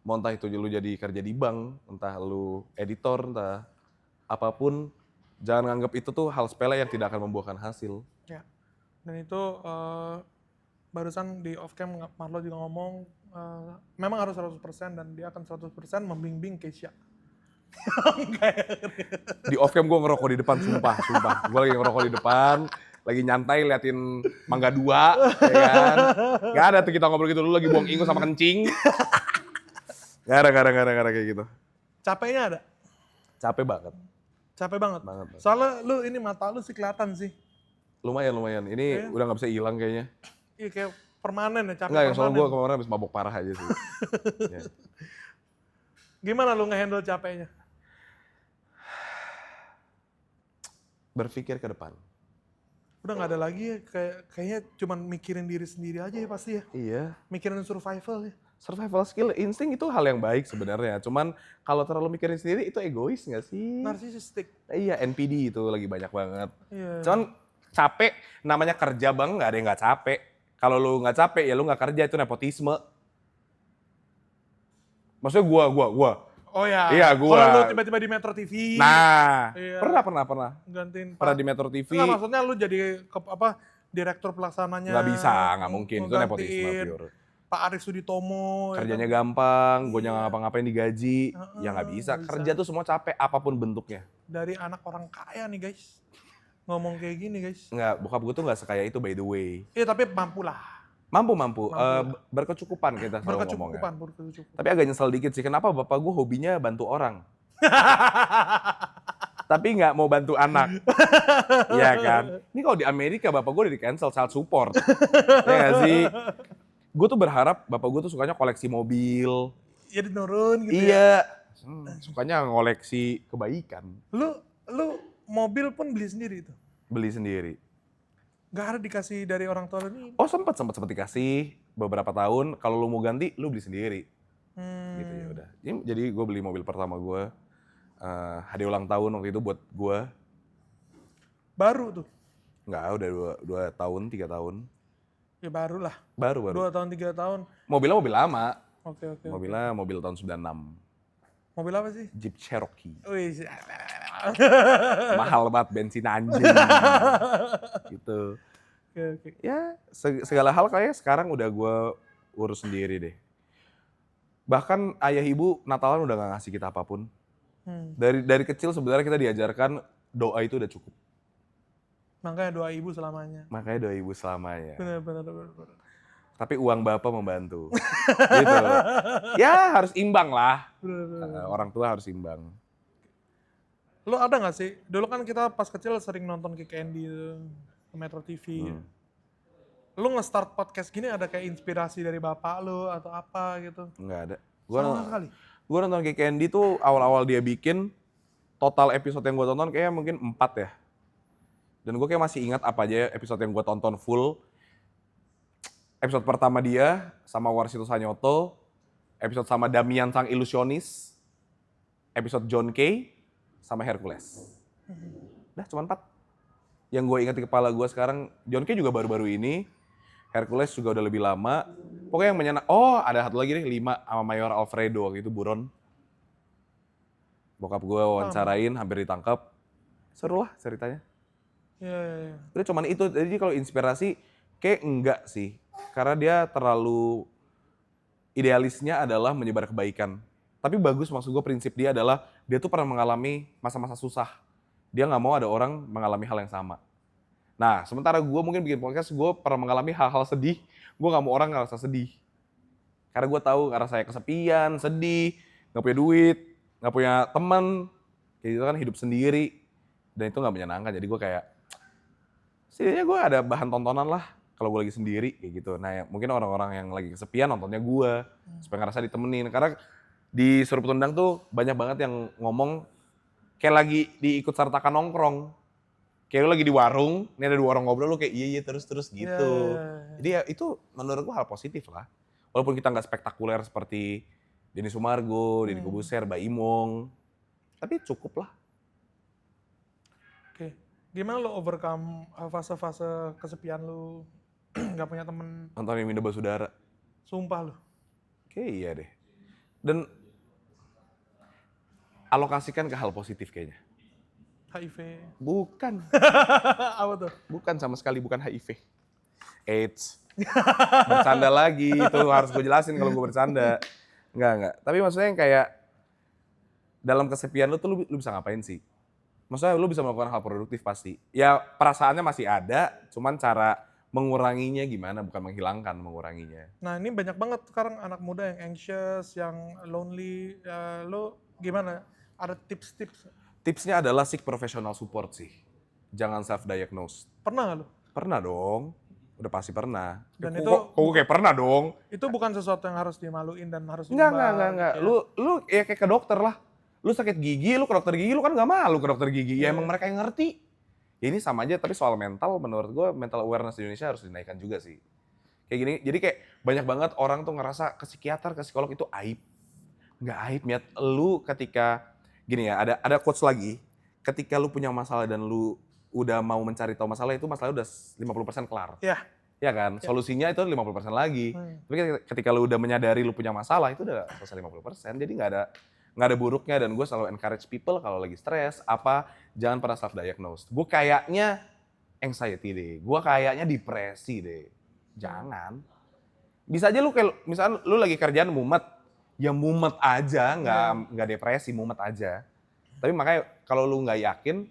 Mau entah itu lu jadi kerja di bank, entah lu editor, entah apapun, jangan nganggap itu tuh hal sepele yang tidak akan membuahkan hasil. Ya. Dan itu barusan di off cam Marlo juga ngomong memang harus 100% dan dia akan 100% membimbing Keisha. Di off cam gue ngerokok di depan, sumpah. Gue lagi ngerokok di depan, lagi nyantai liatin Mangga 2, ya kan. Gak ada tuh kita ngobrol gitu, lu lagi buang ingus sama kencing. Gak ada kayak gitu. Capeknya ada? Capek banget. Capek banget? Banget. Soalnya lu ini mata lu sih kelihatan sih. Lumayan. Ini udah gak bisa hilang kayaknya. Iya kayak permanen ya, capek Enggak, permanen. soalnya gue kemarin habis mabok parah aja sih. Ya. Gimana lu nge-handle capeknya? Berpikir ke depan. Udah gak ada lagi ya, kayaknya cuman mikirin diri sendiri aja ya pasti ya. Iya. Mikirin survival ya. Survival skill, insting itu hal yang baik sebenarnya. Cuman kalau terlalu mikirin sendiri itu egois gak sih? Narsisistik. Iya, NPD itu lagi banyak banget. Iya. Cuman capek, namanya kerja bang, gak ada yang gak capek. Kalau lu gak capek ya lu gak kerja, itu nepotisme. Maksudnya gua. Oh ya. Iya, gua. Kalau lu tiba-tiba di Metro TV. Nah, Iya. pernah. Gantiin Pernah di Metro TV. Enggak, maksudnya lu jadi direktur pelaksananya. Gak bisa, gak mungkin. Itu nepotisme Gantiin pure. Pak Arief Suditomo. Kerjanya ya kan? gampang, gue Iya. jangan ngapa-ngapain digaji. Ya nggak bisa. Nggak bisa. Kerja tuh semua capek, apapun bentuknya. Dari anak orang kaya nih guys. Ngomong kayak gini guys. Nggak, bokap gue tuh nggak sekaya itu by the way. Iya tapi mampu lah. Mampu. Berkecukupan kita selalu ngomongnya. Berkecukupan. Tapi agak nyesel dikit sih, kenapa bapak gue hobinya bantu orang. Tapi nggak mau bantu anak. Iya kan? Ini kalau di Amerika bapak gue udah di cancel child support. Ya nggak sih? Gue tuh berharap bapak gue tuh sukanya koleksi mobil. Ya dinurun gitu ya. Iya. Sukanya ngoleksi kebaikan. Lu mobil pun beli sendiri itu? Beli sendiri. Gak ada dikasih dari orang tua lu nih? Oh sempat dikasih beberapa tahun. Kalau lu mau ganti, lu beli sendiri. Gitu ya udah. Jadi gue beli mobil pertama gue. Hadiah ulang tahun waktu itu buat gue. Baru tuh? Enggak, udah 2 tahun, 3 tahun. Ya baru lah. Baru. 2 tahun, 3 tahun. Mobilnya mobil lama. Oke. Mobilnya mobil tahun 96. Mobil apa sih? Jeep Cherokee. Wih. Mahal banget bensin anjing. Gitu. Oke. Ya segala hal kayak sekarang udah gue urus sendiri deh. Bahkan ayah ibu Natalan udah gak ngasih kita apapun. Dari kecil sebenarnya kita diajarkan doa itu udah cukup. Makanya doa ibu selamanya. Benar. Tapi uang bapak membantu. Gitu. Ya harus imbang lah. Benar. Orang tua harus imbang. Lu ada gak sih? Dulu kan kita pas kecil sering nonton Kick Andy tuh, ke Metro TV. Lu nge-start podcast gini ada kayak inspirasi dari bapak lu atau apa gitu? Enggak ada. Sama sekali? Gue nonton Kick Andy tuh awal-awal dia bikin, total episode yang gue tonton kayaknya mungkin 4 ya. Dan gue kayak masih ingat apa aja episode yang gue tonton full. Episode pertama dia sama Warsito Sanyoto, episode sama Damian Sang Ilusionis, episode John Kay, sama Hercules. Udah cuma 4. Yang gue ingat di kepala gue sekarang, John Kay juga baru-baru ini, Hercules juga udah lebih lama. Pokoknya yang menyenang, ada satu lagi nih, 5 sama Mayor Alfredo waktu itu buron. Bokap gue wawancarain, hampir ditangkap. Seru lah ceritanya. Iya. Udah cuman itu, jadi kalau inspirasi kayak enggak sih. Karena dia terlalu, idealisnya adalah menyebar kebaikan. Tapi bagus, maksud gue prinsip dia adalah, dia tuh pernah mengalami masa-masa susah. Dia nggak mau ada orang mengalami hal yang sama. Nah, sementara gue mungkin bikin podcast, gue pernah mengalami hal-hal sedih, gue nggak mau orang ngerasa sedih. Karena gue tahu, karena saya kesepian, sedih, nggak punya duit, nggak punya teman, kayak gitu kan hidup sendiri, dan itu nggak menyenangkan. Jadi gue kayak, setidaknya gue ada bahan tontonan lah kalau gue lagi sendiri kayak gitu. Nah, mungkin orang-orang yang lagi kesepian nontonnya gue, supaya ngerasa ditemenin. Karena di Suruh Petundang tuh banyak banget yang ngomong kayak lagi diikut sertakan nongkrong. Kayak lu lagi di warung, ini ada 2 orang ngobrol, lu kayak iya terus gitu. Jadi ya itu menurut gue hal positif lah. Walaupun kita nggak spektakuler seperti Denny Sumargo, Deddy Corbuzier, Mbak Imong, tapi cukup lah. Oke. Gimana lo overcome fase-fase kesepian lu, nggak punya temen? Nonton Minda Basudara. Sumpah lo. Kayak iya deh. Dan alokasikan ke hal positif kayaknya. HIV. Bukan. Apa tuh? Bukan sama sekali, bukan HIV. AIDS. Bercanda lagi, itu harus gue jelasin kalau gue bercanda. Enggak. Tapi maksudnya yang kayak dalam kesepian lu tuh lu bisa ngapain sih? Maksudnya lu bisa melakukan hal produktif pasti. Ya perasaannya masih ada, cuman cara menguranginya gimana, bukan menghilangkan, menguranginya. Nah ini banyak banget sekarang anak muda yang anxious, yang lonely. Lo gimana? Ada tips-tips? Tipsnya adalah seek professional support sih. Jangan self-diagnose. Pernah nggak lo? Pernah dong. Udah pasti pernah. Dan Kok kayak pernah dong? Itu bukan sesuatu yang harus dimaluin dan harus Enggak. Lu ya kayak ke dokter lah. Lu sakit gigi, lu ke dokter gigi, lu kan nggak malu ke dokter gigi. Ya emang mereka yang ngerti. Ya ini sama aja, tapi soal mental, menurut gue mental awareness di Indonesia harus dinaikkan juga sih. Kayak gini, jadi kayak banyak banget orang tuh ngerasa ke psikiater, ke psikolog itu aib. Nggak aib, Miat. Lu ketika, gini ya, ada quotes lagi. Ketika lu punya masalah dan lu udah mau mencari tahu masalah, itu masalah udah 50% kelar. Iya. Ya kan? Solusinya itu 50% lagi. Tapi ketika lu udah menyadari lu punya masalah, itu udah selesai 50%. Jadi nggak ada buruknya, dan gue selalu encourage people kalau lagi stres, jangan pernah self-diagnose. Gue kayaknya anxiety deh, gue kayaknya depresi deh. Jangan. Bisa aja lu kayak, misalnya lu lagi kerjaan mumet, ya mumet aja, nggak depresi, mumet aja. Tapi makanya kalau lu nggak yakin,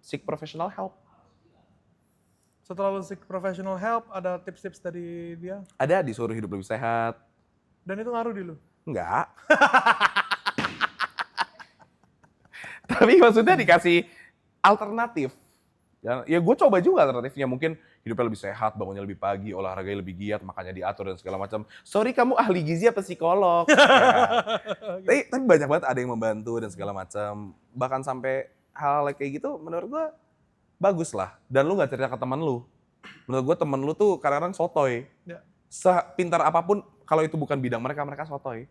seek professional help. Setelah lu seek professional help, ada tips-tips dari dia? Ada, disuruh hidup lebih sehat. Dan itu ngaruh di lu? Enggak. Tapi maksudnya dikasih alternatif. Ya gue coba juga alternatifnya, mungkin hidupnya lebih sehat, bangunnya lebih pagi, olahraganya lebih giat, makannya diatur dan segala macam. Sorry, kamu ahli gizi apa psikolog? Ya. Tapi banyak banget ada yang membantu dan segala macam. Bahkan sampai hal kayak gitu menurut gue bagus lah. Dan lu gak cerita ke teman lu. Menurut gue temen lu tuh kadang-kadang sotoy. Ya. Sepintar apapun, kalau itu bukan bidang mereka sotoy.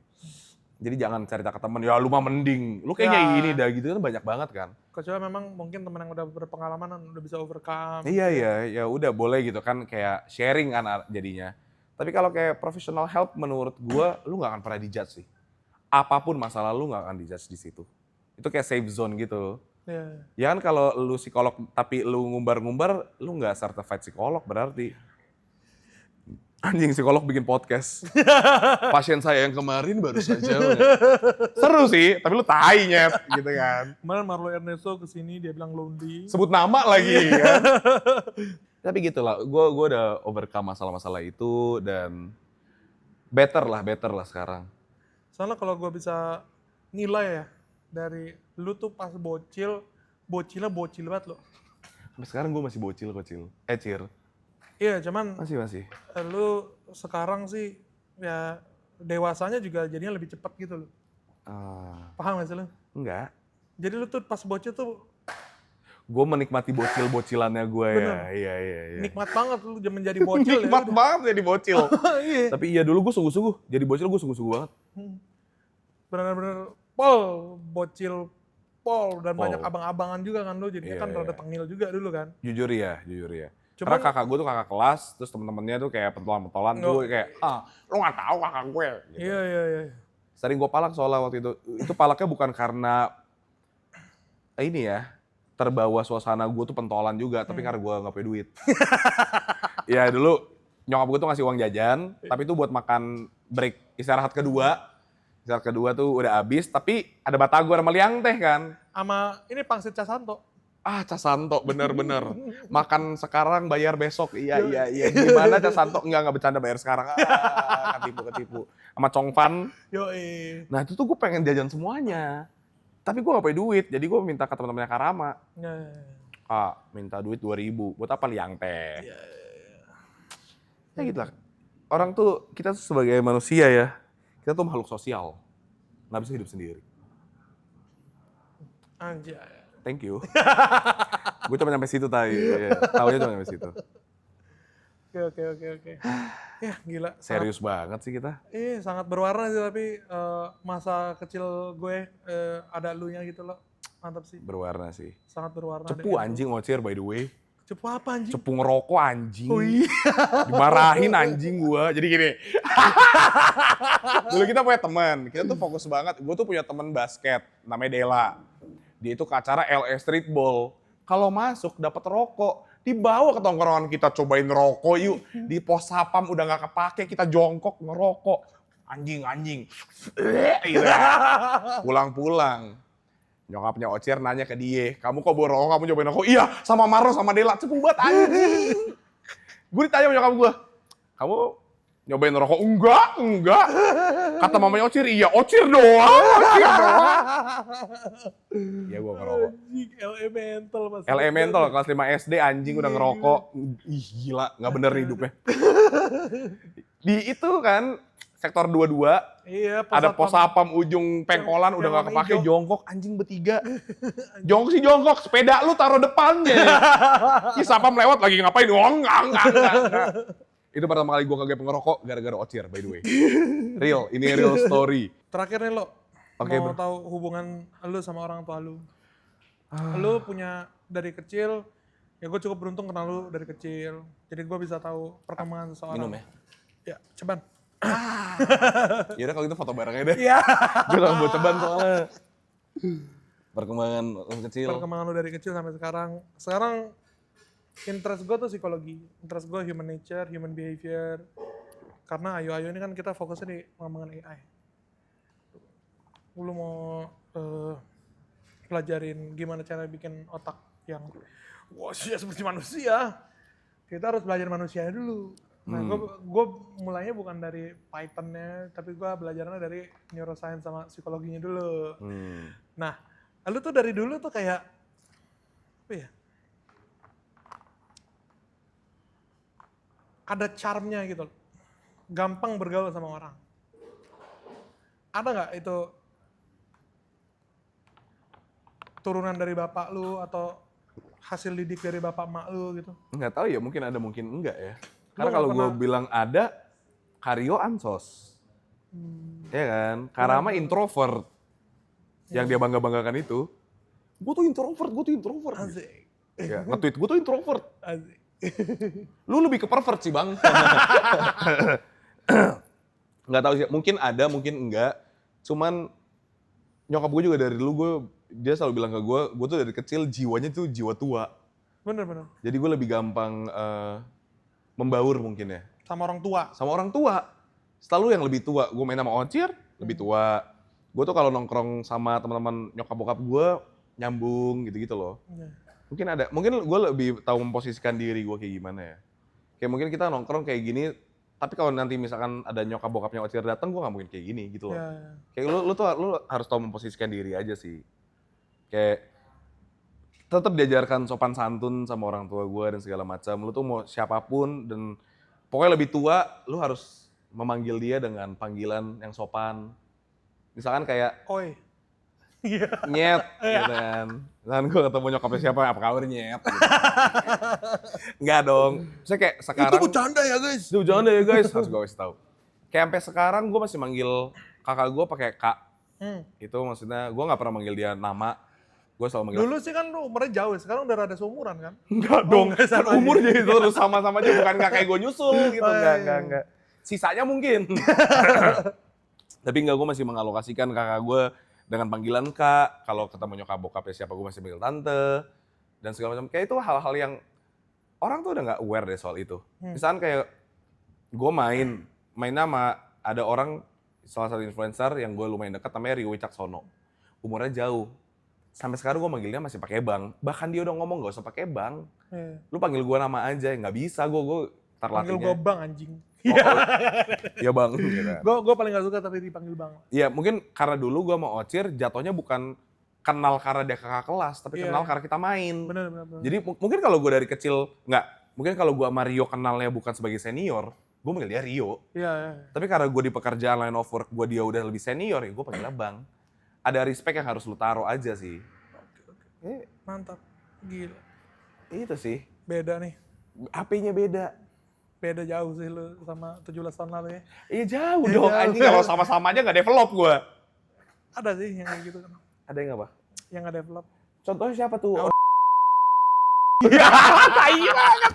Jadi jangan cerita ke temen, ya lu mah mending, lu kayaknya ini dah gitu kan, banyak banget kan. Kecuali memang mungkin teman yang udah berpengalaman, udah bisa overcome. Iya, ya udah boleh gitu kan, kayak sharing kan jadinya. Tapi kalau kayak professional help menurut gua, lu gak akan pernah dijudge sih. Apapun masalah lu gak akan dijudge di situ. Itu kayak safe zone gitu. Iya. Ya kan kalau lu psikolog tapi lu ngumbar-ngumbar, lu gak certified psikolog berarti. Anjing, psikolog bikin podcast. Pasien saya yang kemarin baru saja. Seru sih, tapi lu tai nyet gitu kan. Kemarin Marlo Ernesto kesini, dia bilang lonely. Sebut nama lagi kan. Tapi gitulah, gue udah overcome masalah-masalah itu dan better lah sekarang. Soalnya kalau gue bisa nilai ya, dari lu tuh pas bocilnya bocil banget lo. Sampai sekarang gue masih bocil. Cir. Iya, cuman Masih. lu sekarang sih ya dewasanya juga jadinya lebih cepat gitu loh. Paham gak sih lu? Enggak. Jadi lu tuh pas bocil tuh Gue menikmati bocil-bocilannya gue ya. bener, Iya. nikmat banget lu menjadi bocil ya. Nikmat udah. banget jadi bocil. Iya. Tapi iya dulu gue sungguh-sungguh. Jadi bocil gue sungguh-sungguh banget. Bener-bener bocil pol dan Pol. banyak abang-abangan juga kan lu jadinya Iya, kan rada tengil juga dulu kan. Jujur ya. Cuman- Karena kakak gue tuh kakak kelas, terus temen-temennya tuh kayak pentolan-pentolan tuh kayak, lu gak tahu kakak gue. Gitu. Iya. Sering gue palak soalnya waktu itu. Itu palaknya bukan karena ini ya, terbawa suasana gue tuh pentolan juga, tapi karena gue gak punya duit. Ya dulu nyokap gue tuh ngasih uang jajan, tapi itu buat makan break istirahat kedua. Istirahat kedua tuh udah habis, tapi ada batagor sama liang teh kan. Sama ini Pangsit Casanto. Casanto bener-bener. Makan sekarang bayar besok. Iya. Gimana Casanto? Enggak bercanda bayar sekarang. Ketipu. Sama Chongfan. Yoi. Nah itu tuh gue pengen jajan semuanya. Tapi gue gak punya duit, jadi gue minta ke teman-temannya Karama. Minta duit 2.000, buat apa liang teh? Ya gitu lah. Orang tuh, kita tuh sebagai manusia ya, kita tuh makhluk sosial. Gak bisa hidup sendiri. Anjay. Thank you. Gue cuma nyampe situ tadi. Taunya cuma nyampe situ. Oke. Ya gila. Serius banget sih kita. Sangat berwarna sih tapi masa kecil gue ada elunya gitu loh. Mantap sih. Berwarna sih. Sangat berwarna. Cepu anjing Ocir by the way. Cepu apa anjing? Cepu ngerokok anjing. Oh iya. Dimarahin anjing gua. Jadi gini. Dulu kita punya teman. Kita tuh fokus banget. Gue tuh punya teman basket. Namanya Dela. Dia itu ke acara LA Streetball. Kalau masuk dapat rokok. Dibawa ke tongkrongan kita cobain rokok yuk. Di pos sapam udah gak kepake. Kita jongkok ngerokok. Anjing. Gitu. Pulang-pulang. Nyokapnya Ocir nanya ke dia, kamu kok bawa rokok, kamu cobain rokok? Iya, sama Maro, sama Dela, cepu banget anjing. Gue ditanya sama nyokap gue, kamu nyobain rokok? Enggak. Kata mamanya Ocir, iya Ocir doang. Iya gue ngerokok. Anjing, elemental mas. Elemental, kelas 5 SD anjing udah ngerokok. Ih gila, gak bener nih hidupnya. Di itu kan, sektor 22, Iya, ada pos sapam ujung pengkolan udah gak kepake, jongkok anjing bertiga. Jongkok, sepeda lu taruh depannya. Ih sapam lewat lagi ngapain? Enggak. Itu pertama kali gue kagak ngerokok gara-gara Ocir by the way. Ini real story. Terakhir nih lo, Oke, mau bro. tahu hubungan lu sama orang tua lu. Lu punya dari kecil, ya gue cukup beruntung kenal lu dari kecil. Jadi gue bisa tahu perkembangan seseorang. Minum ya? Ya, ceban. Yaudah kalau gitu foto barengnya deh. Iya. Gue gak mau ceban soalnya. Perkembangan kecil. Perkembangan lu dari kecil sampai sekarang. Sekarang interest gue tuh psikologi. Interest gue human nature, human behavior. Karena ayo ini kan kita fokusnya di pengembangan AI. Lu mau pelajarin gimana cara bikin otak yang seperti manusia. Kita harus belajar manusianya dulu. Nah, gue mulainya bukan dari Python-nya, tapi gue belajarnya dari neuroscience sama psikologinya dulu. Nah, lu tuh dari dulu tuh kayak, apa ya? Ada charm-nya gitu. Gampang bergaul sama orang. Ada nggak itu turunan dari bapak lu atau hasil didik dari bapak emak lu gitu? Nggak tahu ya, mungkin ada mungkin enggak ya. Karena Lu kalau nggak gue pernah- bilang ada, Karyo ansos. Ya kan? Karama introvert. Yang dia bangga-banggakan itu. Gue tuh introvert. Asik. Ya, nge-tweet gue tuh introvert. Asik. Lu lebih ke pervert sih bang. Nggak tahu sih, mungkin ada, mungkin enggak. Cuman nyokap gue juga dari dulu dia selalu bilang ke gue tuh dari kecil jiwanya tuh jiwa tua. Bener. Jadi gue lebih gampang membaur mungkin ya. Sama orang tua. Sama orang tua. Selalu yang lebih tua. Gue main sama Ocir, lebih tua. Gue tuh kalau nongkrong sama teman-teman nyokap bokap gue nyambung gitu-gitu loh. Iya. Mungkin ada, mungkin gue lebih tahu memposisikan diri gue kayak gimana ya. Kayak mungkin kita nongkrong kayak gini, tapi kalau nanti misalkan ada nyokap bokapnya Ocir datang, gue gak mungkin kayak gini gitu loh. Ya. Kayak lu harus tahu memposisikan diri aja sih. Kayak tetap diajarkan sopan santun sama orang tua gue dan segala macam. Lu tuh mau siapapun dan pokoknya lebih tua, lu harus memanggil dia dengan panggilan yang sopan. Misalkan kayak, Oi. Nyet, gitu kan. Dan gue ketemu nyokapnya siapa, apa kabar nyet. Gitu. Enggak dong. Saya kayak sekarang. Itu bercanda ya guys. Itu bercanda ya guys, harus gue kasih tahu. Kayak sampai sekarang gue masih manggil kakak gue pakai kak. Itu maksudnya gue nggak pernah manggil dia nama. Gue selalu manggil. Dulu sih kan lu umurnya jauh, sekarang udah rada seumuran kan? Enggak dong, nggak kan sama umur aja. jadi terus sama-sama aja, bukan nggak kayak gue nyusul gitu, Oh, iya, enggak. Sisanya mungkin. Tapi enggak, gue masih mengalokasikan kakak gue dengan panggilan kak, kalau ketemu nyokap bokapnya siapa gue masih panggil tante, dan segala macam. Kayak itu hal-hal yang orang tuh udah nggak aware deh soal itu. Misalkan kayak gue main sama ada orang, salah satu influencer yang gue lumayan dekat namanya Rio Wicaksono. Umurnya jauh. Sampai sekarang gue manggilnya masih pakai bang. Bahkan dia udah ngomong gak usah pakai bang. Lu panggil gue nama aja, nggak bisa gue Panggil terlatihnya. gue bang anjing. Ya bang. Gitu. Gue paling gak suka tapi dipanggil bang. Iya mungkin karena dulu gue sama Ocir jatuhnya bukan kenal karena dia kakak kelas, tapi kenal karena kita main. Bener. Jadi mungkin kalau gue dari kecil, mungkin kalau gue sama Rio kenalnya bukan sebagai senior, gue manggil dia Rio. Iya. Tapi karena gue di pekerjaan line of work, dia udah lebih senior, ya gue panggilnya bang. Ada respect yang harus lu taruh aja sih. Mantap. Gila. Itu sih. Beda nih. HP-nya beda. Beda jauh sih lu sama 17 tahun lalu ya. Iya jauh dong, anjing kalau sama-sama aja nggak develop gue. Ada sih yang kayak gitu kan. Ada yang apa? Yang nggak develop. Contohnya siapa tuh? Iya. Tai banget.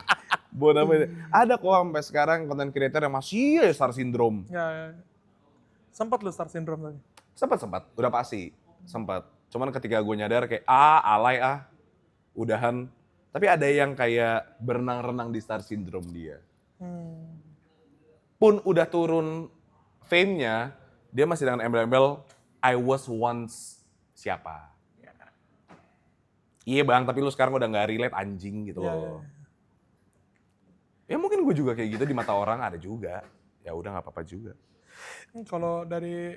Bodoh amat. Ada kok sampai sekarang konten creator yang masih star syndrome. Ya. Sempat lu star syndrome tadi. Sempat, udah pasti. Sempat. Cuman ketika gue nyadar kayak, alay udahan. Tapi ada yang kayak berenang-renang di star syndrome dia. Pun udah turun fame-nya, dia masih dengan embel-embel, I was once siapa. Iya bang, tapi lu sekarang udah gak relate anjing gitu loh. Ya mungkin gue juga kayak gitu, di mata orang ada juga. Ya udah gak apa-apa juga. Kalau dari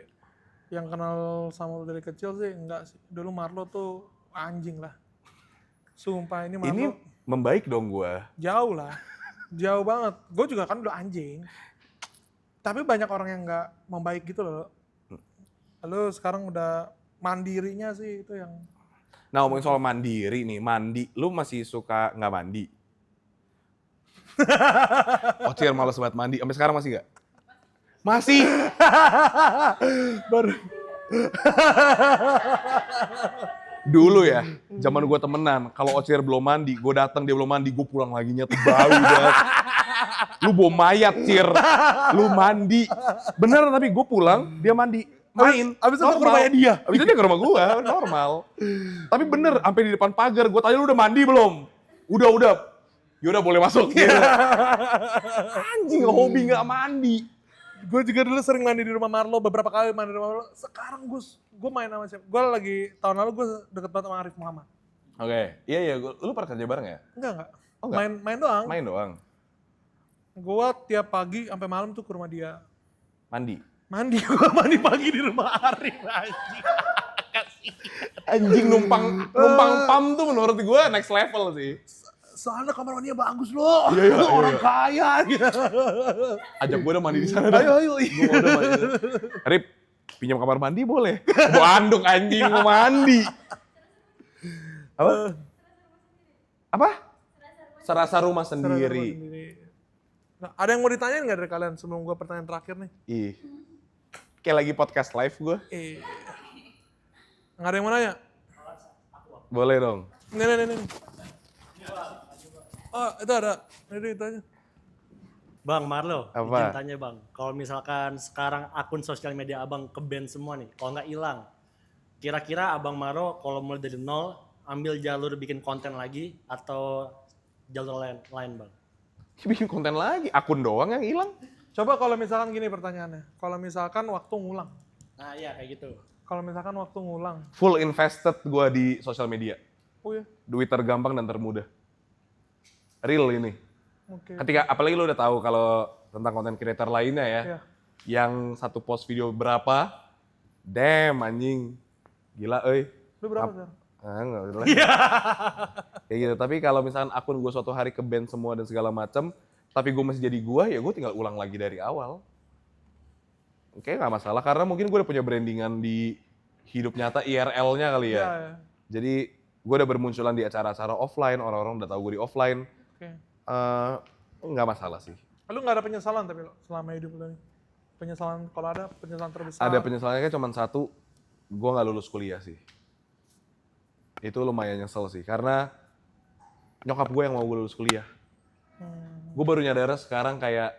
yang kenal sama lu dari kecil sih enggak sih. Dulu Marlo tuh anjing lah. Sumpah ini Marlo. Ini membaik dong gue. Jauh lah. Jauh banget. Gue juga kan udah anjing. Tapi banyak orang yang nggak membaik gitu loh. Lalu sekarang udah mandirinya sih itu yang. Nah ngomongin soal mandiri nih, mandi. Lu masih suka nggak mandi? Ocir malas banget mandi. Sampai sekarang masih nggak? Masih. Baru. Dulu ya, zaman gue temenan, kalau Ocir belum mandi, gue datang dia belum mandi, gue pulang lagi nyet bau banget. Lu bawa mayat, Cir. Lu mandi. Beneran tapi gue pulang, dia mandi. Main. Abis itu ke rumahnya dia. Abis itu dia ke rumah gue, normal. Tapi bener, sampai di depan pagar, gue tanya lu udah mandi belum? Udah. Yaudah boleh masuk. Gitu. Anjing, hobi gak mandi. Gue juga dulu sering mandi di rumah Marlo, beberapa kali mandi di rumah Marlo. Sekarang gue main sama siapa? Gue lagi, tahun lalu gue deket banget sama Arif Muhammad. Oke, iya, lu pernah kerja bareng ya? Enggak. Oh, enggak? Main doang. Main doang. Gue tiap pagi sampai malam tuh ke rumah dia. Mandi. Gue mandi pagi di rumah Arif anjing. Anjing numpang pam tuh menurut gue next level sih. Soalnya kamar mandinya bagus loh. Iya. Orang kaya gitu. Ajak gue udah mandi di sana. Ayo. Gue udah mandi. Rip, pinjam kamar mandi boleh? Gue anduk anjing mau mandi. Apa? Serasa rumah sendiri. Nah, ada yang mau ditanyain nggak dari kalian sebelum gue pertanyaan terakhir nih? Ih, kayak lagi podcast live gue. Nggak ada yang mau nanya? Boleh dong. Nih. Oh, itu ada. Ini itu aja. Bang Marlo, Apa? izin tanya bang, kalau misalkan sekarang akun sosial media abang ke-ban semua nih, kalau nggak hilang, kira-kira abang Marlo kalau mulai dari nol, ambil jalur bikin konten lagi atau jalur lain bang? Bikin konten lagi, akun doang yang hilang. Coba kalau misalkan gini pertanyaannya, kalau misalkan waktu ngulang. Nah iya kayak gitu. Kalau misalkan waktu ngulang. Full invested gue di sosial media. Oh iya. Duit tergampang dan termudah. Real ini. Oke. Ketika, apalagi lu udah tahu kalau tentang konten creator lainnya ya. Iya. Yang satu post video berapa, damn anjing. Gila euy. Lu berapa sekarang? Enggak udah lah. Kayak gitu, tapi kalau misalkan akun gue suatu hari ke-ban semua dan segala macam, tapi gue masih jadi gue, ya gue tinggal ulang lagi dari awal. Oke, nggak masalah, karena mungkin gue udah punya brandingan di hidup nyata IRL-nya kali ya. Ya. Jadi gue udah bermunculan di acara-acara offline, orang-orang udah tahu gue di offline. Oke. Nggak masalah sih. Lu nggak ada penyesalan tapi lo selama hidup lu nih? Penyesalan, kalau ada penyesalan terbesar? Ada penyesalannya kayak cuma satu, gue nggak lulus kuliah sih. Itu lumayan nyesel sih, karena nyokap gue yang mau gue lulus kuliah. Gue baru nyadar sekarang kayak,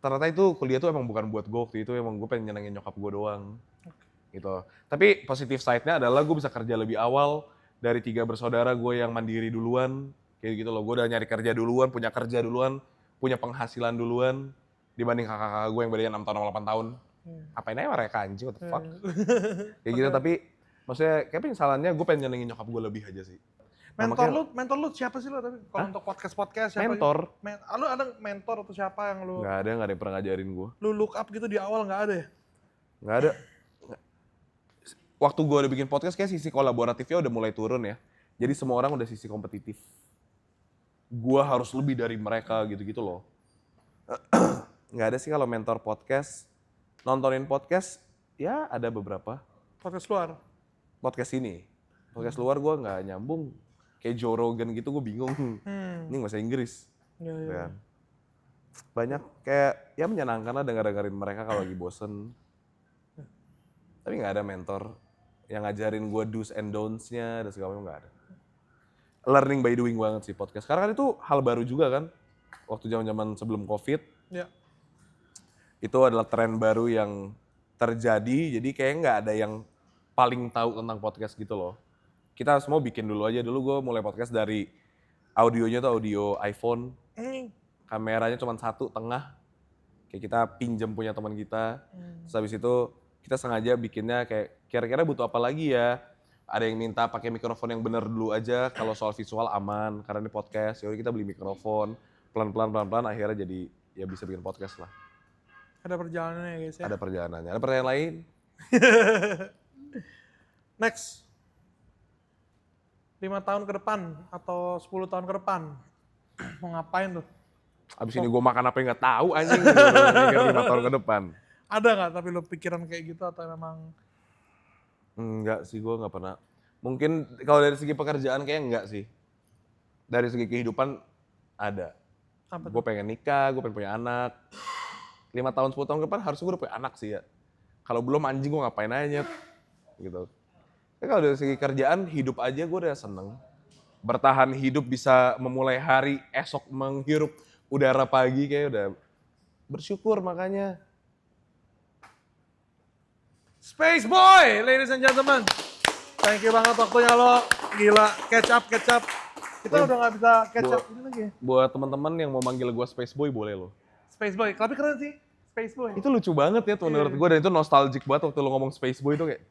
ternyata itu kuliah tuh emang bukan buat gue waktu itu, emang gue pengen nyenengin nyokap gue doang. Gitu. Tapi positif side-nya adalah gue bisa kerja lebih awal, dari 3 bersaudara gue yang mandiri duluan, kayak gitu loh. Gue udah nyari kerja duluan, punya kerja duluan, punya penghasilan duluan, dibanding kakak-kakak gue yang bedanya 6 tahun sama 8 tahun. Apain aja mereka anjing, what the fuck. Kayak gitu, tapi maksudnya kayak penyesalannya gue pengen nyenengin nyokap gue lebih aja sih. Mentor lu siapa sih lo tapi? Kalau untuk podcast siapa? Mentor? Lu ada mentor atau siapa yang lu Nggak ada yang pernah ngajarin gue. lu look up gitu di awal, nggak ada ya? Nggak ada. Waktu gue udah bikin podcast kayak sisi kolaboratifnya udah mulai turun ya. Jadi semua orang udah sisi kompetitif. Gue harus lebih dari mereka gitu-gitu loh. Nggak ada sih kalau mentor podcast. Nontonin podcast, ya ada beberapa. Podcast luar? Podcast ini. Podcast luar gue nggak nyambung. Kayak Joe Rogan gitu gue bingung. Ini nggak bahasa Inggris. Iya. Kan? Banyak kayak, ya menyenangkan lah dengerin mereka kalau lagi bosen. Tapi nggak ada mentor yang ngajarin gue do's and don'ts-nya dan segala macam, nggak ada. Learning by doing banget sih podcast. Karena kan itu hal baru juga kan. Waktu zaman-zaman sebelum COVID. Ya. Itu adalah tren baru yang terjadi. Jadi kayaknya nggak ada yang paling tahu tentang podcast gitu loh. Kita semua bikin dulu aja. Dulu gue mulai podcast dari audionya tuh audio iPhone. Kameranya cuma 1 tengah. Kayak kita pinjam punya teman kita. Terus habis itu kita sengaja bikinnya kayak kira-kira butuh apa lagi ya. Ada yang minta pakai mikrofon yang bener dulu aja. Kalau soal visual aman. Karena ini podcast. Yaudah kita beli mikrofon. Pelan-pelan akhirnya jadi ya bisa bikin podcast lah. Ada perjalanannya ya guys ya? Ada perjalanannya. Ada pertanyaan lain? Next. 5 tahun ke depan atau 10 tahun ke depan. Mau ngapain tuh? Abis ini gue makan apa yang gak tahu anjing. Mikir 5 tahun ke depan. Ada nggak tapi lo pikiran kayak gitu atau memang? Enggak sih, gue gak pernah. Mungkin kalau dari segi pekerjaan kayaknya enggak sih. Dari segi kehidupan ada. Gue pengen nikah, gue pengen punya anak. 5 tahun, 10 tahun ke depan harusnya gue udah punya anak sih ya. Kalau belum anjing gue ngapain aja. Gitu. Tapi kalau dari segi kerjaan, hidup aja gue udah seneng. Bertahan hidup bisa memulai hari, esok menghirup udara pagi kayak udah bersyukur makanya. Space Boy, ladies and gentlemen. Thank you banget waktunya lo. Gila, catch up. Kita udah nggak bisa catch up ini lagi ya. Buat teman-teman yang mau manggil gue Space Boy boleh loh. Space Boy, tapi keren sih. Space Boy. Itu lucu banget ya tuh menurut gue dan itu nostalgic banget waktu lo ngomong Space Boy itu kayak.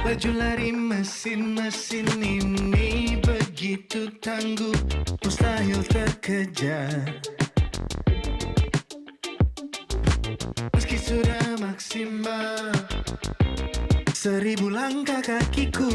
Laju lari mesin-mesin ini begitu tangguh, mustahil terkejar. Meski sudah maksimal 1000 langkah kakiku.